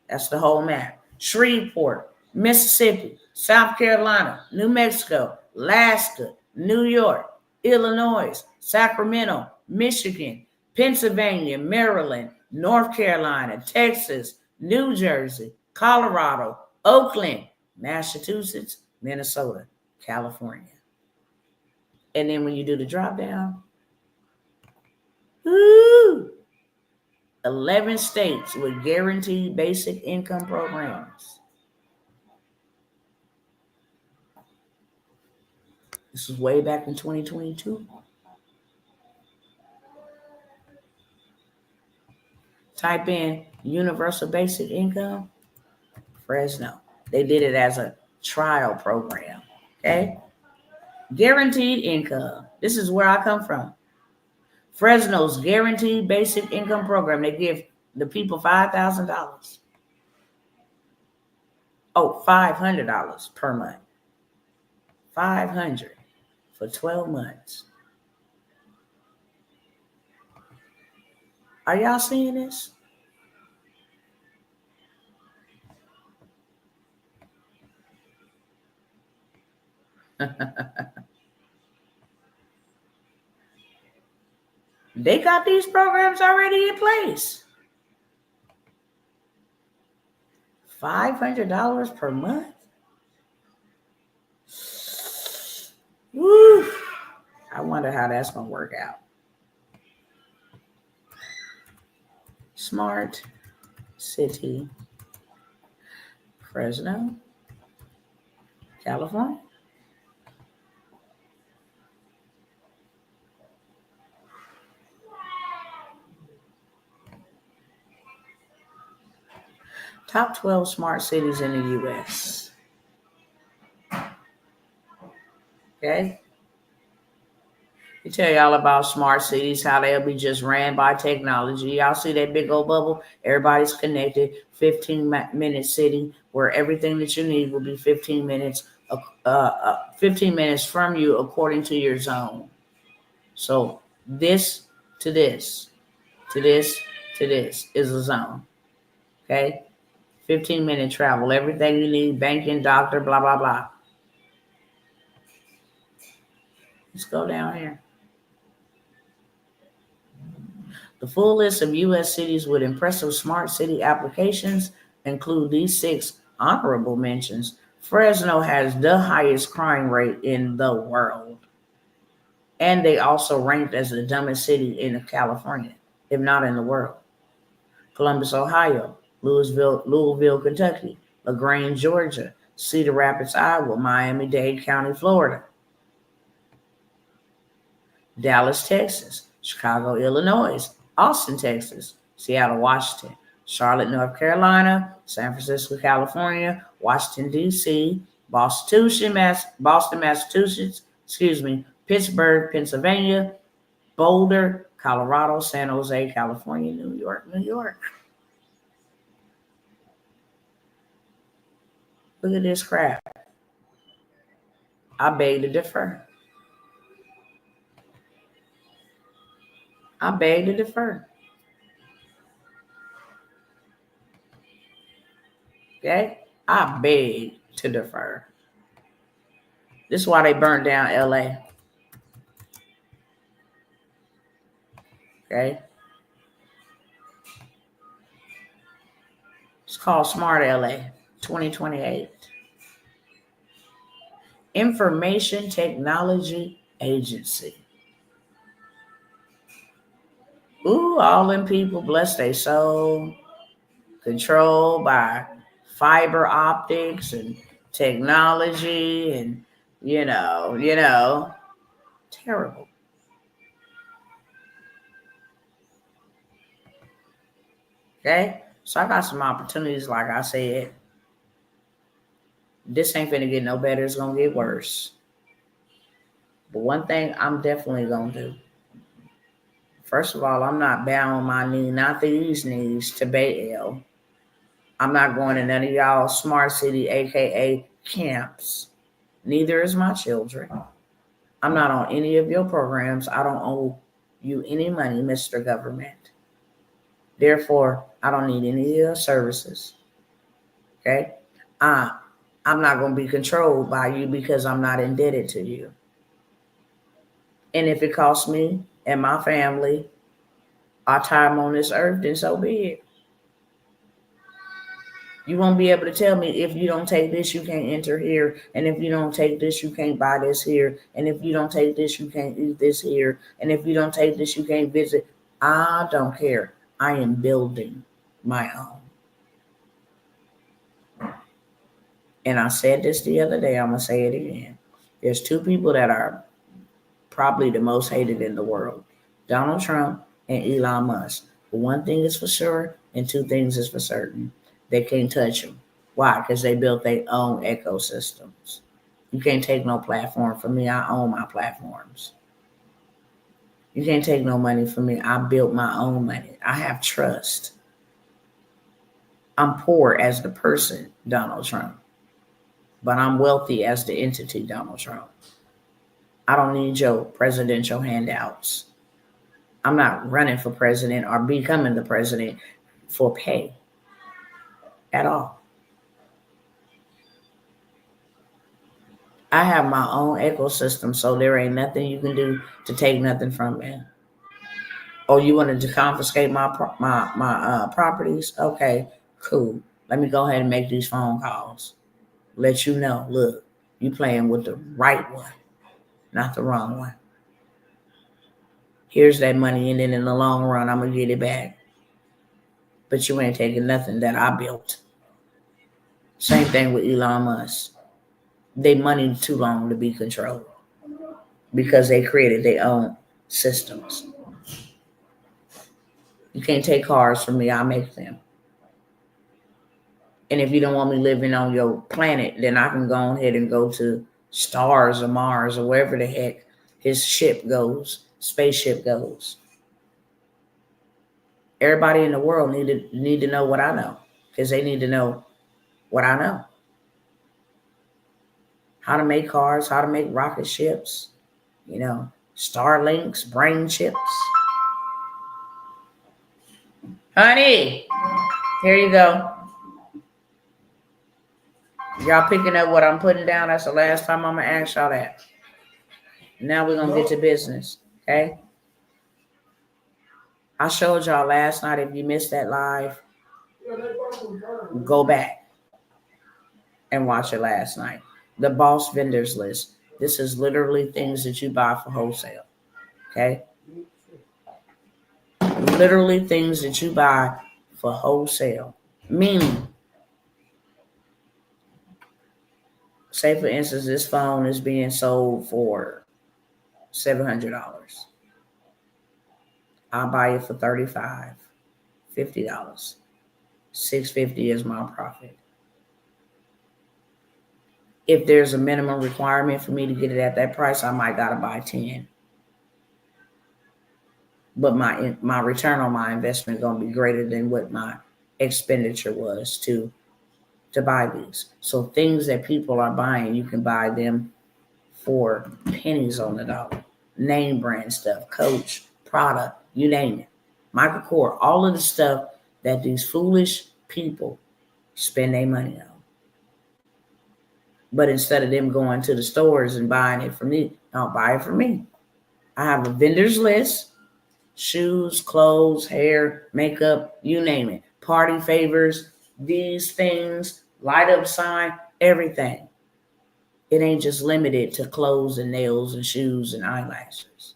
That's the whole map. Shreveport, Mississippi, South Carolina, New Mexico, Alaska, New York, Illinois, Sacramento, Michigan, Pennsylvania, Maryland, North Carolina, Texas, New Jersey, Colorado, Oakland, Massachusetts, Minnesota, California. And then when you do the drop down, 11 states with guaranteed basic income programs. This was way back in 2022. Type in universal basic income, Fresno. They did it as a trial program, okay? Guaranteed income. This is where I come from. Fresno's guaranteed basic income program. They give the people $5,000. Oh, $500 per month. $500 for 12 months. Are y'all seeing this? They got these programs already in place. $500 per month? Woo! I wonder how that's going to work out. Smart City, Fresno, California. Top 12 smart cities in the U.S. Okay? We tell y'all about smart cities, how they'll be just ran by technology. Y'all see that big old bubble? Everybody's connected. 15-minute city where everything that you need will be 15 minutes from you according to your zone. So this to this, to this, to this is a zone. Okay? 15-minute travel. Everything you need, banking, doctor, blah, blah, blah. Let's go down here. The full list of U.S. cities with impressive smart city applications include these 6 honorable mentions. Fresno has the highest crime rate in the world. And they also ranked as the dumbest city in California, if not in the world. Columbus, Ohio, Louisville, Kentucky, LaGrange, Georgia, Cedar Rapids, Iowa, Miami-Dade County, Florida, Dallas, Texas, Chicago, Illinois, Austin, Texas, Seattle, Washington, Charlotte, North Carolina, San Francisco, California, Washington, D.C., Boston, Massachusetts, Pittsburgh, Pennsylvania, Boulder, Colorado, San Jose, California, New York. Look at this crap. I beg to differ. Okay? I beg to defer. This is why they burned down LA. Okay? It's called Smart LA 2028. Information Technology Agency. Ooh, all them people, bless their soul, controlled by fiber optics and technology and, you know, terrible. Okay? So I got some opportunities, like I said. This ain't finna get no better. It's gonna get worse. But one thing I'm definitely gonna do. First of all, I'm not bowing my knee, not these knees, to Baal. I'm not going to none of y'all smart city, aka camps. Neither is my children. I'm not on any of your programs. I don't owe you any money, Mr. Government. Therefore, I don't need any of your services. Okay? I'm not going to be controlled by you because I'm not indebted to you. And if it costs me and my family our time on this earth, then so be it. You won't be able to tell me if you don't take this, you can't enter here. And if you don't take this, you can't buy this here. And if you don't take this, you can't eat this here. And if you don't take this, you can't visit. I don't care. I am building my own. And I said this the other day, I'm going to say it again. There's two people that are probably the most hated in the world, Donald Trump and Elon Musk. But one thing is for sure, and two things is for certain. They can't touch them. Why? Because they built their own ecosystems. You can't take no platform from me. I own my platforms. You can't take no money from me. I built my own money. I have trust. I'm poor as the person, Donald Trump, but I'm wealthy as the entity, Donald Trump. I don't need your presidential handouts. I'm not running for president or becoming the president for pay at all. I have my own ecosystem, so there ain't nothing you can do to take nothing from me. Oh, you wanted to confiscate my properties? Okay, cool. Let me go ahead and make these phone calls. Let you know, look, you playing with the right one, not the wrong one. Here's that money, and then in the long run, I'm gonna get it back. But you ain't taking nothing that I built. Same thing with Elon Musk. They money too long to be controlled because they created their own systems. You can't take cars from me. I make them. And if you don't want me living on your planet, then I can go ahead and go to stars or Mars or wherever the heck his ship goes, spaceship goes. Everybody in the world need to know what I know because they need to know what I know. How to make cars, how to make rocket ships, Starlinks, brain chips. Honey, here you go. Y'all picking up what I'm putting down? That's the last time I'm going to ask y'all that. Now we're going to get to business, okay? I showed y'all last night. If you missed that live, go back and watch it last night. The boss vendors list. This is literally things that you buy for wholesale, okay? Literally things that you buy for wholesale. Meaning, say for instance, this phone is being sold for $700. I'll buy it for $35, $50. $650 is my profit. If there's a minimum requirement for me to get it at that price, I might gotta buy 10. But my return on my investment gonna be greater than what my expenditure was to buy these. So things that people are buying, you can buy them for pennies on the dollar. Name brand stuff, Coach, Prada, you name it. Michael Kors, all of the stuff that these foolish people spend their money on. But instead of them going to the stores and buying it from me, I'll buy it from me. I have a vendor's list, shoes, clothes, hair, makeup, you name it. Party favors, these things, light up sign, everything. It ain't just limited to clothes and nails and shoes and eyelashes.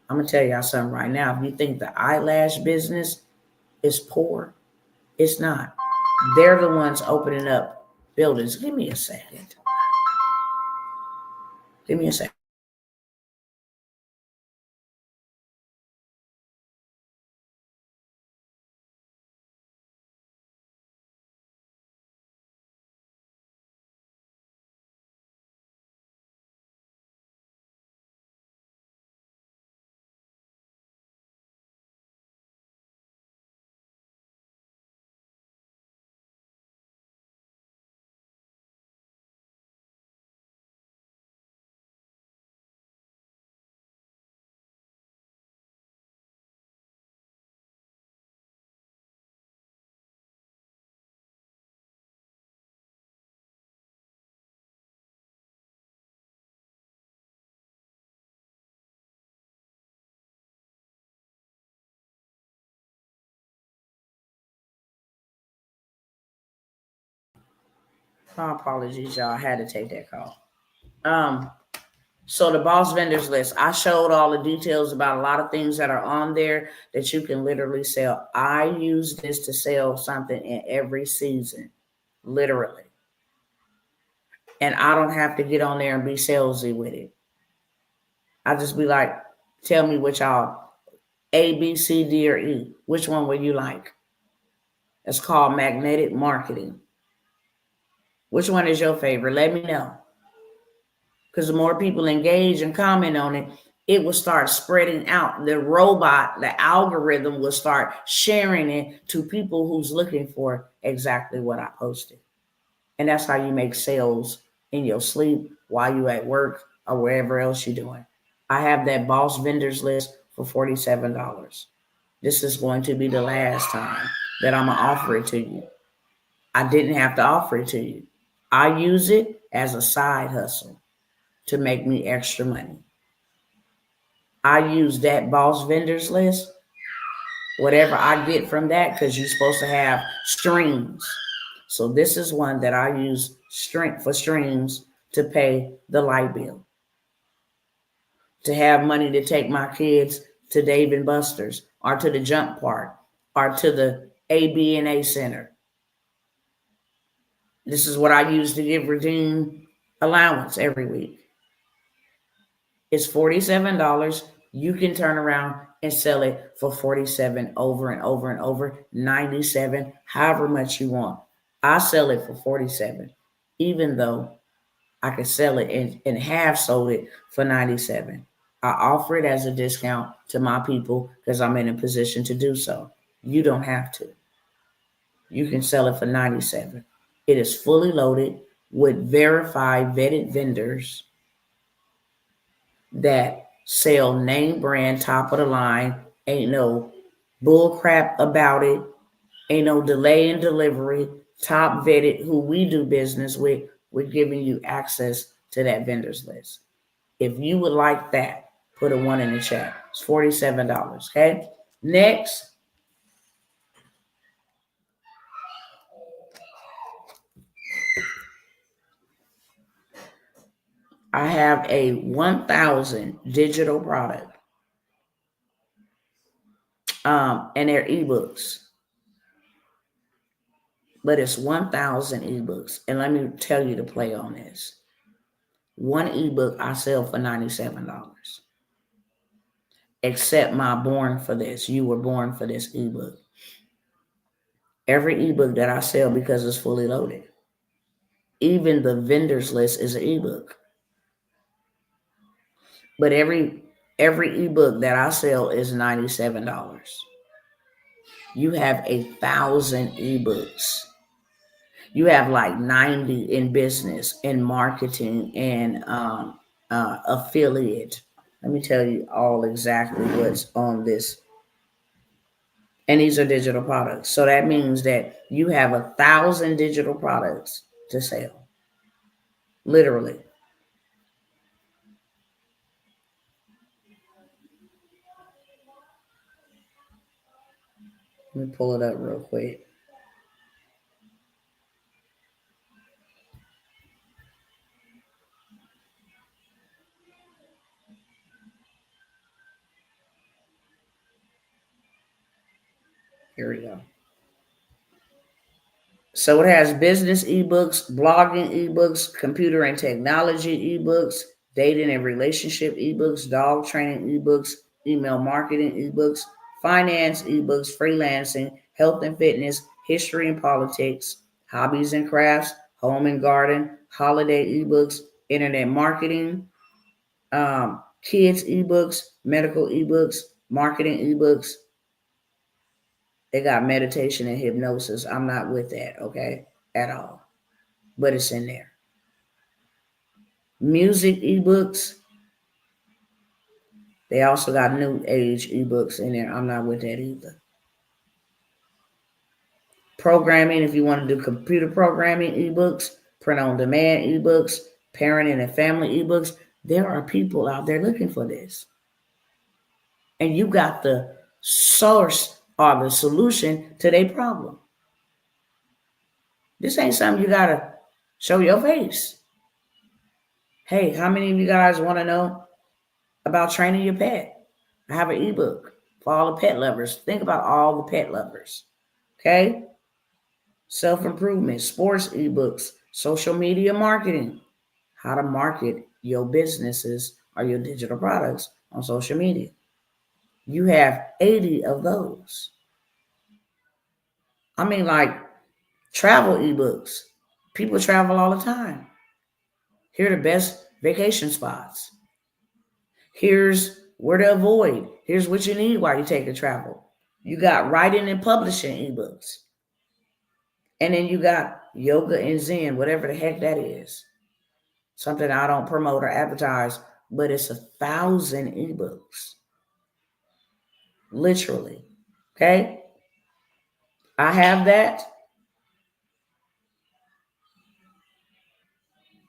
I'm going to tell y'all something right now. If you think the eyelash business is poor, it's not. They're the ones opening up buildings. Give me a second. Give me a second. My apologies, y'all. I had to take that call. So the boss vendors list, I showed all the details about a lot of things that are on there that you can literally sell. I use this to sell something in every season, literally. And I don't have to get on there and be salesy with it. I just be like, tell me what y'all, A, B, C, D, or E. Which one would you like? It's called magnetic marketing. Which one is your favorite? Let me know. Because the more people engage and comment on it, it will start spreading out. The robot, the algorithm will start sharing it to people who's looking for exactly what I posted. And that's how you make sales in your sleep, while you at work, or wherever else you're doing. I have that boss vendors list for $47. This is going to be the last time that I'm going to offer it to you. I didn't have to offer it to you. I use it as a side hustle to make me extra money. I use that boss vendors list, whatever I get from that, because you're supposed to have streams. So this is one that I use for streams to pay the light bill, to have money to take my kids to Dave and Buster's, or to the jump park, or to the ABNA center. This is what I use to give redeem allowance every week. It's $47. You can turn around and sell it for $47 over and over and over, $97, however much you want. I sell it for $47, even though I could sell it and have sold it for $97. I offer it as a discount to my people because I'm in a position to do so. You don't have to. You can sell it for $97. It is fully loaded with verified, vetted vendors that sell name brand, top of the line. Ain't no bull crap about it. Ain't no delay in delivery. Top vetted, who we do business with, we're giving you access to that vendors list. If you would like that, put a 1 in the chat. It's $47, okay? Next, I have a 1,000 digital product. And they're ebooks. But it's 1,000 ebooks. And let me tell you the play on this. One ebook I sell for $97. Except my Born for This. You were born for this ebook. Every ebook that I sell, because it's fully loaded. Even the vendors list is an ebook. But every ebook that I sell is $97. You have 1,000 ebooks. You have like 90 in business, in marketing, and affiliate. Let me tell you all exactly what's on this. And these are digital products. So that means that you have 1,000 digital products to sell. Literally. Let me pull it up real quick. Here we go. So it has business ebooks, blogging ebooks, computer and technology ebooks, dating and relationship ebooks, dog training ebooks, email marketing ebooks, finance ebooks, freelancing, health and fitness, history and politics, hobbies and crafts, home and garden, holiday ebooks, internet marketing, kids ebooks, medical ebooks, marketing ebooks. They got meditation and hypnosis. I'm not with that, okay, at all. But it's in there. Music ebooks. They also got new age ebooks in there. I'm not with that either. Programming, if you want to do computer programming ebooks, print on demand ebooks, parenting and family ebooks, there are people out there looking for this. And you got the source or the solution to their problem. This ain't something you gotta Show your face. Hey, how many of you guys want to know about training your pet? I have an ebook for all the pet lovers. Think about all the pet lovers. Okay? Self-improvement, sports ebooks, social media marketing, how to market your businesses or your digital products on social media. You have 80 of those. I mean, like travel ebooks. People travel all the time. Here are the best vacation spots. Here's where to avoid. Here's what you need while you take a travel. You got writing and publishing ebooks. And then you got yoga and Zen, whatever the heck that is. Something I don't promote or advertise, but it's 1,000 ebooks. Literally. Okay? I have that.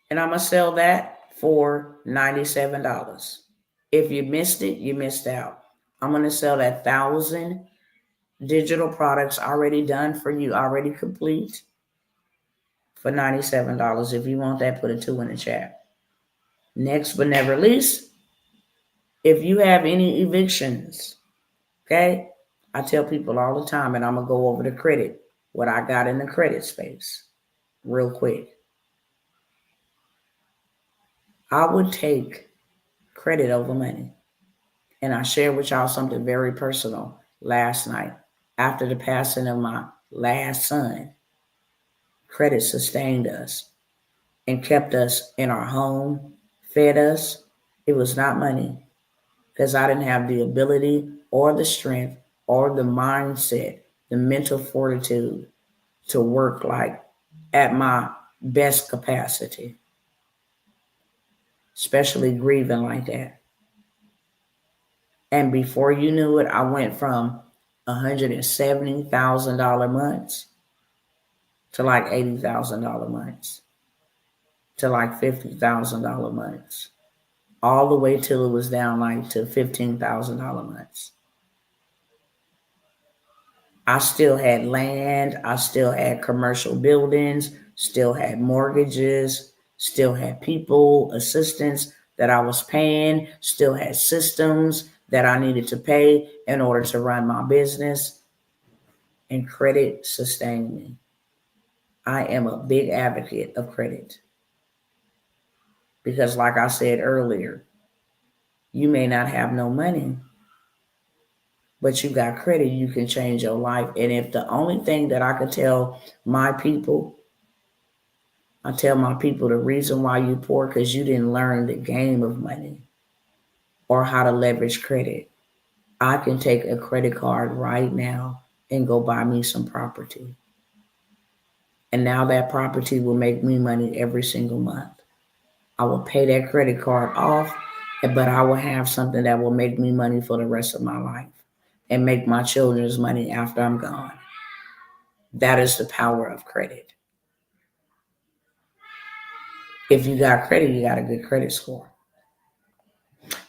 And I'm going to sell that for $97. If you missed it, you missed out. I'm going to sell that 1,000 digital products already done for you, already complete, for $97. If you want that, put a 2 in the chat. Next but never least, if you have any evictions, okay, I tell people all the time, and I'm going to go over the credit, what I got in the credit space real quick. I would take credit over money. And I shared with y'all something very personal last night. After the passing of my last son, credit sustained us and kept us in our home, fed us. It was not money, because I didn't have the ability or the strength or the mindset, the mental fortitude to work like at my best capacity, especially grieving like that. And before you knew it, I went from $170,000 months to like $80,000 months to like $50,000 months, all the way till it was down like to $15,000 months. I still had land, I still had commercial buildings, still had mortgages, still had people, assistants that I was paying, still had systems that I needed to pay in order to run my business, and credit sustained me. I am a big advocate of credit because, like I said earlier, you may not have no money, but you got credit, you can change your life. And if the only thing that I could tell my people, I tell my people the reason why you poor, because you didn't learn the game of money or how to leverage credit. I can take a credit card right now and go buy me some property. And now that property will make me money every single month. I will pay that credit card off, but I will have something that will make me money for the rest of my life and make my children's money after I'm gone. That is the power of credit. If you got credit, you got a good credit score.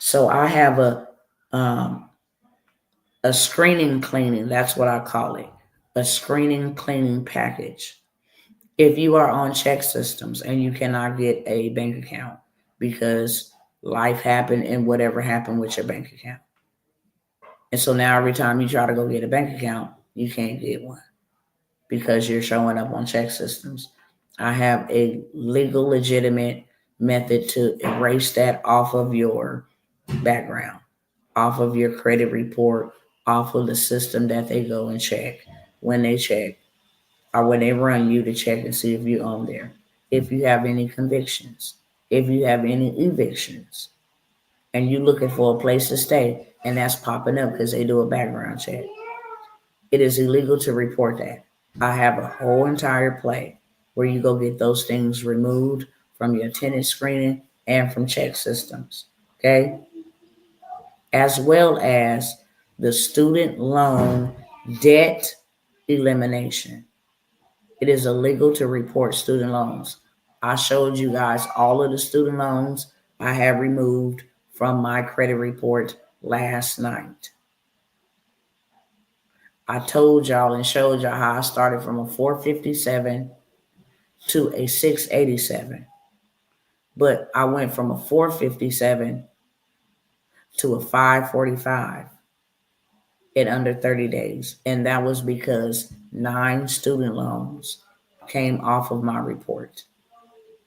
So I have a screening cleaning, that's what I call it, a screening cleaning package. If you are on check systems and you cannot get a bank account because life happened and whatever happened with your bank account. And so now every time you try to go get a bank account, you can't get one because you're showing up on check systems. I have a legal, legitimate method to erase that off of your background, off of your credit report, off of the system that they go and check when they check, or when they run you to check and see if you own there, if you have any convictions, if you have any evictions, and you're looking for a place to stay, and that's popping up because they do a background check. It is illegal to report that. I have a whole entire play where you go get those things removed from your tenant screening and from check systems, okay? As well as the student loan debt elimination. It is illegal to report student loans. I showed you guys all of the student loans I have removed from my credit report last night. I told y'all and showed y'all how I started from a 457 to a 687. But I went from a 457 to a 545 in under 30 days. And that was because 9 student loans came off of my report.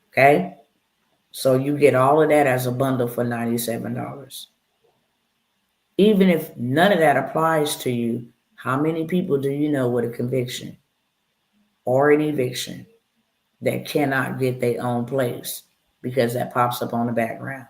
Okay? So you get all of that as a bundle for $97. Even if none of that applies to you, how many people do you know with a conviction or an eviction that cannot get their own place because that pops up on the background?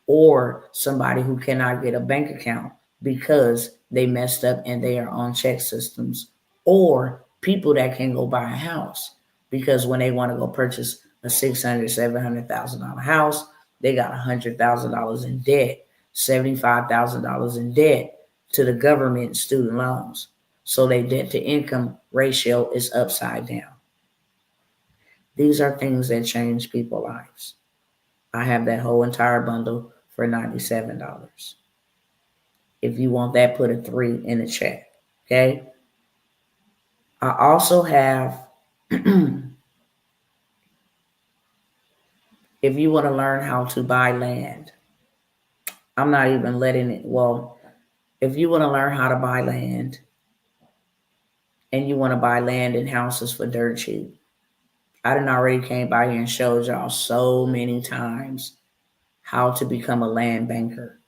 Or somebody who cannot get a bank account because they messed up and they are on check systems, or people that can go buy a house because when they want to go purchase a $600,000, $700,000 house, they got $100,000 in debt, $75,000 in debt to the government student loans. So their debt to income ratio is upside down. These are things that change people's lives. I have that whole entire bundle for $97. If you want that, put a 3 in the chat. Okay. I also have, if you want to learn how to buy land, I'm not even letting it, well, if you want to learn how to buy land and you want to buy land and houses for dirt cheap, I done already came by here and showed y'all so many times how to become a land banker.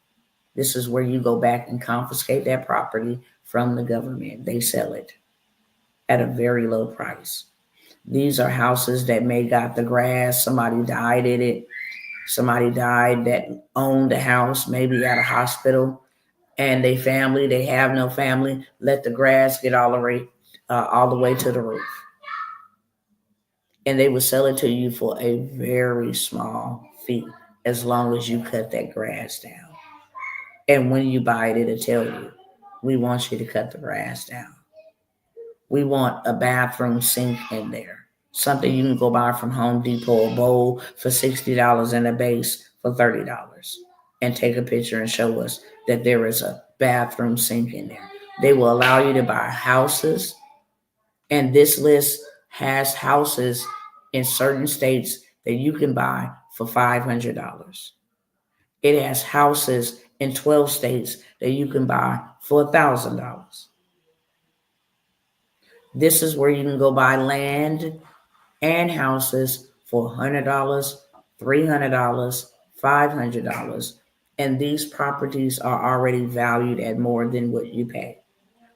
This is where you go back and confiscate that property from the government. They sell it at a very low price. These are houses that may got the grass. Somebody died in it. Somebody died that owned the house, maybe at a hospital, and they have no family, let the grass get all the way to the roof. And they would sell it to you for a very small fee as long as you cut that grass down. And when you buy it, it'll tell you, we want you to cut the grass down. We want a bathroom sink in there. Something you can go buy from Home Depot, a bowl for $60 and a base for $30. And take a picture and show us that there is a bathroom sink in there. They will allow you to buy houses. And this list has houses in certain states that you can buy for $500. It has houses in 12 states that you can buy for $1,000. This is where you can go buy land and houses for $100, $300, $500. And these properties are already valued at more than what you pay.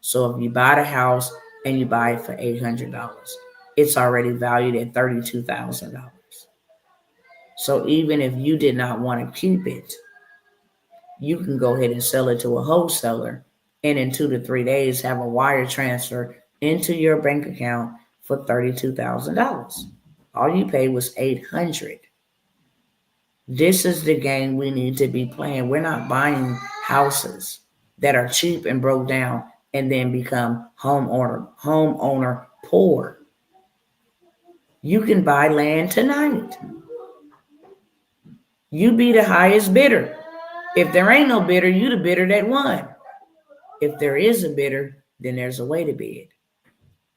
So if you buy the house and you buy it for $800, it's already valued at $32,000. So even if you did not want to keep it, you can go ahead and sell it to a wholesaler and in 2 to 3 days have a wire transfer into your bank account for $32,000. All you paid was $800. This is the game we need to be playing. We're not buying houses that are cheap and broke down and then become homeowner poor. You can buy land tonight. You be the highest bidder. If there ain't no bidder, you the bidder that won. If there is a bidder, then there's a way to bid.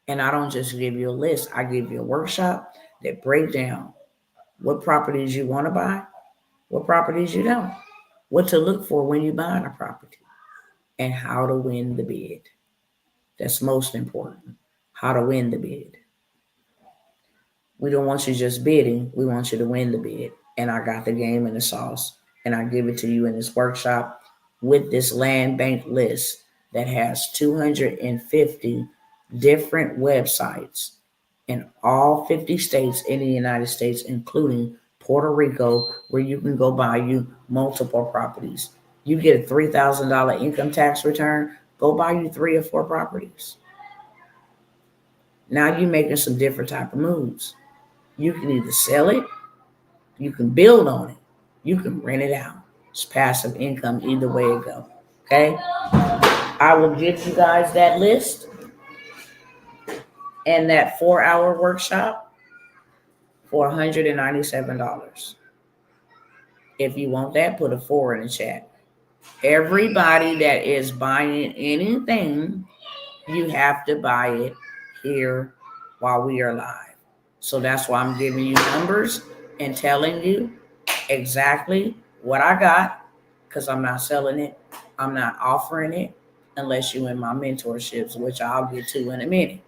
And I don't just give you a list. I give you a workshop that break down what properties you want to buy, what properties you don't, what to look for when you're buying a property, and how to win the bid. That's most important. How to win the bid. We don't want you just bidding. We want you to win the bid. And I got the game and the sauce. And I give it to you in this workshop with this land bank list that has 250 different websites in all 50 states in the United States, including Puerto Rico, where you can go buy you multiple properties. You get a $3,000 income tax return, go buy you 3 or 4 properties. Now you're making some different type of moves. You can either sell it, you can build on it, you can rent it out. It's passive income either way it go. Okay? I will give you guys that list and that 4-hour workshop for $197. If you want that, put a 4 in the chat. Everybody that is buying anything, you have to buy it here while we are live. So that's why I'm giving you numbers and telling you exactly what I got, because I'm not selling it. I'm not offering it unless you're in my mentorships, which I'll get to in a minute,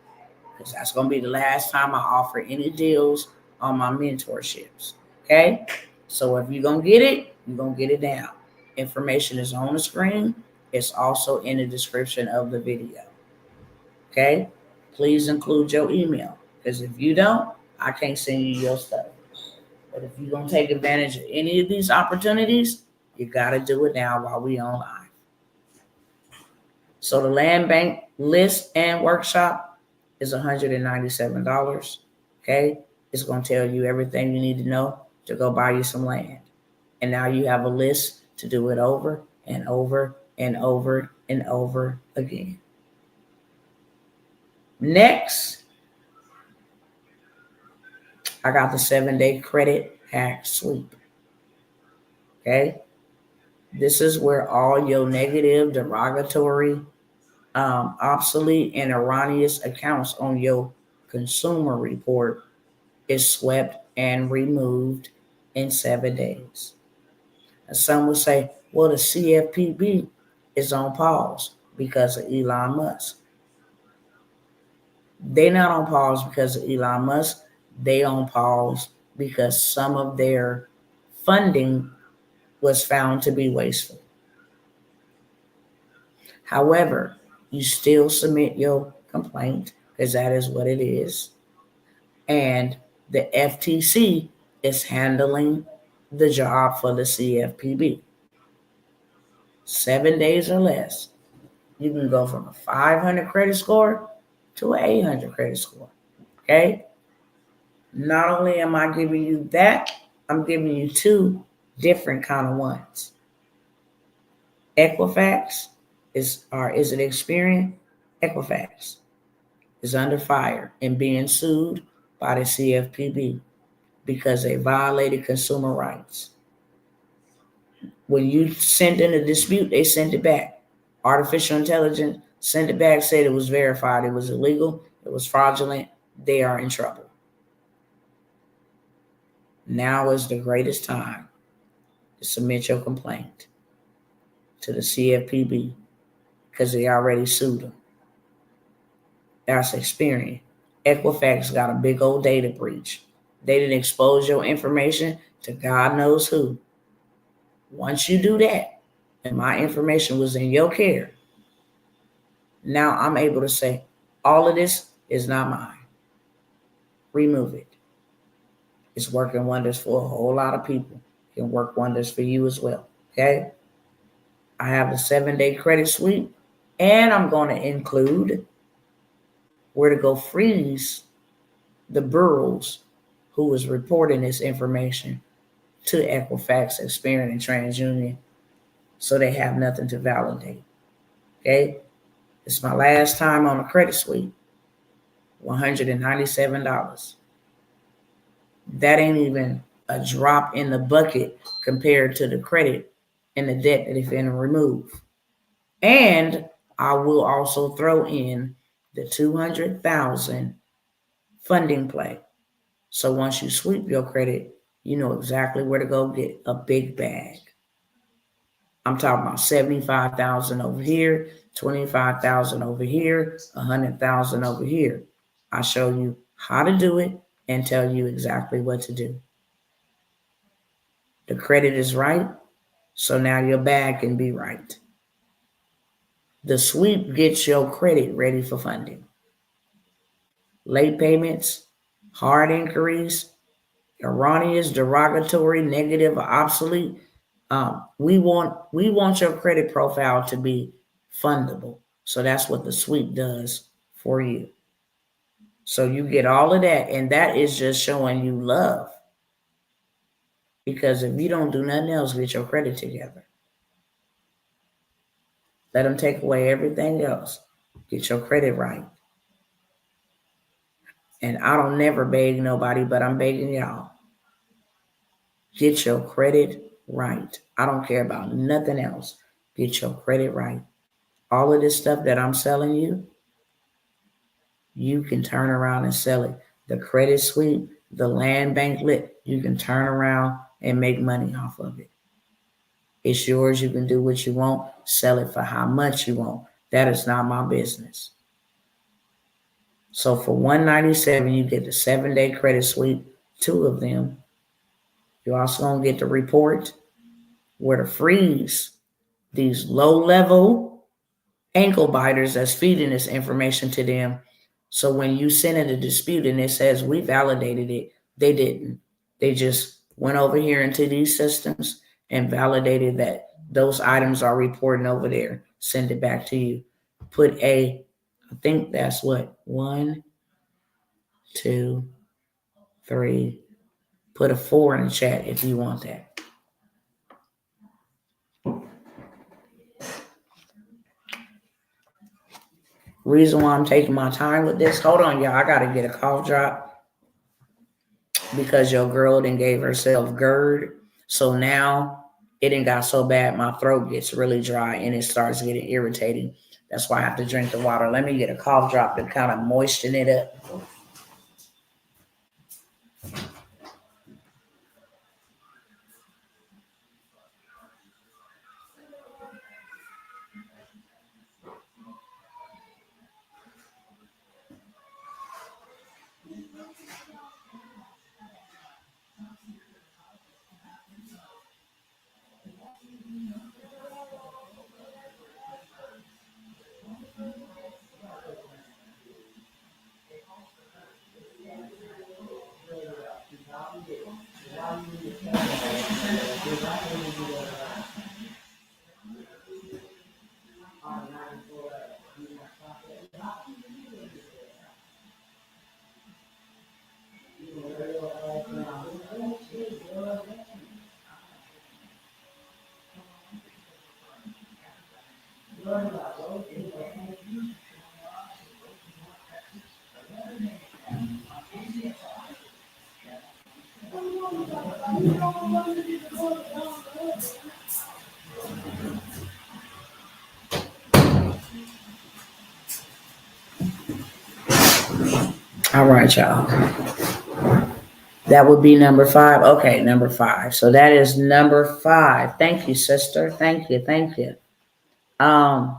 because that's going to be the last time I offer any deals on my mentorships. Okay? So if you're going to get it, you're going to get it down. Information is on the screen. It's also in the description of the video. Okay? Please include your email, because if you don't, I can't send you your stuff. But if you're going to take advantage of any of these opportunities, you got to do it now while we online. So the land bank list and workshop is $197. Okay? It's going to tell you everything you need to know to go buy you some land. And now you have a list to do it over and over and over and over again. Next, I got the 7-day credit hack sweep. Okay? This is where all your negative, derogatory, obsolete, and erroneous accounts on your consumer report is swept and removed in 7 days. And some will say, well, the CFPB is on pause because of Elon Musk. They're not on pause because of Elon Musk. They on pause because some of their funding was found to be wasteful. However, you still submit your complaint, because that is what it is. And the FTC is handling the job for the CFPB. 7 days or less, you can go from a 500 credit score to an 800 credit score. Okay? Not only am I giving you that, I'm giving you two different kind of ones. Equifax is it Experian? Equifax is under fire and being sued by the CFPB because they violated consumer rights. When you send in a dispute, they send it back. Artificial intelligence sent it back, said it was verified, it was illegal, it was fraudulent, they are in trouble. Now is the greatest time to submit your complaint to the CFPB because they already sued them. That's Experian. Equifax got a big old data breach. They didn't expose your information to God knows who. Once you do that, and my information was in your care, now I'm able to say, all of this is not mine. Remove it. It's working wonders for a whole lot of people. It can work wonders for you as well. Okay? I have a 7-day credit sweep, and I'm going to include where to go freeze the bureaus who was reporting this information to Equifax, Experian, and TransUnion, so they have nothing to validate. Okay? It's my last time on a credit sweep. $197. That ain't even a drop in the bucket compared to the credit and the debt that it's going to remove. And I will also throw in the $200,000 funding play. So once you sweep your credit, you know exactly where to go get a big bag. I'm talking about $75,000 over here, $25,000 over here, $100,000 over here. I show you how to do it and tell you exactly what to do. The credit is right, so now your bag can be right. The sweep gets your credit ready for funding. Late payments, hard inquiries, erroneous, derogatory, negative, or obsolete. We want your credit profile to be fundable. So that's what the sweep does for you. So you get all of that, and that is just showing you love. Because if you don't do nothing else, get your credit together. Let them take away everything else. Get your credit right. And I don't never beg nobody, but I'm begging y'all. Get your credit right. I don't care about nothing else. Get your credit right. All of this stuff that I'm selling you, you can turn around and sell it. the credit sweep, the land banklet, you can turn around and make money off of it. It's yours. You can do what you want, sell it for how much you want. That is not my business. So for $197, you get the 7-day credit sweep, 2 of them. You're also going to get the report where to freeze these low-level ankle biters that's feeding this information to them. So when you send in a dispute and it says we validated it, they didn't. They just went over here into these systems and validated that those items are reporting over there. Send it back to you. Put I think that's what, 1, 2, 3. Put a 4 in the chat if you want that. Reason why I'm taking my time with this, hold on, y'all. I got to get a cough drop because your girl done gave herself GERD. So now it done got so bad, my throat gets really dry and it starts getting irritating. That's why I have to drink the water. Let me get a cough drop to kind of moisten it up. All right, y'all. That would be number 5. Okay, number 5. So that is number 5. Thank you, sister. Thank you. Thank you. I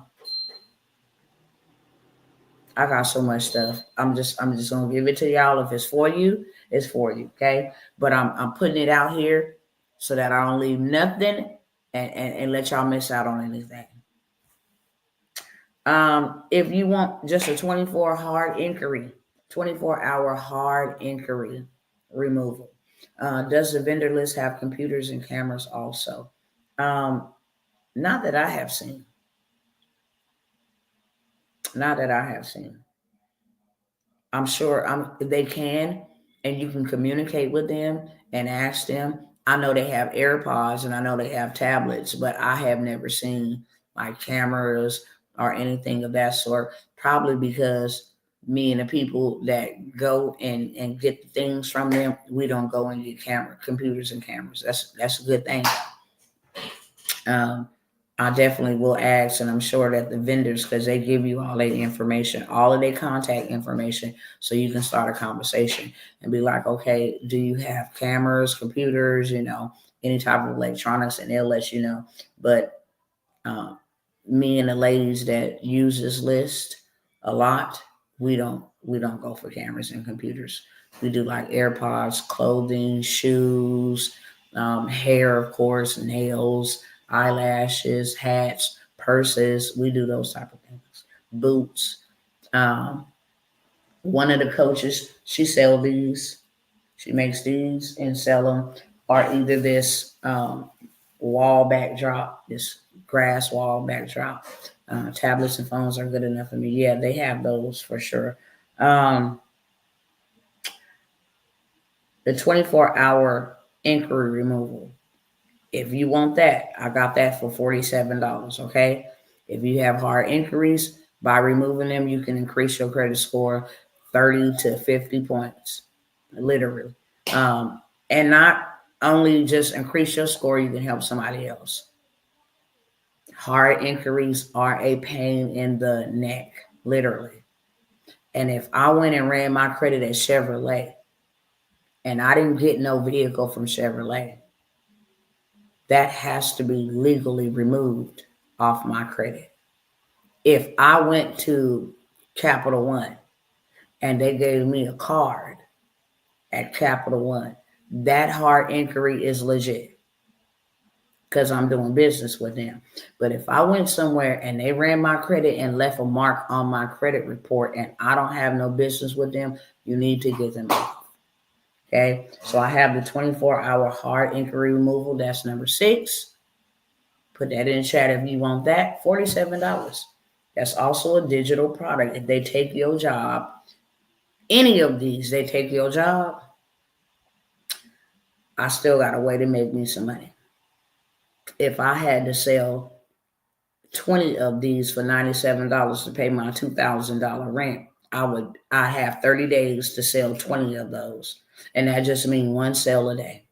got so much stuff. I'm just gonna give it to y'all. If it's for you, it's for you. Okay. But I'm putting it out here so that I don't leave nothing and let y'all miss out on anything. If you want just a 24-hour hard inquiry removal. Does the vendor list have computers and cameras also? Not that I have seen. Not that I have seen. I'm sure they can, and you can communicate with them and ask them. I know they have AirPods and I know they have tablets, but I have never seen like cameras or anything of that sort, probably because me and the people that go and get things from them, we don't go and get computers and cameras. That's a good thing. I definitely will ask, and I'm sure that the vendors, because they give you all their information, all of their contact information, so you can start a conversation and be like, okay, do you have cameras, computers, any type of electronics, and they'll let you know. But me and the ladies that use this list a lot, we don't go for cameras and computers. We do like AirPods, clothing, shoes, hair, of course, nails, eyelashes, hats, purses. We do those type of things. Boots. One of the coaches, she sells these. She makes these and sell them, or either this wall backdrop, this grass wall backdrop. Tablets and phones are good enough for me. Yeah, they have those for sure. The 24-hour inquiry removal. If you want that, I got that for $47, okay? If you have hard inquiries, by removing them, you can increase your credit score 30 to 50 points, literally. And not only just increase your score, you can help somebody else. Hard inquiries are a pain in the neck, literally. And if I went and ran my credit at Chevrolet and I didn't get no vehicle from Chevrolet, that has to be legally removed off my credit. If I went to Capital One and they gave me a card at Capital One, that hard inquiry is legit because I'm doing business with them. But if I went somewhere and they ran my credit and left a mark on my credit report and I don't have no business with them, you need to get them off. Okay, so I have the 24-hour hard inquiry removal. That's number 6. Put that in the chat if you want that. $47. That's also a digital product. If they take your job, any of these, they take your job, I still got a way to make me some money. If I had to sell 20 of these for $97 to pay my $2,000 rent, I have 30 days to sell 20 of those. And that just means one sale a day.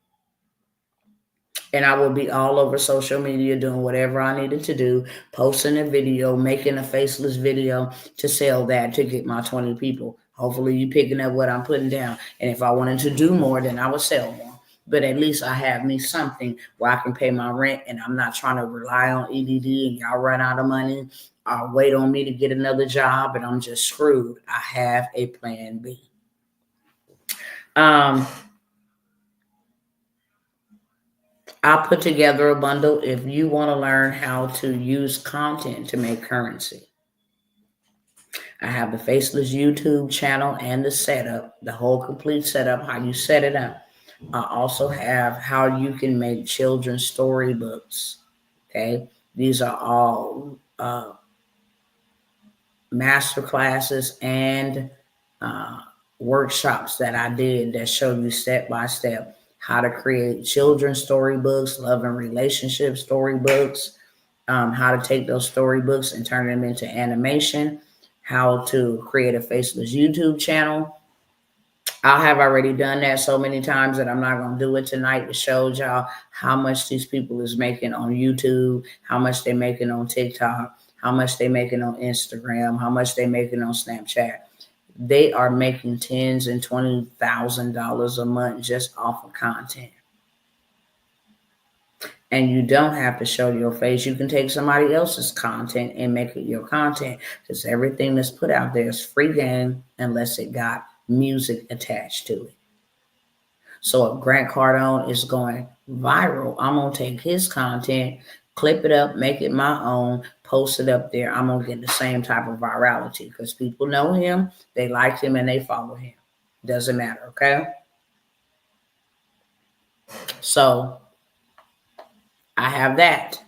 And I will be all over social media doing whatever I needed to do, posting a video, making a faceless video to sell that to get my 20 people. Hopefully you picking up what I'm putting down. And if I wanted to do more, then I would sell more. But at least I have me something where I can pay my rent and I'm not trying to rely on EDD and y'all run out of money or wait on me to get another job and I'm just screwed. I have a plan B. I put together a bundle if you want to learn how to use content to make currency. I have the Faceless YouTube channel and the setup, the whole complete setup, how you set it up. I also have how you can make children's storybooks. Okay, these are all master classes and workshops that I did that show you step by step how to create children's storybooks, love and relationship storybooks, how to take those storybooks and turn them into animation, how to create a faceless YouTube channel. I have already done that so many times that I'm not going to do it tonight to show y'all how much these people is making on YouTube, how much they're making on TikTok, how much they're making on Instagram, how much they're making on Snapchat. They are making $10,000 and $20,000 a month just off of content. And you don't have to show your face. You can take somebody else's content and make it your content because everything that's put out there is free game unless it got music attached to it. So if Grant Cardone is going viral, I'm going to take his content, clip it up, make it my own, post it up there. I'm going to get the same type of virality because people know him, they like him, and they follow him. Doesn't matter, okay? So I have that.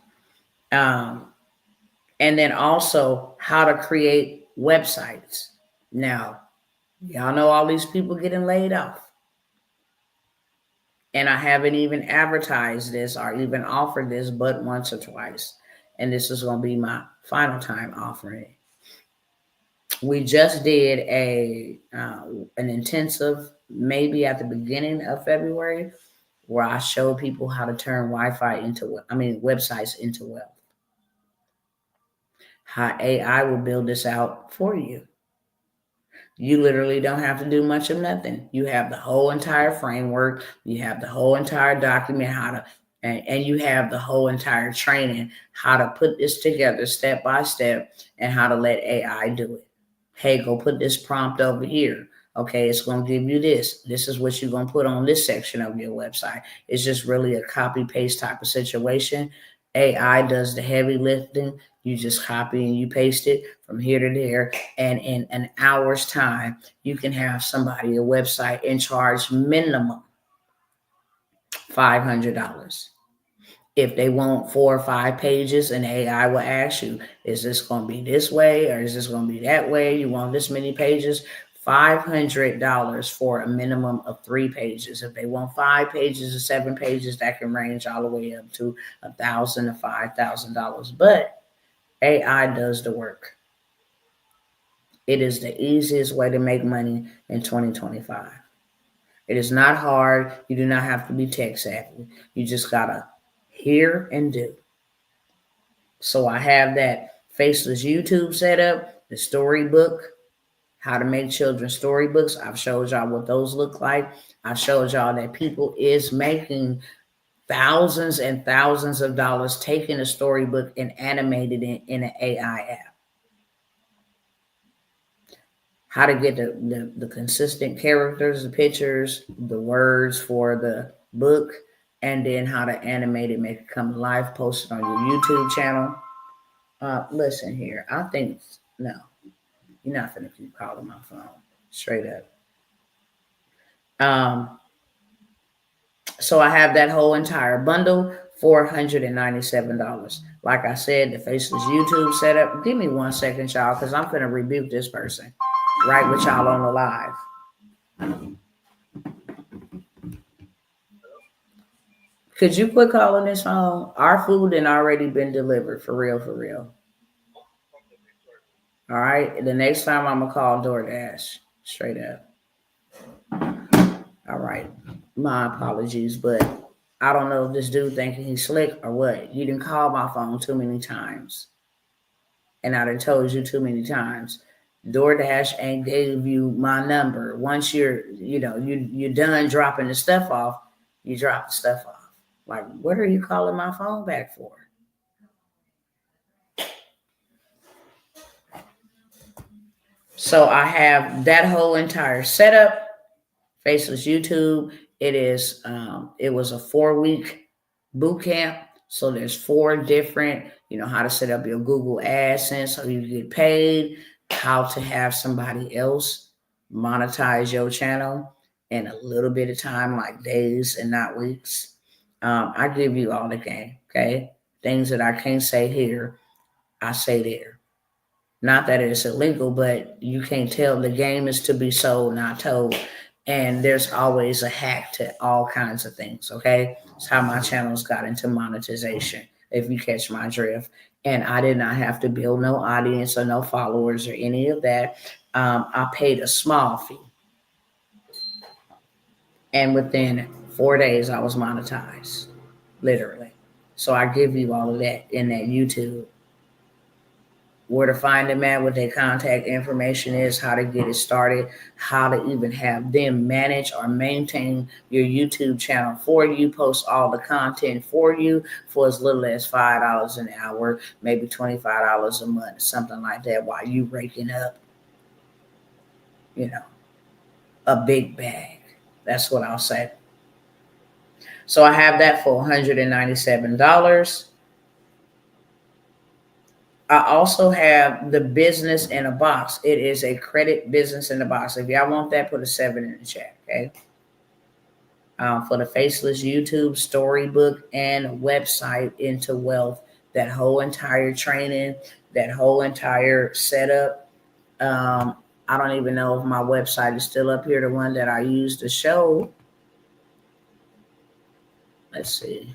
And then also how to create websites. Now, y'all know all these people getting laid off. And I haven't even advertised this or even offered this but once or twice. And this is going to be my final time offering it. We just did an intensive, maybe at the beginning of February, where I showed people how to turn websites into wealth. How AI will build this out for you. You literally don't have to do much of nothing. You have the whole entire framework. You have the whole entire document, and you have the whole entire training, how to put this together step by step and how to let AI do it. Hey, go put this prompt over here. Okay, it's going to give you this. This is what you're going to put on this section of your website. It's just really a copy paste type of situation. AI does the heavy lifting. You just copy and you paste it from here to there. And in an hour's time, you can have somebody a website and charge minimum $500. If they want 4 or 5 pages, and AI will ask you, is this going to be this way or is this going to be that way? You want this many pages? $500 for a minimum of 3 pages. If they want 5 pages or 7 pages, that can range all the way up to $1,000 to $5,000. But AI does the work. It is the easiest way to make money in 2025. It is not hard. You do not have to be tech savvy. You just gotta hear and do. So I have that faceless YouTube set up, the storybook, how to make children's storybooks. I've showed y'all what those look like. I've showed y'all that people is making thousands and thousands of dollars taking a storybook and animated it in an AI app. How to get the consistent characters, the pictures, the words for the book, and then how to animate it, make it come alive, post it on your YouTube channel. Listen here, I think, no, you're not going to keep calling my phone, straight up. So I have that whole entire bundle, $497. Like I said, the Faceless YouTube setup. Give me 1 second, y'all, because I'm going to rebuke this person right with y'all on the live. Could you quit calling this phone? Our food had already been delivered, for real, for real. All right, the next time I'm going to call DoorDash, straight up. All right, my apologies, but I don't know if this dude thinking he's slick or what. You didn't call my phone too many times. And I done told you too many times. DoorDash ain't gave you my number. Once you're done dropping the stuff off, you drop the stuff off. Like, what are you calling my phone back for? So I have that whole entire setup. Faceless YouTube. It was a 4-week boot camp. So there's 4 different, how to set up your Google AdSense so you get paid, how to have somebody else monetize your channel in a little bit of time, like days and not weeks. I give you all the game, okay? Things that I can't say here, I say there. Not that it's illegal, but you can't tell. The game is to be sold, not told. And there's always a hack to all kinds of things, okay? It's how my channels got into monetization, if you catch my drift. And I did not have to build no audience or no followers or any of that. I paid a small fee. And within 4 days, I was monetized, literally. So I give you all of that in that YouTube. Where to find them at, what their contact information is, how to get it started, how to even have them manage or maintain your YouTube channel for you, post all the content for you for as little as $5 an hour, maybe $25 a month, something like that, while you raking up, a big bag. That's what I'll say. So I have that for $197. I also have the business in a box. It is a credit business in a box. If y'all want that, put a 7 in the chat, okay? For the Faceless YouTube storybook and website into wealth, that whole entire training, that whole entire setup. I don't even know if my website is still up here, the one that I used to show. Let's see.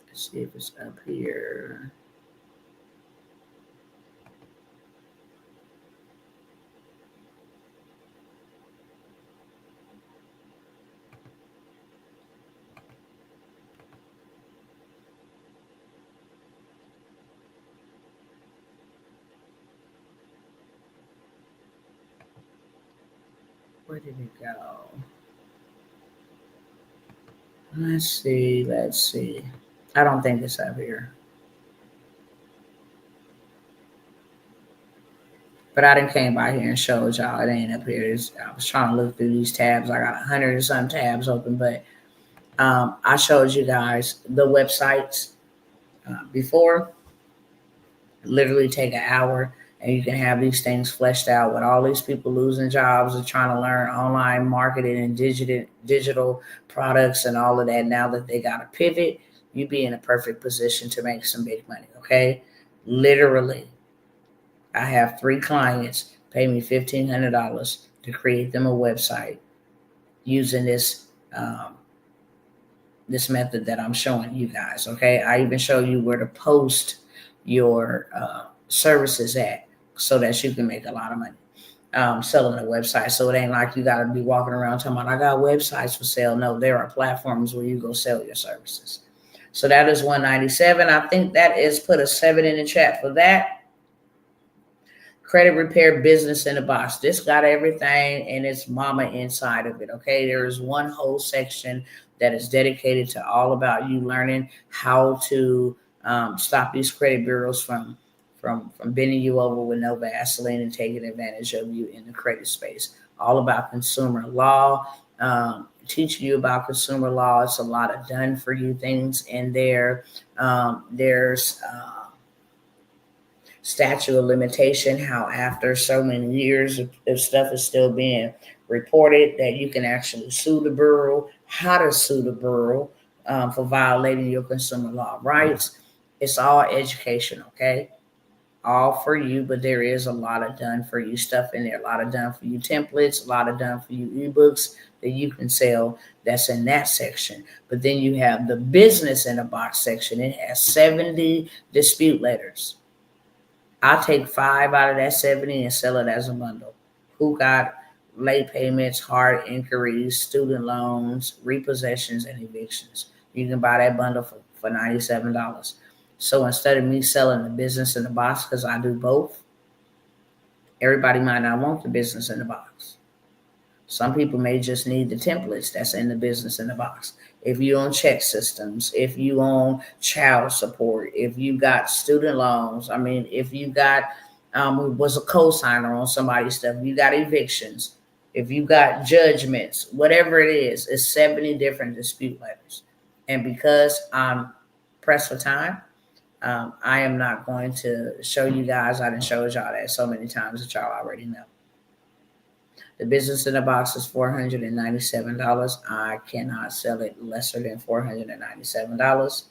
Let's see if it's up here. Where did it go? Let's see. I don't think it's up here. But I done came by here and showed y'all it ain't up here. I was trying to look through these tabs. I got 100 and some tabs open, but I showed you guys the websites before. Literally take an hour and you can have these things fleshed out with all these people losing jobs and trying to learn online marketing and digital products and all of that. Now that they got to pivot, you be in a perfect position to make some big money, okay? Literally, I have 3 clients pay me $1,500 to create them a website using this this method that I'm showing you guys, okay? I even show you where to post your services at so that you can make a lot of money. selling a website. So it ain't like you got to be walking around talking about, I got websites for sale. No, there are platforms where you go sell your services. So that is $197. I think that is put a 7 in the chat for that. Credit repair business in a box. This got everything and its mama inside of it. Okay. There is one whole section that is dedicated to all about you learning how to stop these credit bureaus from bending you over with no Vaseline and taking advantage of you in the credit space. All about consumer law, teaching you about consumer law. It's a lot of done for you things in there. There's statute of limitation, how after so many years if stuff is still being reported that you can actually sue the bureau, how to sue the bureau for violating your consumer law rights. It's all education, okay? All for you, but there is a lot of done for you stuff in there, a lot of done for you templates, a lot of done for you ebooks that you can sell. That's in that section. But then you have the business in a box section. It has 70 dispute letters. I'll take 5 out of that 70 and sell it as a bundle. Who got late payments, hard inquiries, student loans, repossessions, and evictions? You can buy that bundle for $97. So instead of me selling the business in the box, because I do both, everybody might not want the business in the box. Some people may just need the templates that's in the business in the box. If you own check systems, if you own child support, if you got student loans, I mean, if you got was a co-signer on somebody's stuff, you got evictions, if you got judgments, whatever it is, it's 70 different dispute letters. And because I'm pressed for time, I am not going to show you guys. I done showed y'all that so many times that y'all already know. The business in the box is $497. I cannot sell it lesser than $497.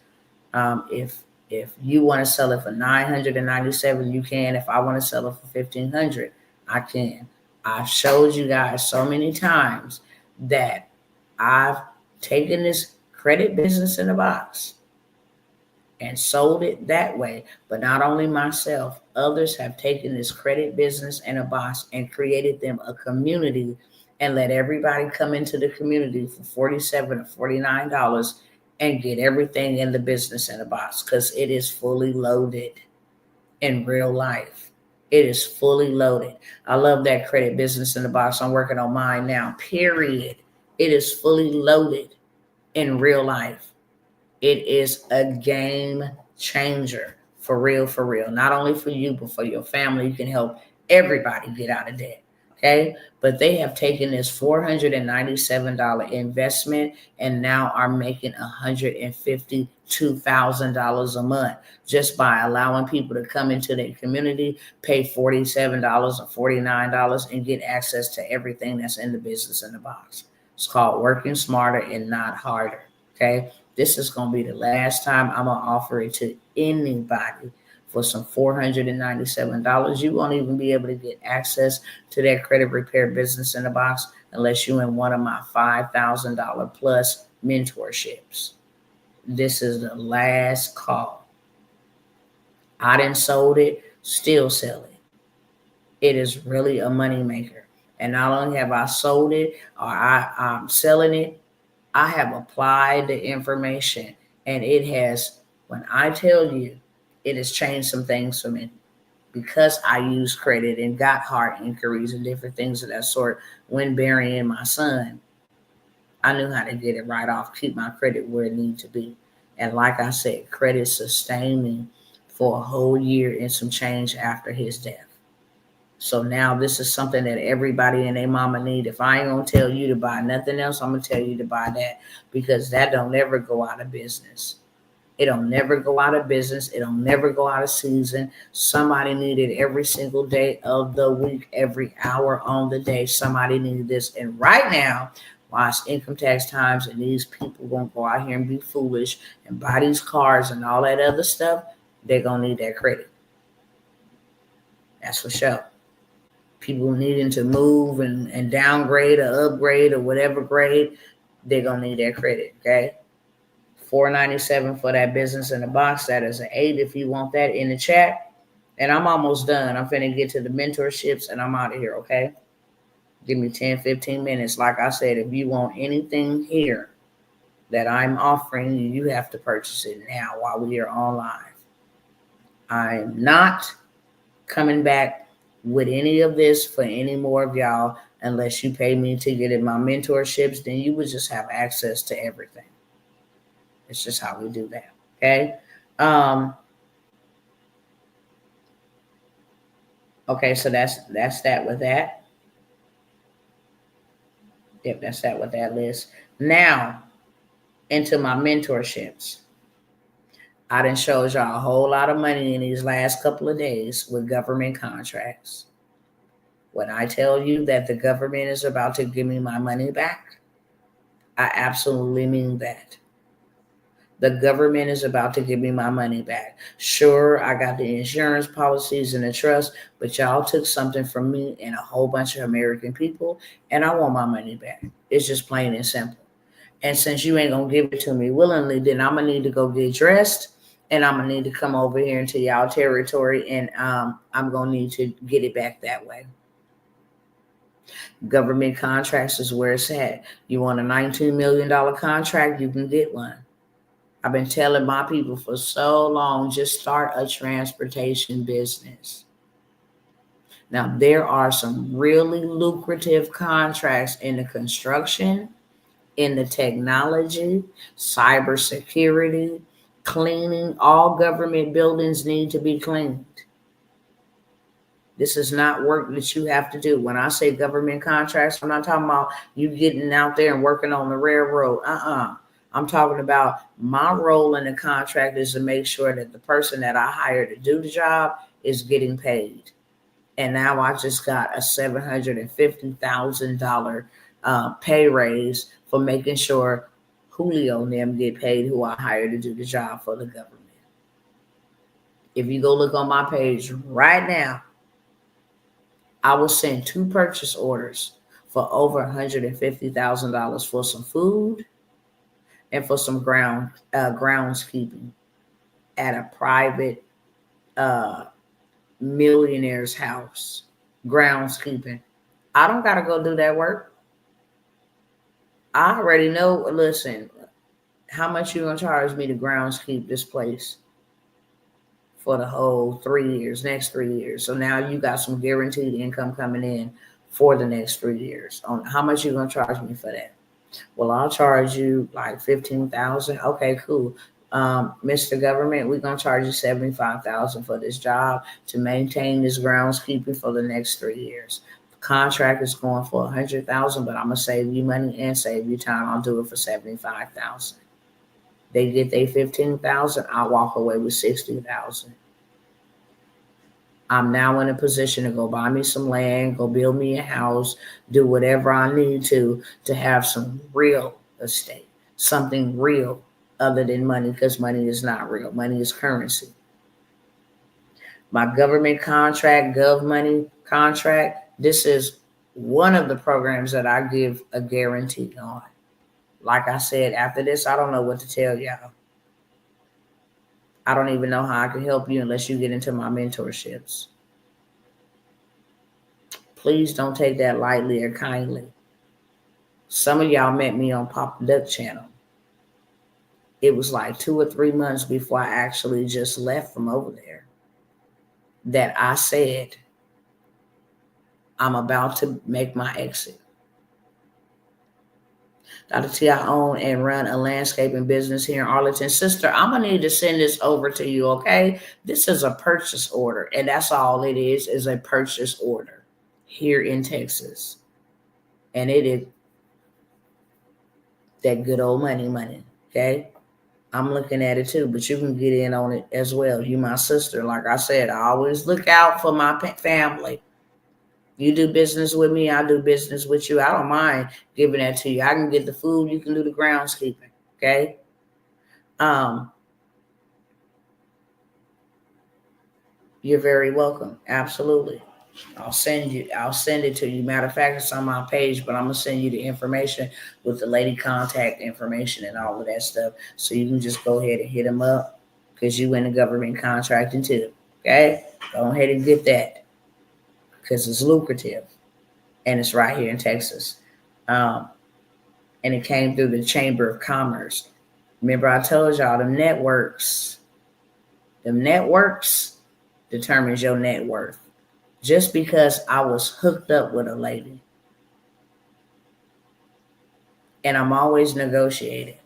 If you want to sell it for $997, you can. If I want to sell it for $1,500, I can. I've showed you guys so many times that I've taken this credit business in the box and sold it that way. But not only myself, others have taken this credit business in a box and created them a community and let everybody come into the community for $47 or $49 and get everything in the business in a box, because it is fully loaded in real life. It is fully loaded. I love that credit business in the box. I'm working on mine now, period. It is fully loaded in real life. It is a game changer, for real, for real. Not only for you, but for your family. You can help everybody get out of debt, okay? But they have taken this $497 investment and now are making $152,000 a month just by allowing people to come into their community, pay $47 or $49 and get access to everything that's in the business in the box. It's called working smarter and not harder, okay? This is going to be the last time I'm going to offer it to anybody for some $497. You won't even be able to get access to that credit repair business in the box unless you're in one of my $5,000 plus mentorships. This is the last call. I done sold it, still sell it. It is really a moneymaker. And not only have I sold it or I'm selling it, I have applied the information and it has, when I tell you, it has changed some things for me because I used credit and got hard inquiries and different things of that sort when burying my son. I knew how to get it right off, keep my credit where it needed to be. And like I said, credit sustained me for a whole year and some change after his death. So now this is something that everybody and their mama need. If I ain't gonna tell you to buy nothing else, I'm gonna tell you to buy that, because that don't never go out of business. It don't never go out of business. It don't never go out of season. Somebody need it every single day of the week, every hour on the day. Somebody needed this. And right now, while it's income tax times and these people gonna go out here and be foolish and buy these cars and all that other stuff, they're gonna need that credit. That's for sure. People needing to move and downgrade or upgrade or whatever grade, they're going to need that credit, okay? $497 for that business in the box. That is an 8 if you want that in the chat. And I'm almost done. I'm finna get to the mentorships and I'm out of here, okay? Give me 10, 15 minutes. Like I said, if you want anything here that I'm offering you, you have to purchase it now while we are on live. I'm not coming back with any of this for any more of y'all unless you pay me to get in my mentorships. Then you would just have access to everything. It's just how we do that, okay? Okay, so that's that with that. Yep, that's that with that list. Now, into my mentorships. I done showed y'all a whole lot of money in these last couple of days with government contracts. When I tell you that the government is about to give me my money back, I absolutely mean that. The government is about to give me my money back. Sure, I got the insurance policies and the trust, but y'all took something from me and a whole bunch of American people, and I want my money back. It's just plain and simple. And since you ain't going to give it to me willingly, then I'm going to need to go get dressed, and I'm going to need to come over here into y'all territory, and I'm going to need to get it back that way. Government contracts is where it's at. You want a $19 million contract, you can get one. I've been telling my people for so long, just start a transportation business. Now, there are some really lucrative contracts in the construction, in the technology, cybersecurity, cleaning. All government buildings need to be cleaned. This is not work that you have to do. When I say government contracts, I'm not talking about you getting out there and working on the railroad. I'm talking about my role in the contract is to make sure that the person that I hire to do the job is getting paid. And now I just got a $750,000 pay raise for making sure Julio and them get paid, who I hired to do the job for the government. If you go look on my page right now, I will send 2 purchase orders for over $150,000 for some food and for some groundskeeping at a private millionaire's house. Groundskeeping. I don't got to go do that work. I already know. Listen, how much you going to charge me to groundskeep this place for the whole 3 years, next 3 years? So now you got some guaranteed income coming in for the next 3 years. On how much you going to charge me for that? Well, I'll charge you like $15,000. Okay, cool. Mr. Government, we're going to charge you $75,000 for this job to maintain this groundskeeping for the next 3 years. The contract is going for $100,000, but I'm going to save you money and save you time. I'll do it for $75,000. They get their $15,000. I'll walk away with $60,000. I'm now in a position to go buy me some land, go build me a house, do whatever I need to have some real estate, something real other than money, because money is not real. Money is currency. My government contract, Gov Money contract, this is one of the programs that I give a guarantee on. Like I said, after this, I don't know what to tell y'all. I don't even know how I can help you unless you get into my mentorships. Please don't take that lightly or kindly. Some of y'all met me on Papa Duck channel. It was like 2 or 3 months before I actually just left from over there that I said, I'm about to make my exit. Dr. T, I own and run a landscaping business here in Arlington. Sister, I'm going to need to send this over to you, okay? This is a purchase order, and that's all it is a purchase order here in Texas. And it is that good old money, okay? I'm looking at it too, but you can get in on it as well. You my sister. Like I said, I always look out for my family. You do business with me, I do business with you. I don't mind giving that to you. I can get the food, you can do the groundskeeping, okay? You're very welcome. Absolutely. I'll send it to you. Matter of fact, it's on my page, but I'm gonna send you the information with the lady contact information and all of that stuff. So you can just go ahead and hit them up, because you in the government contracting too. Okay, go ahead and get that because it's lucrative and it's right here in Texas. And it came through the Chamber of Commerce. Remember, I told y'all them networks determines your net worth. Just because I was hooked up with a lady, and I'm always negotiating.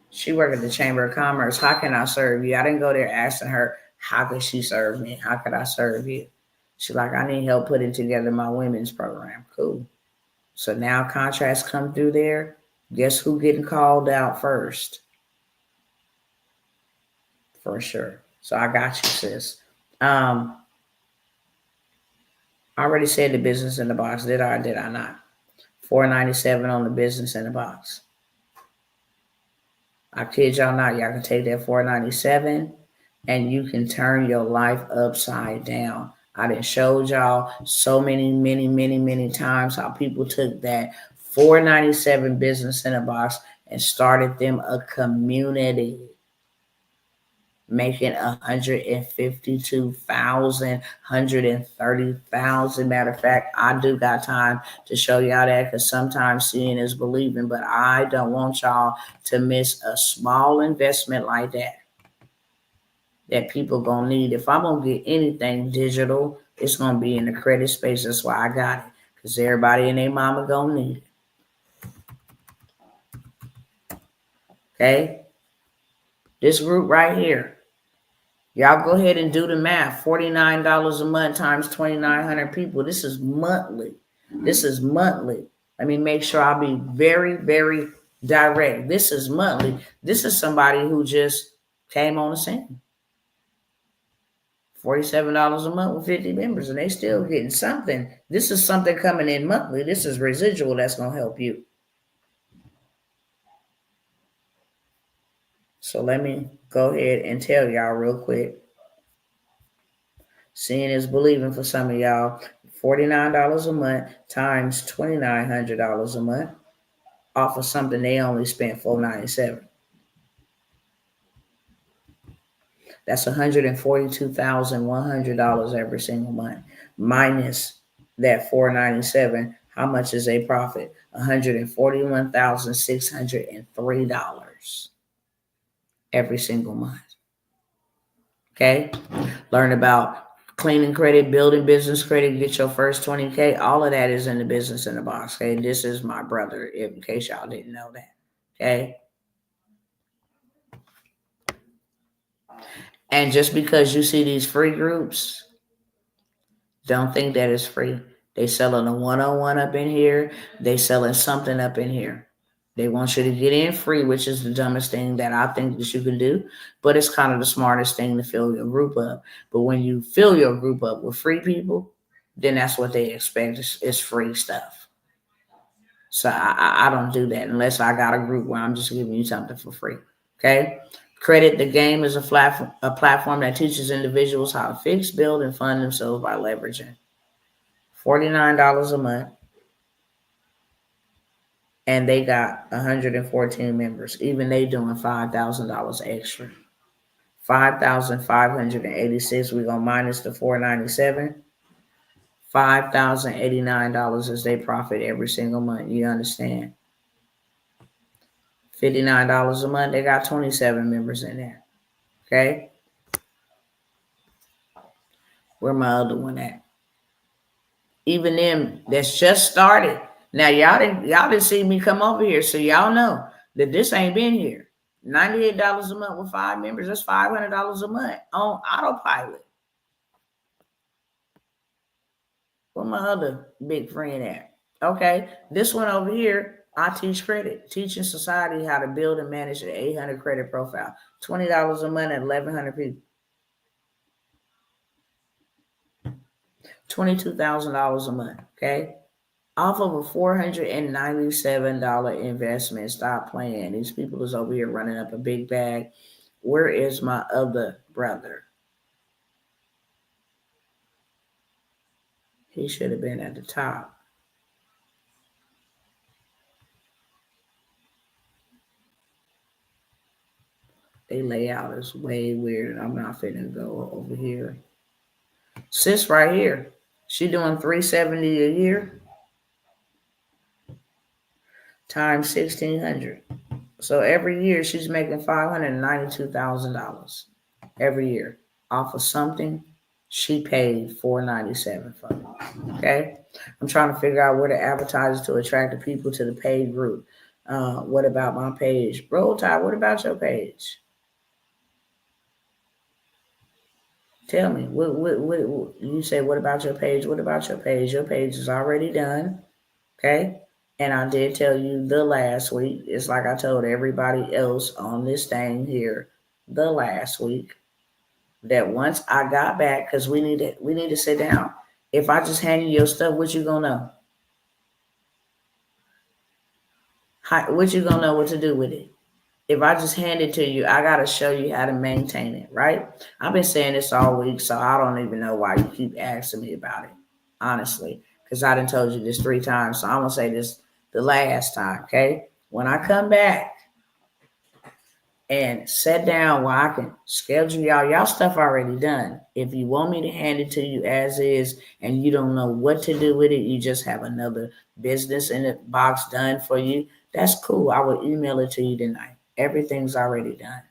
She worked at the Chamber of Commerce. How can I serve you? I didn't go there asking her, how could she serve me? How could I serve you? She's like, I need help putting together my women's program. Cool. So now contracts come through there. Guess who getting called out first? For sure. So I got you, sis. I already said the business in the box. Did I or did I not? $4.97 on the business in the box. I kid y'all not. Y'all can take that $4.97 and you can turn your life upside down. I done showed y'all so many times how people took that $4.97 business in a box and started them a community, making 152,000, 130,000. Matter of fact, I do got time to show y'all that because sometimes seeing is believing, but I don't want y'all to miss a small investment like that people gonna need. If I'm gonna get anything digital, it's gonna be in the credit space. That's why I got it, because everybody and their mama gonna need it. Okay, this group right here, y'all go ahead and do the math. $49 a month times 2,900 people. This is monthly. Let me make sure I'll be very direct. This is monthly. This is somebody who just came on the scene. $47 a month with 50 members, and they still getting something. This is something coming in monthly. This is residual that's going to help you. So let me go ahead and tell y'all real quick. Seeing is believing for some of y'all. $49 a month times $2,900 a month off of something they only spent $497. That's $142,100 every single month. Minus that $497, how much is a profit? $141,603 every single month. Okay? Learn about cleaning credit, building business credit, get your first 20K. All of that is in the business in the box. Okay? This is my brother, in case y'all didn't know that. Okay? And just because you see these free groups, don't think that it's free. They selling a one-on-one up in here. They selling something up in here. They want you to get in free, which is the dumbest thing that I think that you can do. But it's kind of the smartest thing to fill your group up. But when you fill your group up with free people, then that's what they expect. It's free stuff. So I don't do that unless I got a group where I'm just giving you something for free. Okay? Credit the Game is a platform that teaches individuals how to fix, build, and fund themselves by leveraging. $49 a month. And they got 114 members. Even they doing $5,000 extra. 5,586. We're going to minus the $497. $5,089 is their profit every single month. You understand? $59 a month. They got 27 members in there. Okay? Where my other one at? Even them that's just started. Now y'all didn't see me come over here, so y'all know that this ain't been here. $98 a month with 5 members. That's $500 a month on autopilot. Where my other big friend at? Okay, this one over here, I teach credit, teaching society how to build and manage an 800 credit profile. $20 a month at 1,100 people. $22,000 a month. Okay. Off of a $497 investment. Stop playing. These people is over here running up a big bag. Where is my other brother? He should have been at the top. They layout is way weird. I'm not finna go over here Sis right here, she doing $370 a year times 1,600. So every year she's making $592,000 every year off of something she paid $497 for. Okay, I'm trying to figure out where to advertise to attract the people to the paid group. What about my page? Roll Tide, what about your page? Tell me. What you say? What about your page? What about your page? Your page is already done. Okay. And I did tell you the last week. It's like I told everybody else on this thing here the last week that once I got back, because we need to sit down. If I just hand you your stuff, what you gonna know? What you gonna know what to do with it? If I just hand it to you, I gotta show you how to maintain it, right? I've been saying this all week, so I don't even know why you keep asking me about it, honestly, because I done told you this 3 times, so I'm gonna say this the last time, okay? When I come back and sit down where I can schedule y'all stuff already done. If you want me to hand it to you as is and you don't know what to do with it, you just have another business in the box done for you, that's cool. I will email it to you tonight. Everything's already done.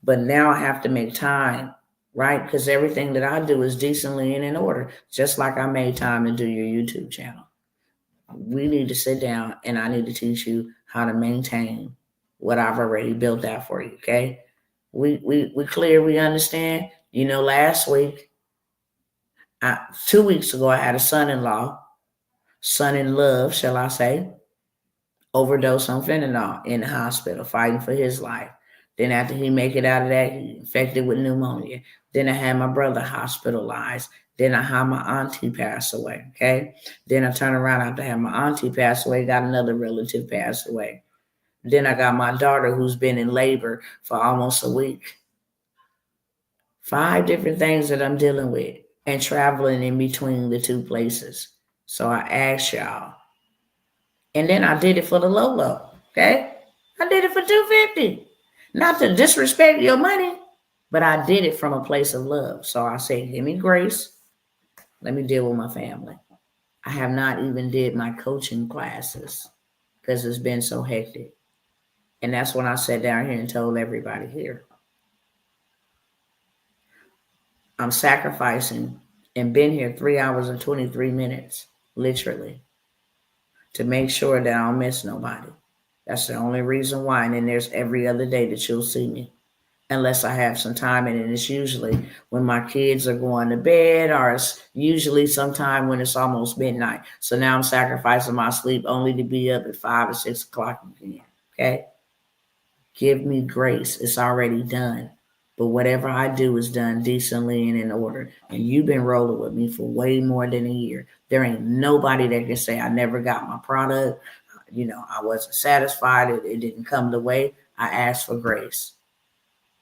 But now I have to make time, right? Because everything that I do is decently and in order, just like I made time to do your YouTube channel. We need to sit down and I need to teach you how to maintain what I've already built out for you, okay? We clear, we understand. You know, last week, 2 weeks ago, I had a son-in-law, son-in-love, shall I say, overdose on fentanyl in the hospital, fighting for his life. Then after he make it out of that, he infected with pneumonia. Then I had my brother hospitalized. Then I had my auntie pass away, okay? Then I turned around after I had my auntie pass away, got another relative pass away. Then I got my daughter who's been in labor for almost a week. 5 different things that I'm dealing with and traveling in between the 2 places. So I asked y'all. And then I did it for the low, okay? I did it for $250. Not to disrespect your money, but I did it from a place of love. So I said, give me grace. Let me deal with my family. I have not even did my coaching classes because it's been so hectic. And that's when I sat down here and told everybody here, I'm sacrificing and been here 3 hours and 23 minutes, literally, to make sure that I don't miss nobody. That's the only reason why. And then there's every other day that you'll see me, unless I have some time. And it's usually when my kids are going to bed, or it's usually sometime when it's almost midnight. So now I'm sacrificing my sleep only to be up at 5 or 6 o'clock again, okay? Give me grace. It's already done. But whatever I do is done decently and in order. And you've been rolling with me for way more than a year. There ain't nobody that can say I never got my product. You know, I wasn't satisfied. It didn't come the way I asked for grace.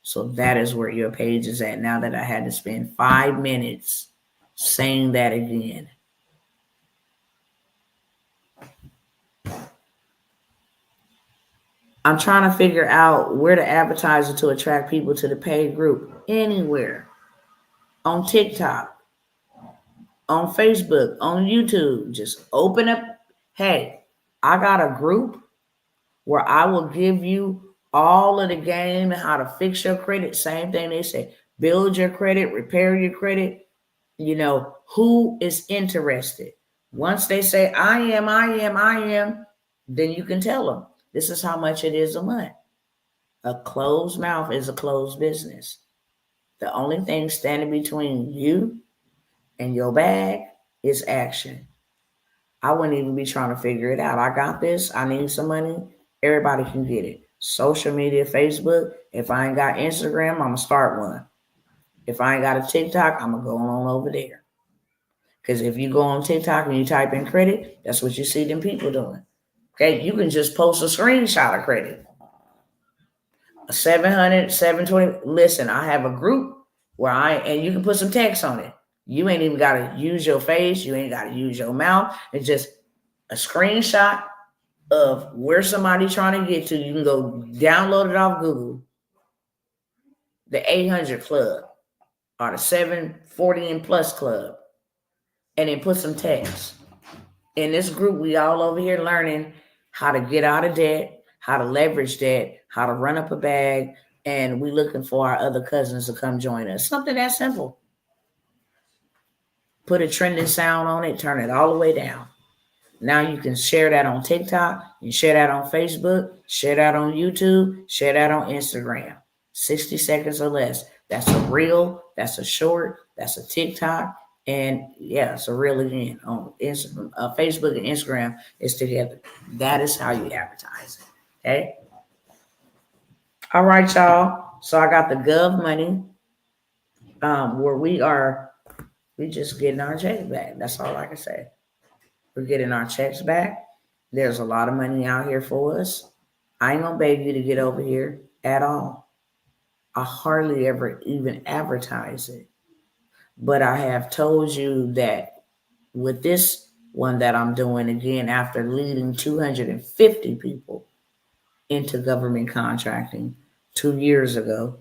So that is where your page is at now that I had to spend 5 minutes saying that again. I'm trying to figure out where to advertise it to attract people to the paid group. Anywhere. On TikTok. On Facebook. On YouTube. Just open up. Hey, I got a group where I will give you all of the game and how to fix your credit. Same thing they say. Build your credit. Repair your credit. You know, who is interested? Once they say, I am, then you can tell them. This is how much it is a month. A closed mouth is a closed business. The only thing standing between you and your bag is action. I wouldn't even be trying to figure it out. I got this. I need some money. Everybody can get it. Social media, Facebook. If I ain't got Instagram, I'm going to start one. If I ain't got a TikTok, I'm going to go on over there. Because if you go on TikTok and you type in credit, that's what you see them people doing. Okay, you can just post a screenshot of credit. 700, 720. Listen, I have a group where and you can put some text on it. You ain't even got to use your face. You ain't got to use your mouth. It's just a screenshot of where somebody's trying to get to. You can go download it off Google. The 800 Club. or the 740 and plus club, and then put some text. In this group, we all over here learning how to get out of debt, how to leverage debt, how to run up a bag, and we looking for our other cousins to come join us. Something that simple. Put a trending sound on it, turn it all the way down. Now you can share that on TikTok, you share that on Facebook, share that on YouTube, share that on Instagram. 60 seconds or less. That's a reel, that's a short, that's a TikTok, and yeah, it's a reel again on Instagram, Facebook and Instagram is together. That is how you advertise it. Okay. All right, y'all. So I got the Gov money, where we just getting our checks back. That's all I can say. We're getting our checks back. There's a lot of money out here for us. I ain't gonna beg you to get over here at all. I hardly ever even advertise it. But I have told you that with this one that I'm doing again, after leading 250 people into government contracting 2 years ago,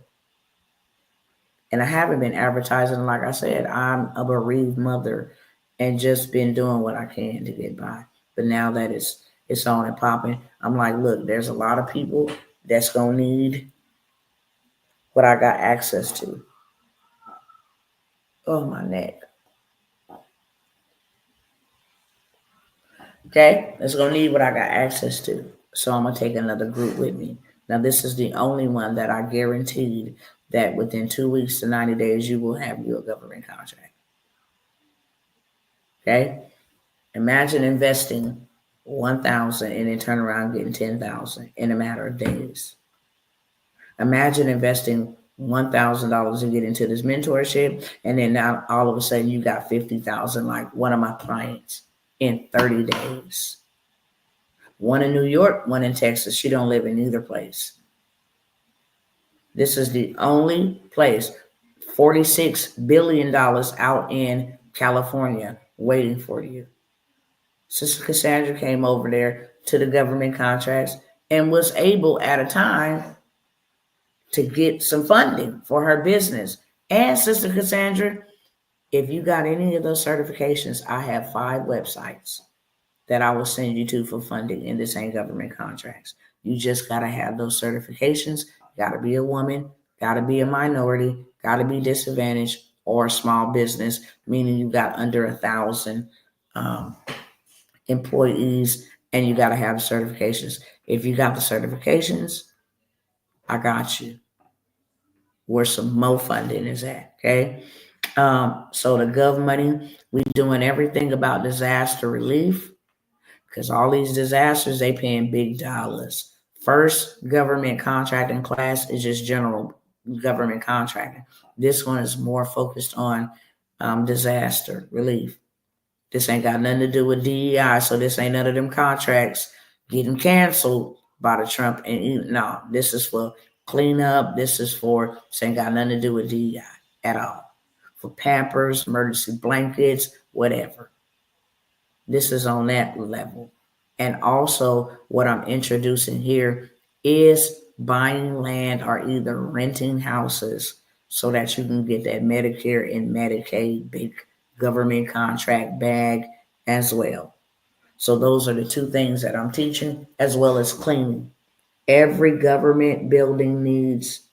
and I haven't been advertising. Like I said, I'm a bereaved mother and just been doing what I can to get by. But now that it's on and popping, I'm like, look, there's a lot of people that's gonna need what I got access to. Oh, my neck. Okay, it's gonna need what I got access to. So I'm gonna take another group with me. Now, this is the only one that I guaranteed that within 2 weeks to 90 days, you will have your government contract. Okay? Imagine investing 1,000 and then turn around getting 10,000 in a matter of days. Imagine investing $1,000 to get into this mentorship, and then now all of a sudden you got 50,000, like one of my clients, in 30 days. One in New York, one in Texas. She don't live in either place. This is the only place. $46 billion out in California waiting for you. Sister Cassandra came over there to the government contracts and was able at a time to get some funding for her business. And Sister Cassandra, if you got any of those certifications, I have 5 websites that I will send you to for funding, and this ain't government contracts. You just got to have those certifications. Got to be a woman, got to be a minority, got to be disadvantaged, or a small business, meaning you got under 1,000 employees, and you got to have the certifications. If you got the certifications, I got you. Where some more funding is at, okay? So the gov money, we doing everything about disaster relief, because all these disasters, they paying big dollars. First government contracting class is just general government contracting. This one is more focused on disaster relief. This ain't got nothing to do with DEI, so this ain't none of them contracts getting canceled by the Trump. And no, this is for cleanup. This ain't got nothing to do with DEI at all. For Pampers, emergency blankets, whatever. This is on that level. And also what I'm introducing here is buying land or either renting houses so that you can get that Medicare and Medicaid big government contract bag as well. So those are the 2 things that I'm teaching, as well as cleaning. Every government building needs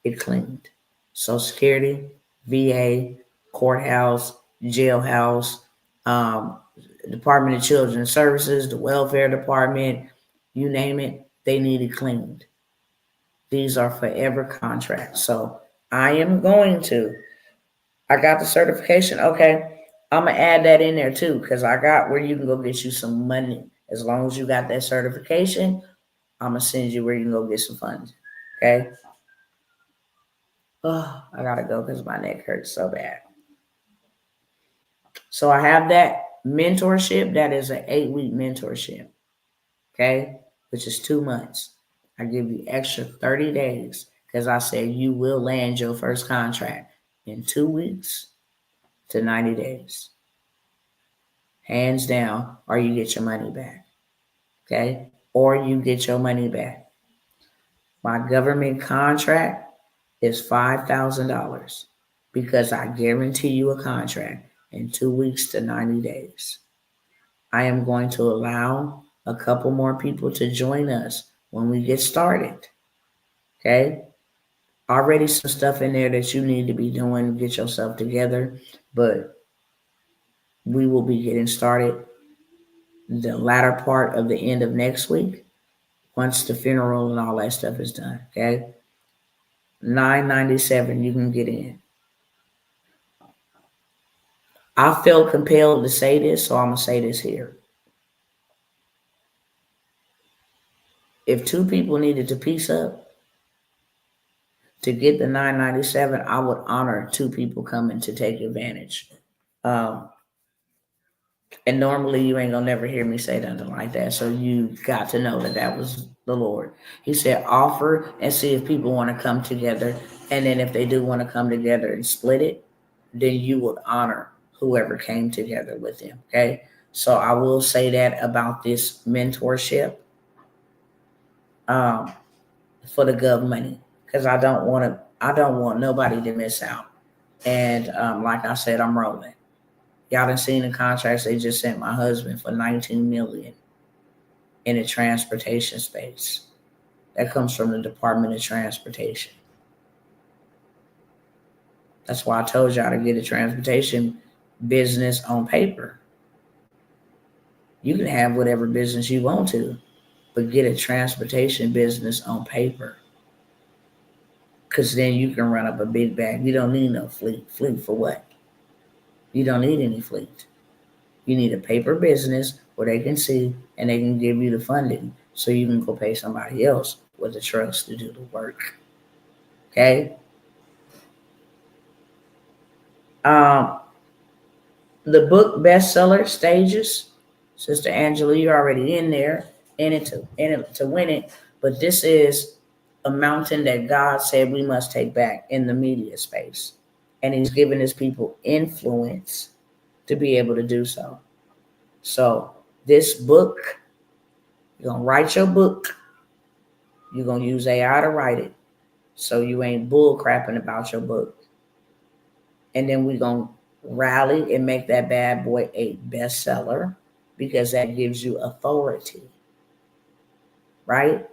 it cleaned. Social Security, VA, courthouse, jailhouse, Department of Children's Services, the Welfare Department, you name it, they need it cleaned. These are forever contracts. So I got the certification. Okay, I'm going to add that in there too, because I got where you can go get you some money. As long as you got that certification, I'm going to send you where you can go get some funds. Okay? Oh, I got to go because my neck hurts so bad. So I have that mentorship. That is an 8-week mentorship. Okay? Which is 2 months. I give you extra 30 days because I said you will land your first contract in 2 weeks to 90 days. Hands down, or you get your money back. Okay? Or you get your money back. My government contract is $5,000. because I guarantee you a contract in 2 weeks to 90 days. I am going to allow a couple more people to join us when we get started. Okay? Already some stuff in there that you need to be doing, get yourself together, but we will be getting started the latter part of the end of next week once the funeral and all that stuff is done. Okay? $9.97 you can get in. I felt compelled to say this, so I'm gonna say this here. If two people needed to piece up to get the $9.97, I would honor two people coming to take advantage. And normally you ain't gonna never hear me say nothing like that. So you got to know that that was the Lord. He said, offer and see if people want to come together. And then if they do want to come together and split it, then you would honor whoever came together with them. Okay. So I will say that about this mentorship for the gov money, because I don't want nobody to miss out. And like I said, I'm rolling. Y'all done seen the contracts they just sent my husband for $19 million in the transportation space. That comes from the Department of Transportation. That's why I told y'all to get a transportation business on paper. You can have whatever business you want to, but get a transportation business on paper. Because then you can run up a big bag. You don't need no fleet. Fleet for what? You don't need any fleet. You need a paper business where they can see and they can give you the funding so you can go pay somebody else with the trucks to do the work. Okay? The book bestseller stages, Sister Angela, you're already in there, in it to win it. But this is a mountain that God said we must take back in the media space. And he's given his people influence to be able to do so. So this book, you're going to write your book. You're going to use AI to write it. So you ain't bull crapping about your book. And then we're going to rally and make that bad boy a bestseller because that gives you authority, right?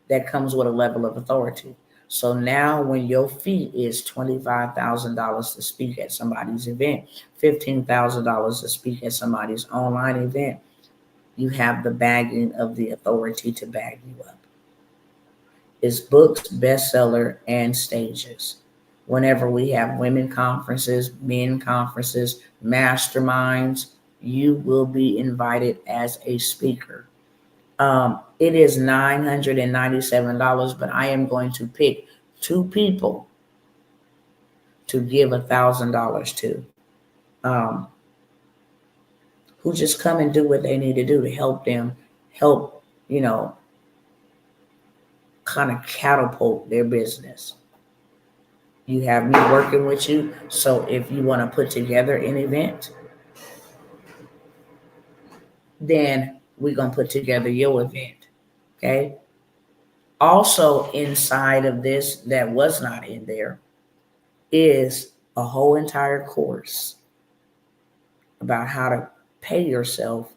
That comes with a level of authority. So now when your fee is $25,000 to speak at somebody's event, $15,000 to speak at somebody's online event, you have the bagging of the authority to bag you up. It's books, bestseller, and stages. Whenever we have women conferences, men conferences, masterminds, you will be invited as a speaker. It is $997, but I am going to pick two people to give $1,000 to, who just come and do what they need to do to help them, kind of catapult their business. You have me working with you. So if you want to put together an event, then we're going to put together your event. Okay. Also inside of this that was not in there is a whole entire course about how to pay yourself.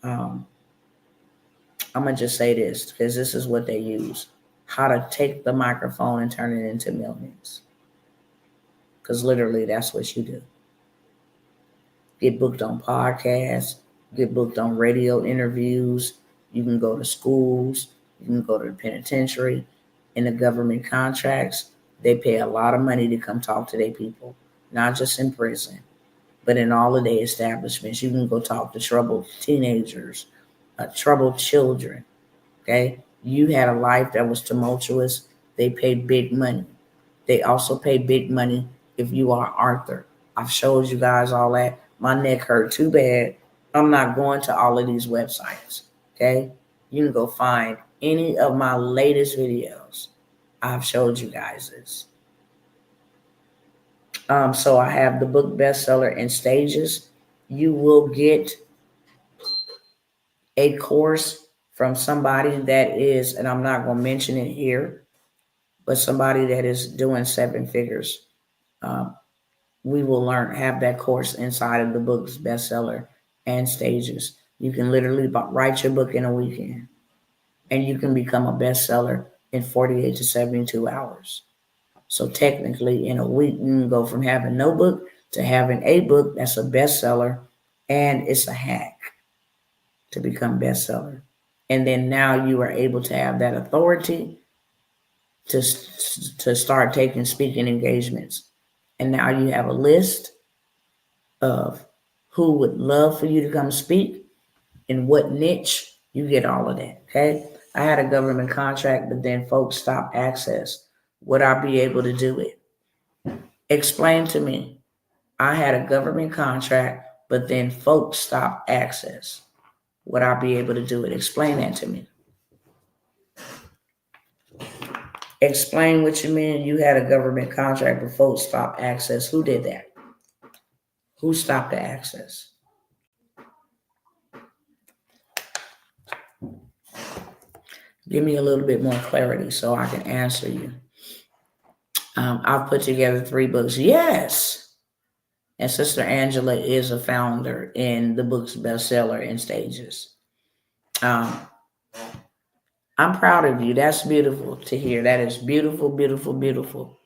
I'm going to just say this because this is what they use. How to take the microphone and turn it into millions. Because literally that's what you do. Get booked on podcasts, get booked on radio interviews. You can go to schools, you can go to the penitentiary. In the government contracts, they pay a lot of money to come talk to their people, not just in prison, but in all of their establishments. You can go talk to troubled teenagers, troubled children. Okay? You had a life that was tumultuous. They pay big money. They also pay big money if you are Arthur. I've showed you guys all that. My neck hurt too bad. I'm not going to all of these websites. Okay? You can go find any of my latest videos. I've showed you guys this. So I have the book bestseller in stages. You will get a course from somebody that is, and I'm not going to mention it here, but somebody that is doing 7 figures we will have that course inside of the book's bestseller and stages. You can literally write your book in a weekend, and you can become a bestseller in 48 to 72 hours. So technically, in a week, you can go from having no book to having a book that's a bestseller, and it's a hack to become bestseller. And then now you are able to have that authority to start taking speaking engagements. And now you have a list of who would love for you to come speak, in what niche. You get all of that, okay? I had a government contract, but then folks stopped access. Would I be able to do it? Explain to me. I had a government contract, but then folks stopped access. Would I be able to do it? Explain that to me. Explain what you mean you had a government contract, but folks stopped access. Who did that? Who stopped the access? Give me a little bit more clarity so I can answer you. I've put together 3 books. Yes. And Sister Angela is a founder in the book's bestseller in stages. I'm proud of you. That's beautiful to hear. That is beautiful, beautiful, beautiful.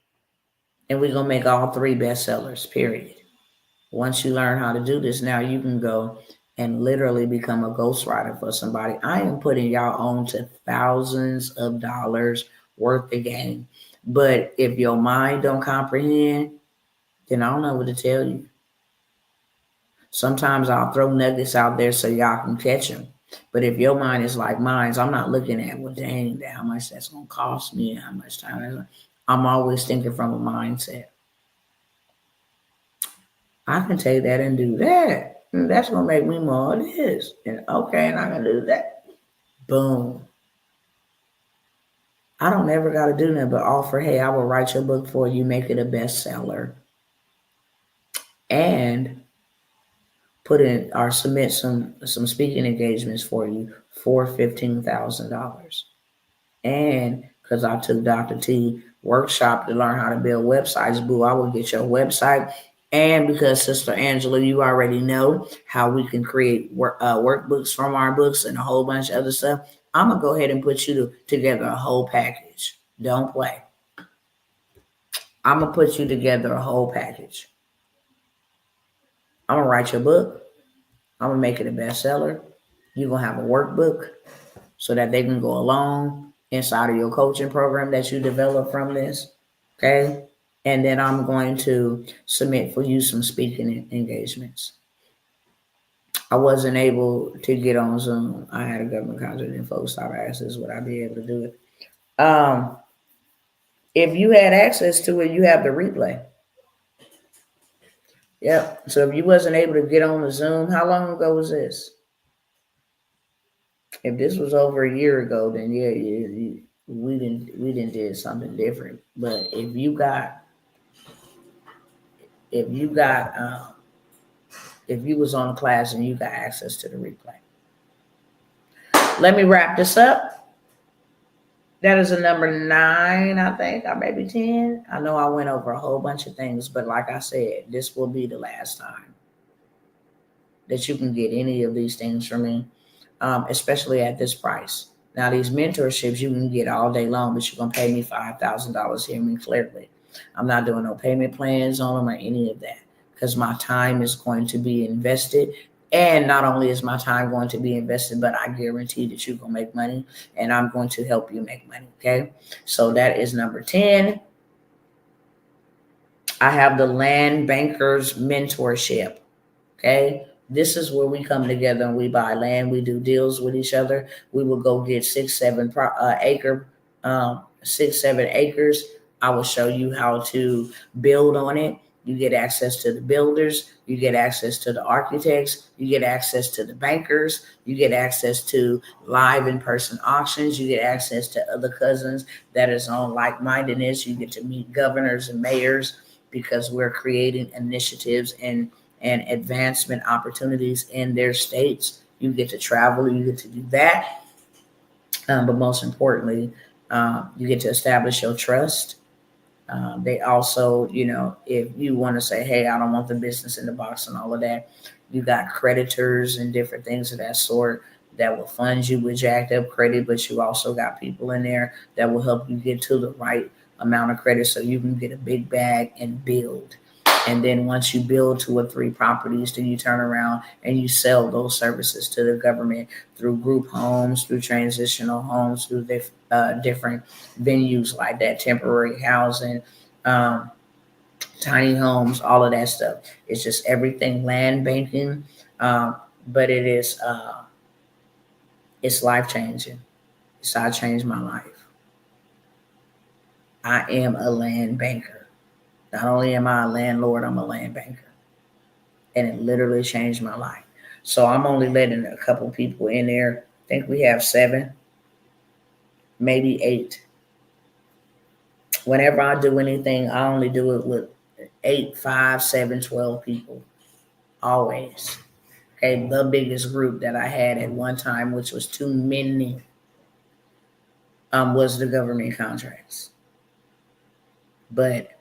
And we're going to make all 3 bestsellers, period. Once you learn how to do this, now you can go and literally become a ghostwriter for somebody. I am putting y'all on to thousands of dollars worth of game. But if your mind don't comprehend, then I don't know what to tell you. Sometimes I'll throw nuggets out there so y'all can catch them. But if your mind is like mine, I'm not looking at, well, dang, how much that's going to cost me, how much time. I'm always thinking from a mindset. I can take that and do that. And that's going to make me more of this. And okay, and I can do that. Boom. I don't ever got to do nothing but offer, hey, I will write your book for you, make it a bestseller, and put in or submit some speaking engagements for you for $15,000. And because I took Dr. T workshop to learn how to build websites, boo, I will get your website. And because Sister Angela, you already know how we can create workbooks from our books and a whole bunch of other stuff, I'm going to go ahead and put you together a whole package. Don't play. I'm going to put you together a whole package. I'm going to write your book. I'm going to make it a bestseller. You're going to have a workbook so that they can go along inside of your coaching program that you develop from this. Okay. And then I'm going to submit for you some speaking engagements. I wasn't able to get on Zoom. I had a government contract and folks started asking, would I be able to do it? If you had access to it, you have the replay. Yep. So if you wasn't able to get on the Zoom, how long ago was this? If this was over a year ago, then yeah, we didn't did something different. But if you was on a class and you got access to the replay. Let me wrap this up. That is a number 9, I think, or maybe 10. I know I went over a whole bunch of things, but like I said, this will be the last time that you can get any of these things from me, especially at this price. Now, these mentorships you can get all day long, but you're going to pay me $5,000, hear me clearly. I'm not doing no payment plans on them or any of that because my time is going to be invested. And not only is my time going to be invested, but I guarantee that you're going to make money and I'm going to help you make money. Okay. So that is number 10. I have the Land Bankers Mentorship. Okay. This is where we come together and we buy land. We do deals with each other. We will go get 6-7 acres. I will show you how to build on it. You get access to the builders. You get access to the architects. You get access to the bankers. You get access to live in-person auctions. You get access to other cousins that is on like-mindedness. You get to meet governors and mayors because we're creating initiatives and advancement opportunities in their states. You get to travel. You get to do that. But most importantly, you get to establish your trust. They also, if you want to say, hey, I don't want the business in the box and all of that, you got creditors and different things of that sort that will fund you with jacked up credit, but you also got people in there that will help you get to the right amount of credit so you can get a big bag and build. And then once you build 2 or 3 properties, then you turn around and you sell those services to the government through group homes, through transitional homes, through different venues like that, temporary housing, tiny homes, all of that stuff. It's just everything land banking, but it's life changing. It's how I changed my life. I am a land banker. Not only am I a landlord, I'm a land banker. And it literally changed my life. So I'm only letting a couple people in there. I think we have 7, maybe 8. Whenever I do anything, I only do it with 8, 5, 7, 12 people. Always. Okay, the biggest group that I had at one time, which was too many, was the government contracts. But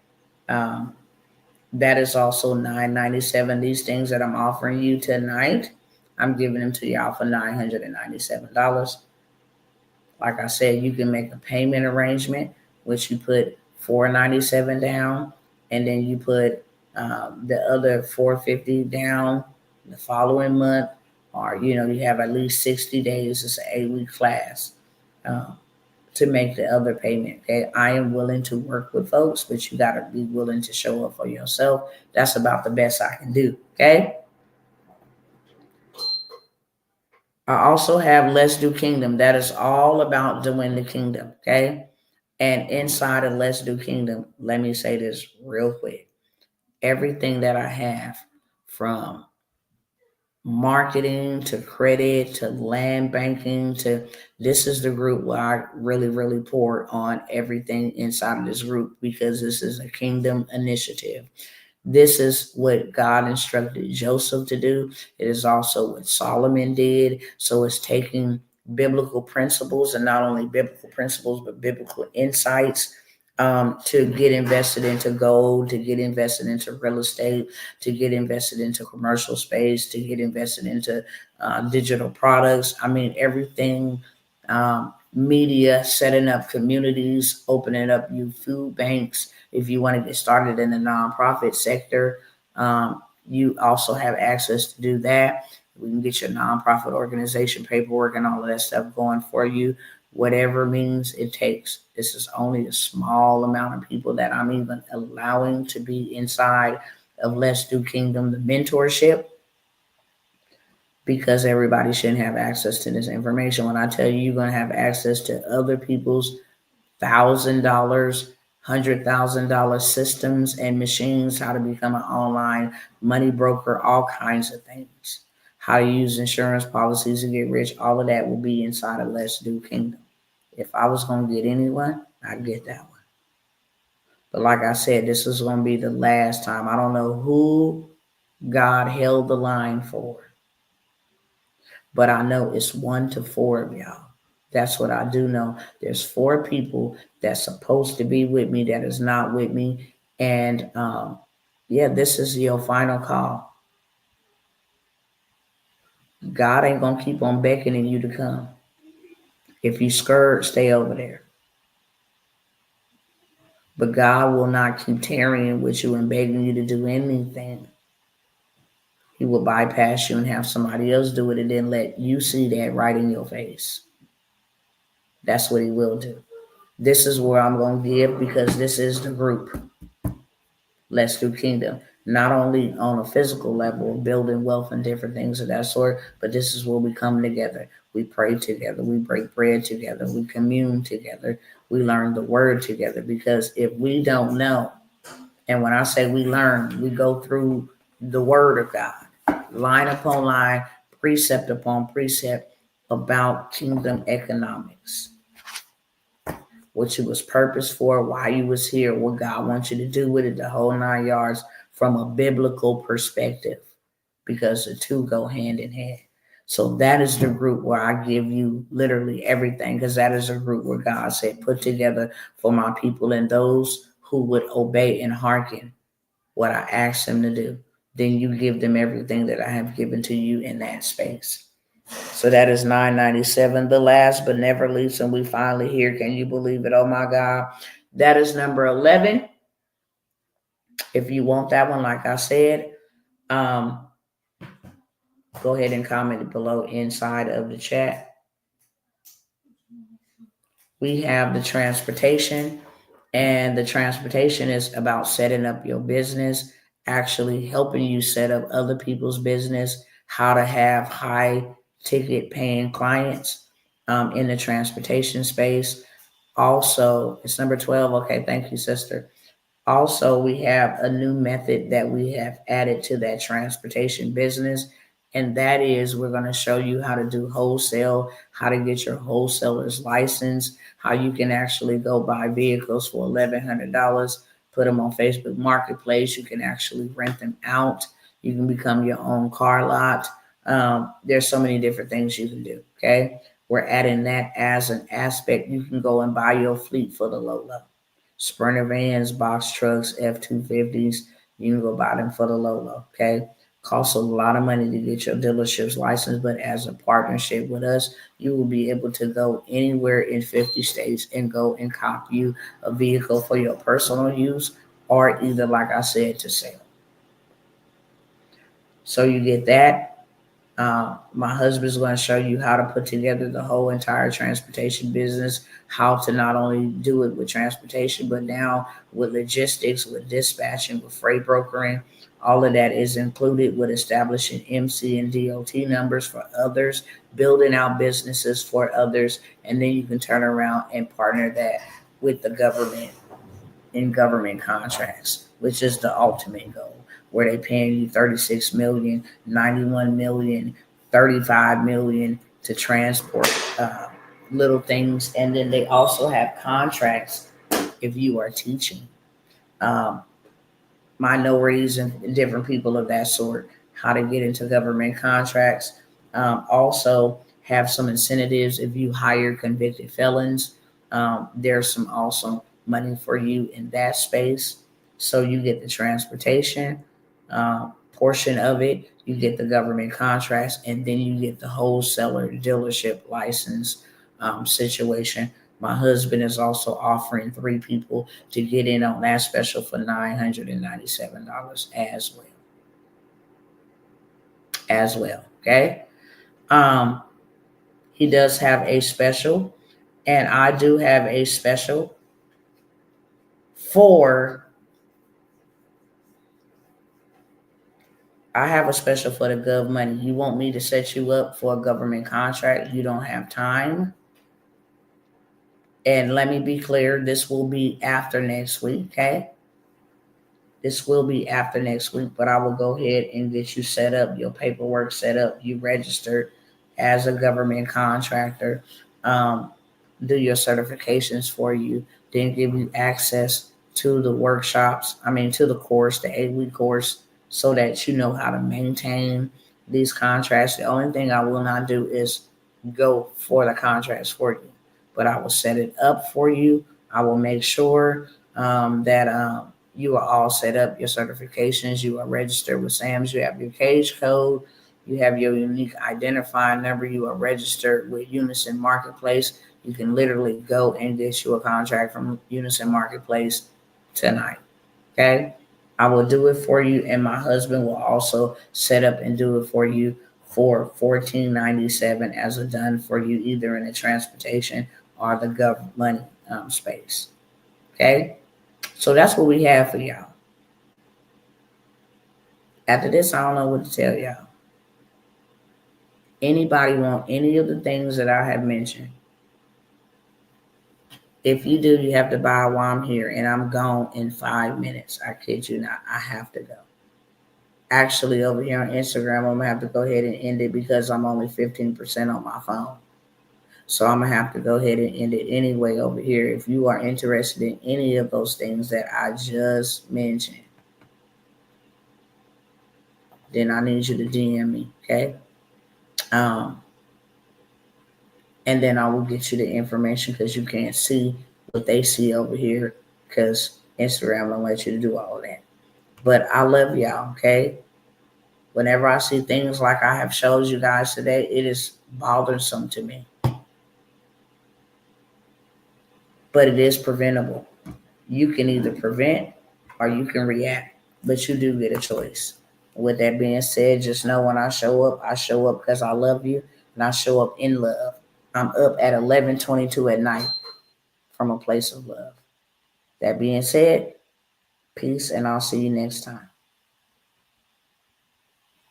that is also $997. These things that I'm offering you tonight, I'm giving them to y'all for $997. Like I said, you can make a payment arrangement, which you put $497 down, and then you put the other $450 down the following month, or you have at least 60 days. It's an 8-week class to make the other payment. Okay, I am willing to work with folks, but you got to be willing to show up for yourself. That's about the best I can do. Okay. I also have Let's Do Kingdom. That is all about doing the kingdom. Okay. And inside of Let's Do Kingdom, let me say this real quick. Everything that I have, from marketing to credit to land banking this is the group where I really, really pour on everything inside of this group, because this is a kingdom initiative. This is what God instructed Joseph to do. It is also what Solomon did. So it's taking biblical principles, and not only biblical principles, but biblical insights to get invested into gold, to get invested into real estate, to get invested into commercial space, to get invested into digital products. I mean, everything, media, setting up communities, opening up new food banks. If you want to get started in the nonprofit sector, you also have access to do that. We can get your nonprofit organization paperwork and all of that stuff going for you, whatever means it takes. This is only a small amount of people that I'm even allowing to be inside of Let's Do Kingdom, the mentorship, because everybody shouldn't have access to this information. When I tell you, you're going to have access to other people's $1,000, $100,000 systems and machines, how to become an online money broker, all kinds of things, how to use insurance policies to get rich, all of that will be inside of Let's Do Kingdom. If I was going to get anyone, I'd get that one. But like I said, this is going to be the last time. I don't know who God held the line for, but I know it's 1 to 4 of y'all. That's what I do know. There's 4 people that's supposed to be with me that is not with me. And this is your final call. God ain't going to keep on beckoning you to come. If you scared, stay over there. But God will not keep tarrying with you and begging you to do anything. He will bypass you and have somebody else do it, and then let you see that right in your face. That's what he will do. This is where I'm going to give, because this is the group. Let's Do Kingdom. Not only on a physical level, building wealth and different things of that sort, but this is where we come together. We pray together. We break bread together. We commune together. We learn the word together, because if we don't know, and when I say we learn, we go through the word of God, line upon line, precept upon precept, about kingdom economics. What you was purposed for, why you was here, what God wants you to do with it, the whole 9 yards, from a biblical perspective, because the two go hand in hand. So that is the group where I give you literally everything, because that is a group where God said, put together for my people and those who would obey and hearken what I ask them to do, then you give them everything that I have given to you in that space. So that is $9.97. The last but never least, and we finally here. Can you believe it? Oh my God. That is number 11. If you want that one, like I said, go ahead and comment it below inside of the chat. We have the transportation, and the transportation is about setting up your business, actually helping you set up other people's business, how to have high ticket paying clients in the transportation space. Also, it's number 12. Okay, thank you, sister. Also, we have a new method that we have added to that transportation business, and that is we're going to show you how to do wholesale, how to get your wholesaler's license, how you can actually go buy vehicles for $1,100, put them on Facebook Marketplace. You can actually rent them out. You can become your own car lot. There's so many different things you can do, okay? We're adding that as an aspect. You can go and buy your fleet for the low. Sprinter vans, box trucks, F-250s, you can go buy them for the low, okay? Costs a lot of money to get your dealership's license, but as a partnership with us, you will be able to go anywhere in 50 states and go and cop you a vehicle for your personal use or either, like I said, to sell. So you get that. My husband's going to show you how to put together the whole entire transportation business, how to not only do it with transportation, but now with logistics, with dispatching, with freight brokering. All of that is included with establishing MC and DOT numbers for others, building out businesses for others, and then you can turn around and partner that with the government in government contracts, which is the ultimate goal, where they paying you $36 million, $91 million, $35 million to transport little things. And then they also have contracts if you are teaching minorities and different people of that sort, how to get into government contracts. Also have some incentives if you hire convicted felons. There's some awesome money for you in that space. So you get the transportation portion of it, you get the government contracts, and then you get the wholesaler dealership license situation. My husband is also offering 3 people to get in on that special for $997 as well. Okay. He does have a special, and I do have a special for the gov money. You want me to set you up for a government contract? You don't have time. And let me be clear, this will be after next week, okay? This will be after next week, but I will go ahead and get you set up, your paperwork set up, you registered as a government contractor, do your certifications for you, then give you access to the workshops, to the course, the 8-week course, so that you know how to maintain these contracts. The only thing I will not do is go for the contracts for you, but I will set it up for you. I will make sure that you are all set up, your certifications, you are registered with SAMS, you have your cage code, you have your unique identifying number, you are registered with Unison Marketplace. You can literally go and get you a contract from Unison Marketplace tonight, okay? I will do it for you, and my husband will also set up and do it for you for $14.97 as a done for you, either in the transportation or the government space, okay? So that's what we have for y'all. After this, I don't know what to tell y'all. Anybody want any of the things that I have mentioned? If you do, you have to buy while I'm here, and I'm gone in 5 minutes. I kid you not. I have to go. Actually, over here on Instagram, I'm going to have to go ahead and end it because I'm only 15% on my phone. So I'm going to have to go ahead and end it anyway over here. If you are interested in any of those things that I just mentioned, then I need you to DM me, okay? And then I will get you the information because you can't see what they see over here because Instagram don't let you to do all of that. But I love y'all, okay? Whenever I see things like I have showed you guys today, it is bothersome to me. But it is preventable. You can either prevent or you can react, but you do get a choice. With that being said, just know when I show up because I love you, and I show up in love. I'm up at 11:22 at night from a place of love. That being said, peace, and I'll see you next time.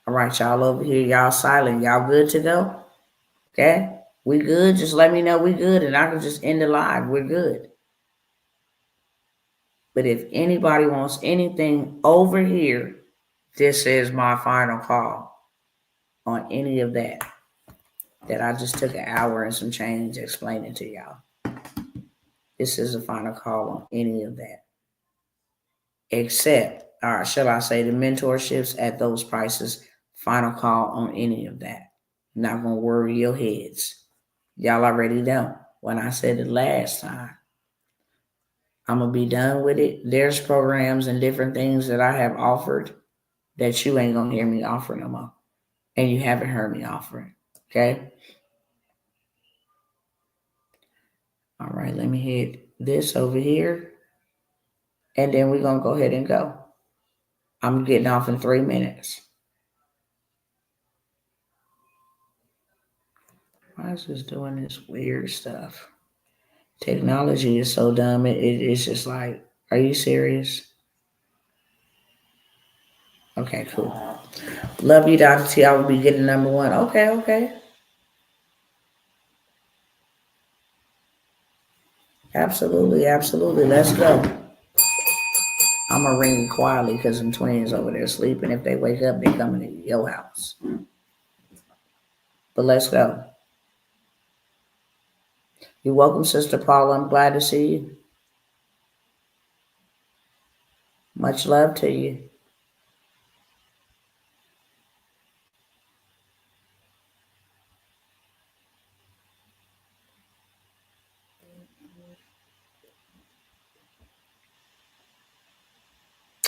All right, y'all over here, y'all silent. Y'all good to go? Okay? We good? Just let me know we good, and I can just end the live. We're good. But if anybody wants anything over here, this is my final call on any of that I just took an hour and some change explaining to y'all. This is a final call on any of that. Except, or shall I say, the mentorships at those prices, final call on any of that. Not going to worry your heads. Y'all already know. When I said it last time, I'm going to be done with it. There's programs and different things that I have offered that you ain't going to hear me offer no more. And you haven't heard me offering. Okay? All right, let me hit this over here. And then we're going to go ahead and go. I'm getting off in 3 minutes. Why is this doing this weird stuff? Technology is so dumb. It's just like, are you serious? Okay, cool. Love you, Dr. T. I will be getting number one. Okay. Absolutely. Let's go. I'm going to ring quietly because them twins over there sleeping. If they wake up, they coming to your house. But let's go. You're welcome, Sister Paula. I'm glad to see you. Much love to you.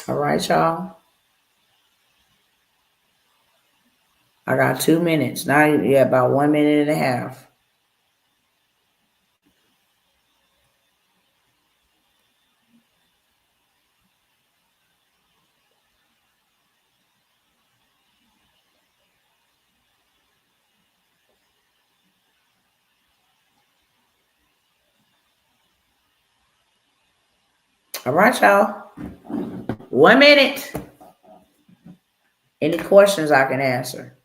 All right, y'all. I got 2 minutes. Now, yeah, about 1 minute and a half. All right, y'all. 1 minute. Any questions I can answer?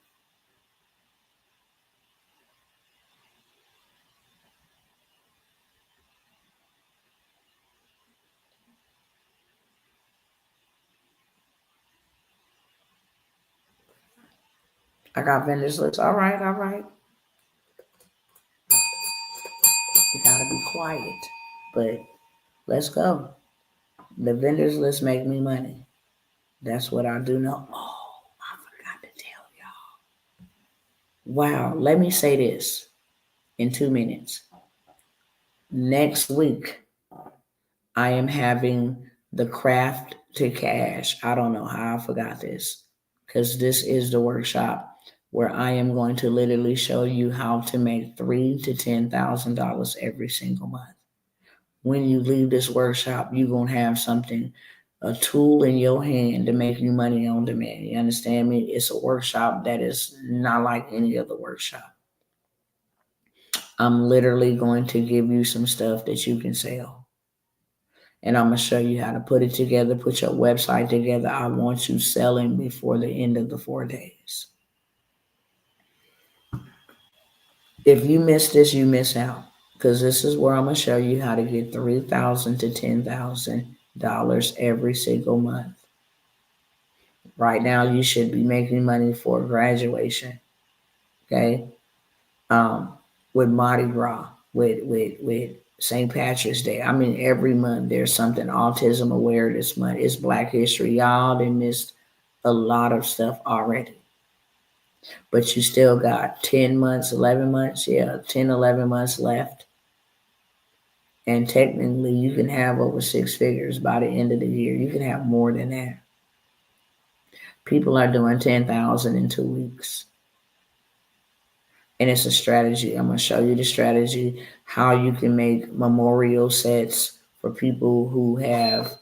I got vendors list. All right. You gotta be quiet. But let's go. The vendors list make me money. That's what I do know. Oh, I forgot to tell y'all. Wow. Let me say this in 2 minutes. Next week, I am having the craft to cash. I don't know how I forgot this because this is the workshop where I am going to literally show you how to make $3,000 to $10,000 every single month. When you leave this workshop, you're going to have something, a tool in your hand to make you money on demand. You understand me? It's a workshop that is not like any other workshop. I'm literally going to give you some stuff that you can sell. And I'm going to show you how to put it together, put your website together. I want you selling before the end of the 4 days. If you miss this, you miss out. Because this is where I'm going to show you how to get $3,000 to $10,000 every single month. Right now, you should be making money for graduation. Okay? With Mardi Gras, with St. Patrick's Day. I mean, every month there's something autism awareness month. It's Black History. Y'all done missed a lot of stuff already. But you still got 10 months, 11 months. Yeah, 10, 11 months left. And technically, you can have over 6 figures by the end of the year. You can have more than that. People are doing 10,000 in 2 weeks. And it's a strategy. I'm going to show you the strategy, how you can make memorial sets for people who have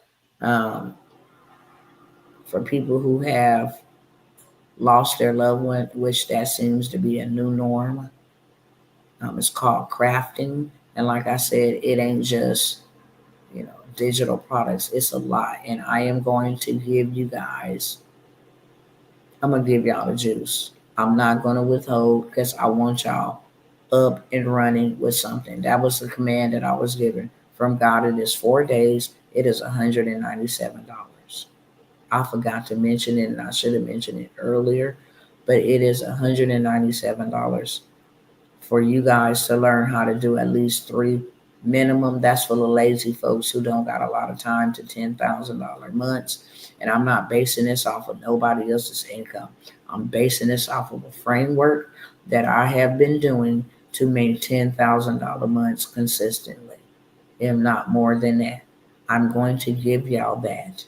lost their loved one, which that seems to be a new norm. It's called crafting. And like I said, it ain't just, digital products. It's a lot. And I'm going to give y'all the juice. I'm not going to withhold because I want y'all up and running with something. That was the command that I was given from God. It is 4 days. It is $197. I forgot to mention it, and I should have mentioned it earlier, but it is $197 for you guys to learn how to do at least 3 minimum. That's for the lazy folks who don't got a lot of time, to $10,000 months. And I'm not basing this off of nobody else's income. I'm basing this off of a framework that I have been doing to make $10,000 months consistently, if not more than that. I'm going to give y'all that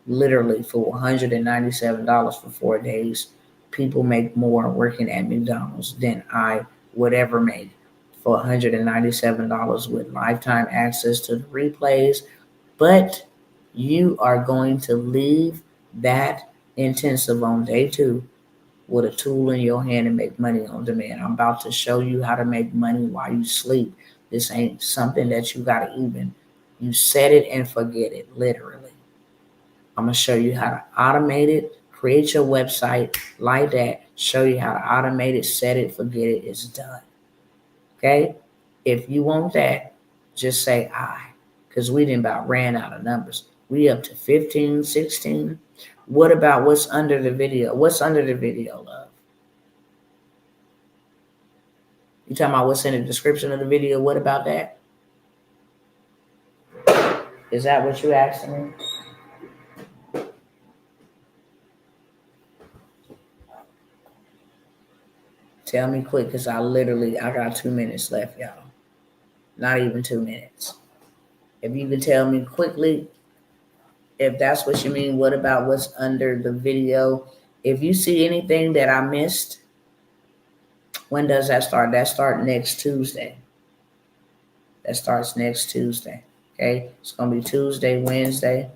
literally for $197 for 4 days. People make more working at McDonald's than I would ever make for $197 with lifetime access to the replays. But you are going to leave that intensive on day 2 with a tool in your hand and make money on demand. I'm about to show you how to make money while you sleep. This ain't something that you got to you set it and forget it, literally. I'm going to show you how to automate it, create your website like that, show you how to automate it, set it, forget it, it's done. Okay? If you want that, just say I, because we didn't about ran out of numbers. We up to 15, 16. What about what's under the video? What's under the video, love? You talking about what's in the description of the video? What about that? Is that what you asking me? Tell me quick, because I got 2 minutes left, y'all. Not even 2 minutes. If you can tell me quickly, if that's what you mean, what about what's under the video? If you see anything that I missed, when does that start? That starts next Tuesday. That starts next Tuesday. Okay? It's going to be Tuesday, Wednesday.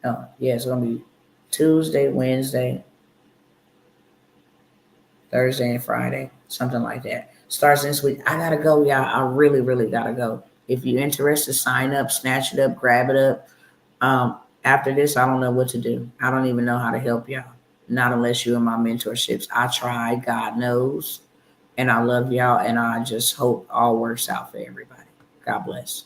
Oh, yeah, it's going to be Tuesday, Wednesday, Thursday, and Friday. Something like that. Starts this week. I got to go, y'all. I really, really got to go. If you're interested, sign up, snatch it up, grab it up. After this, I don't know what to do. I don't even know how to help y'all. Not unless you're in my mentorships. I try, God knows. And I love y'all. And I just hope all works out for everybody. God bless.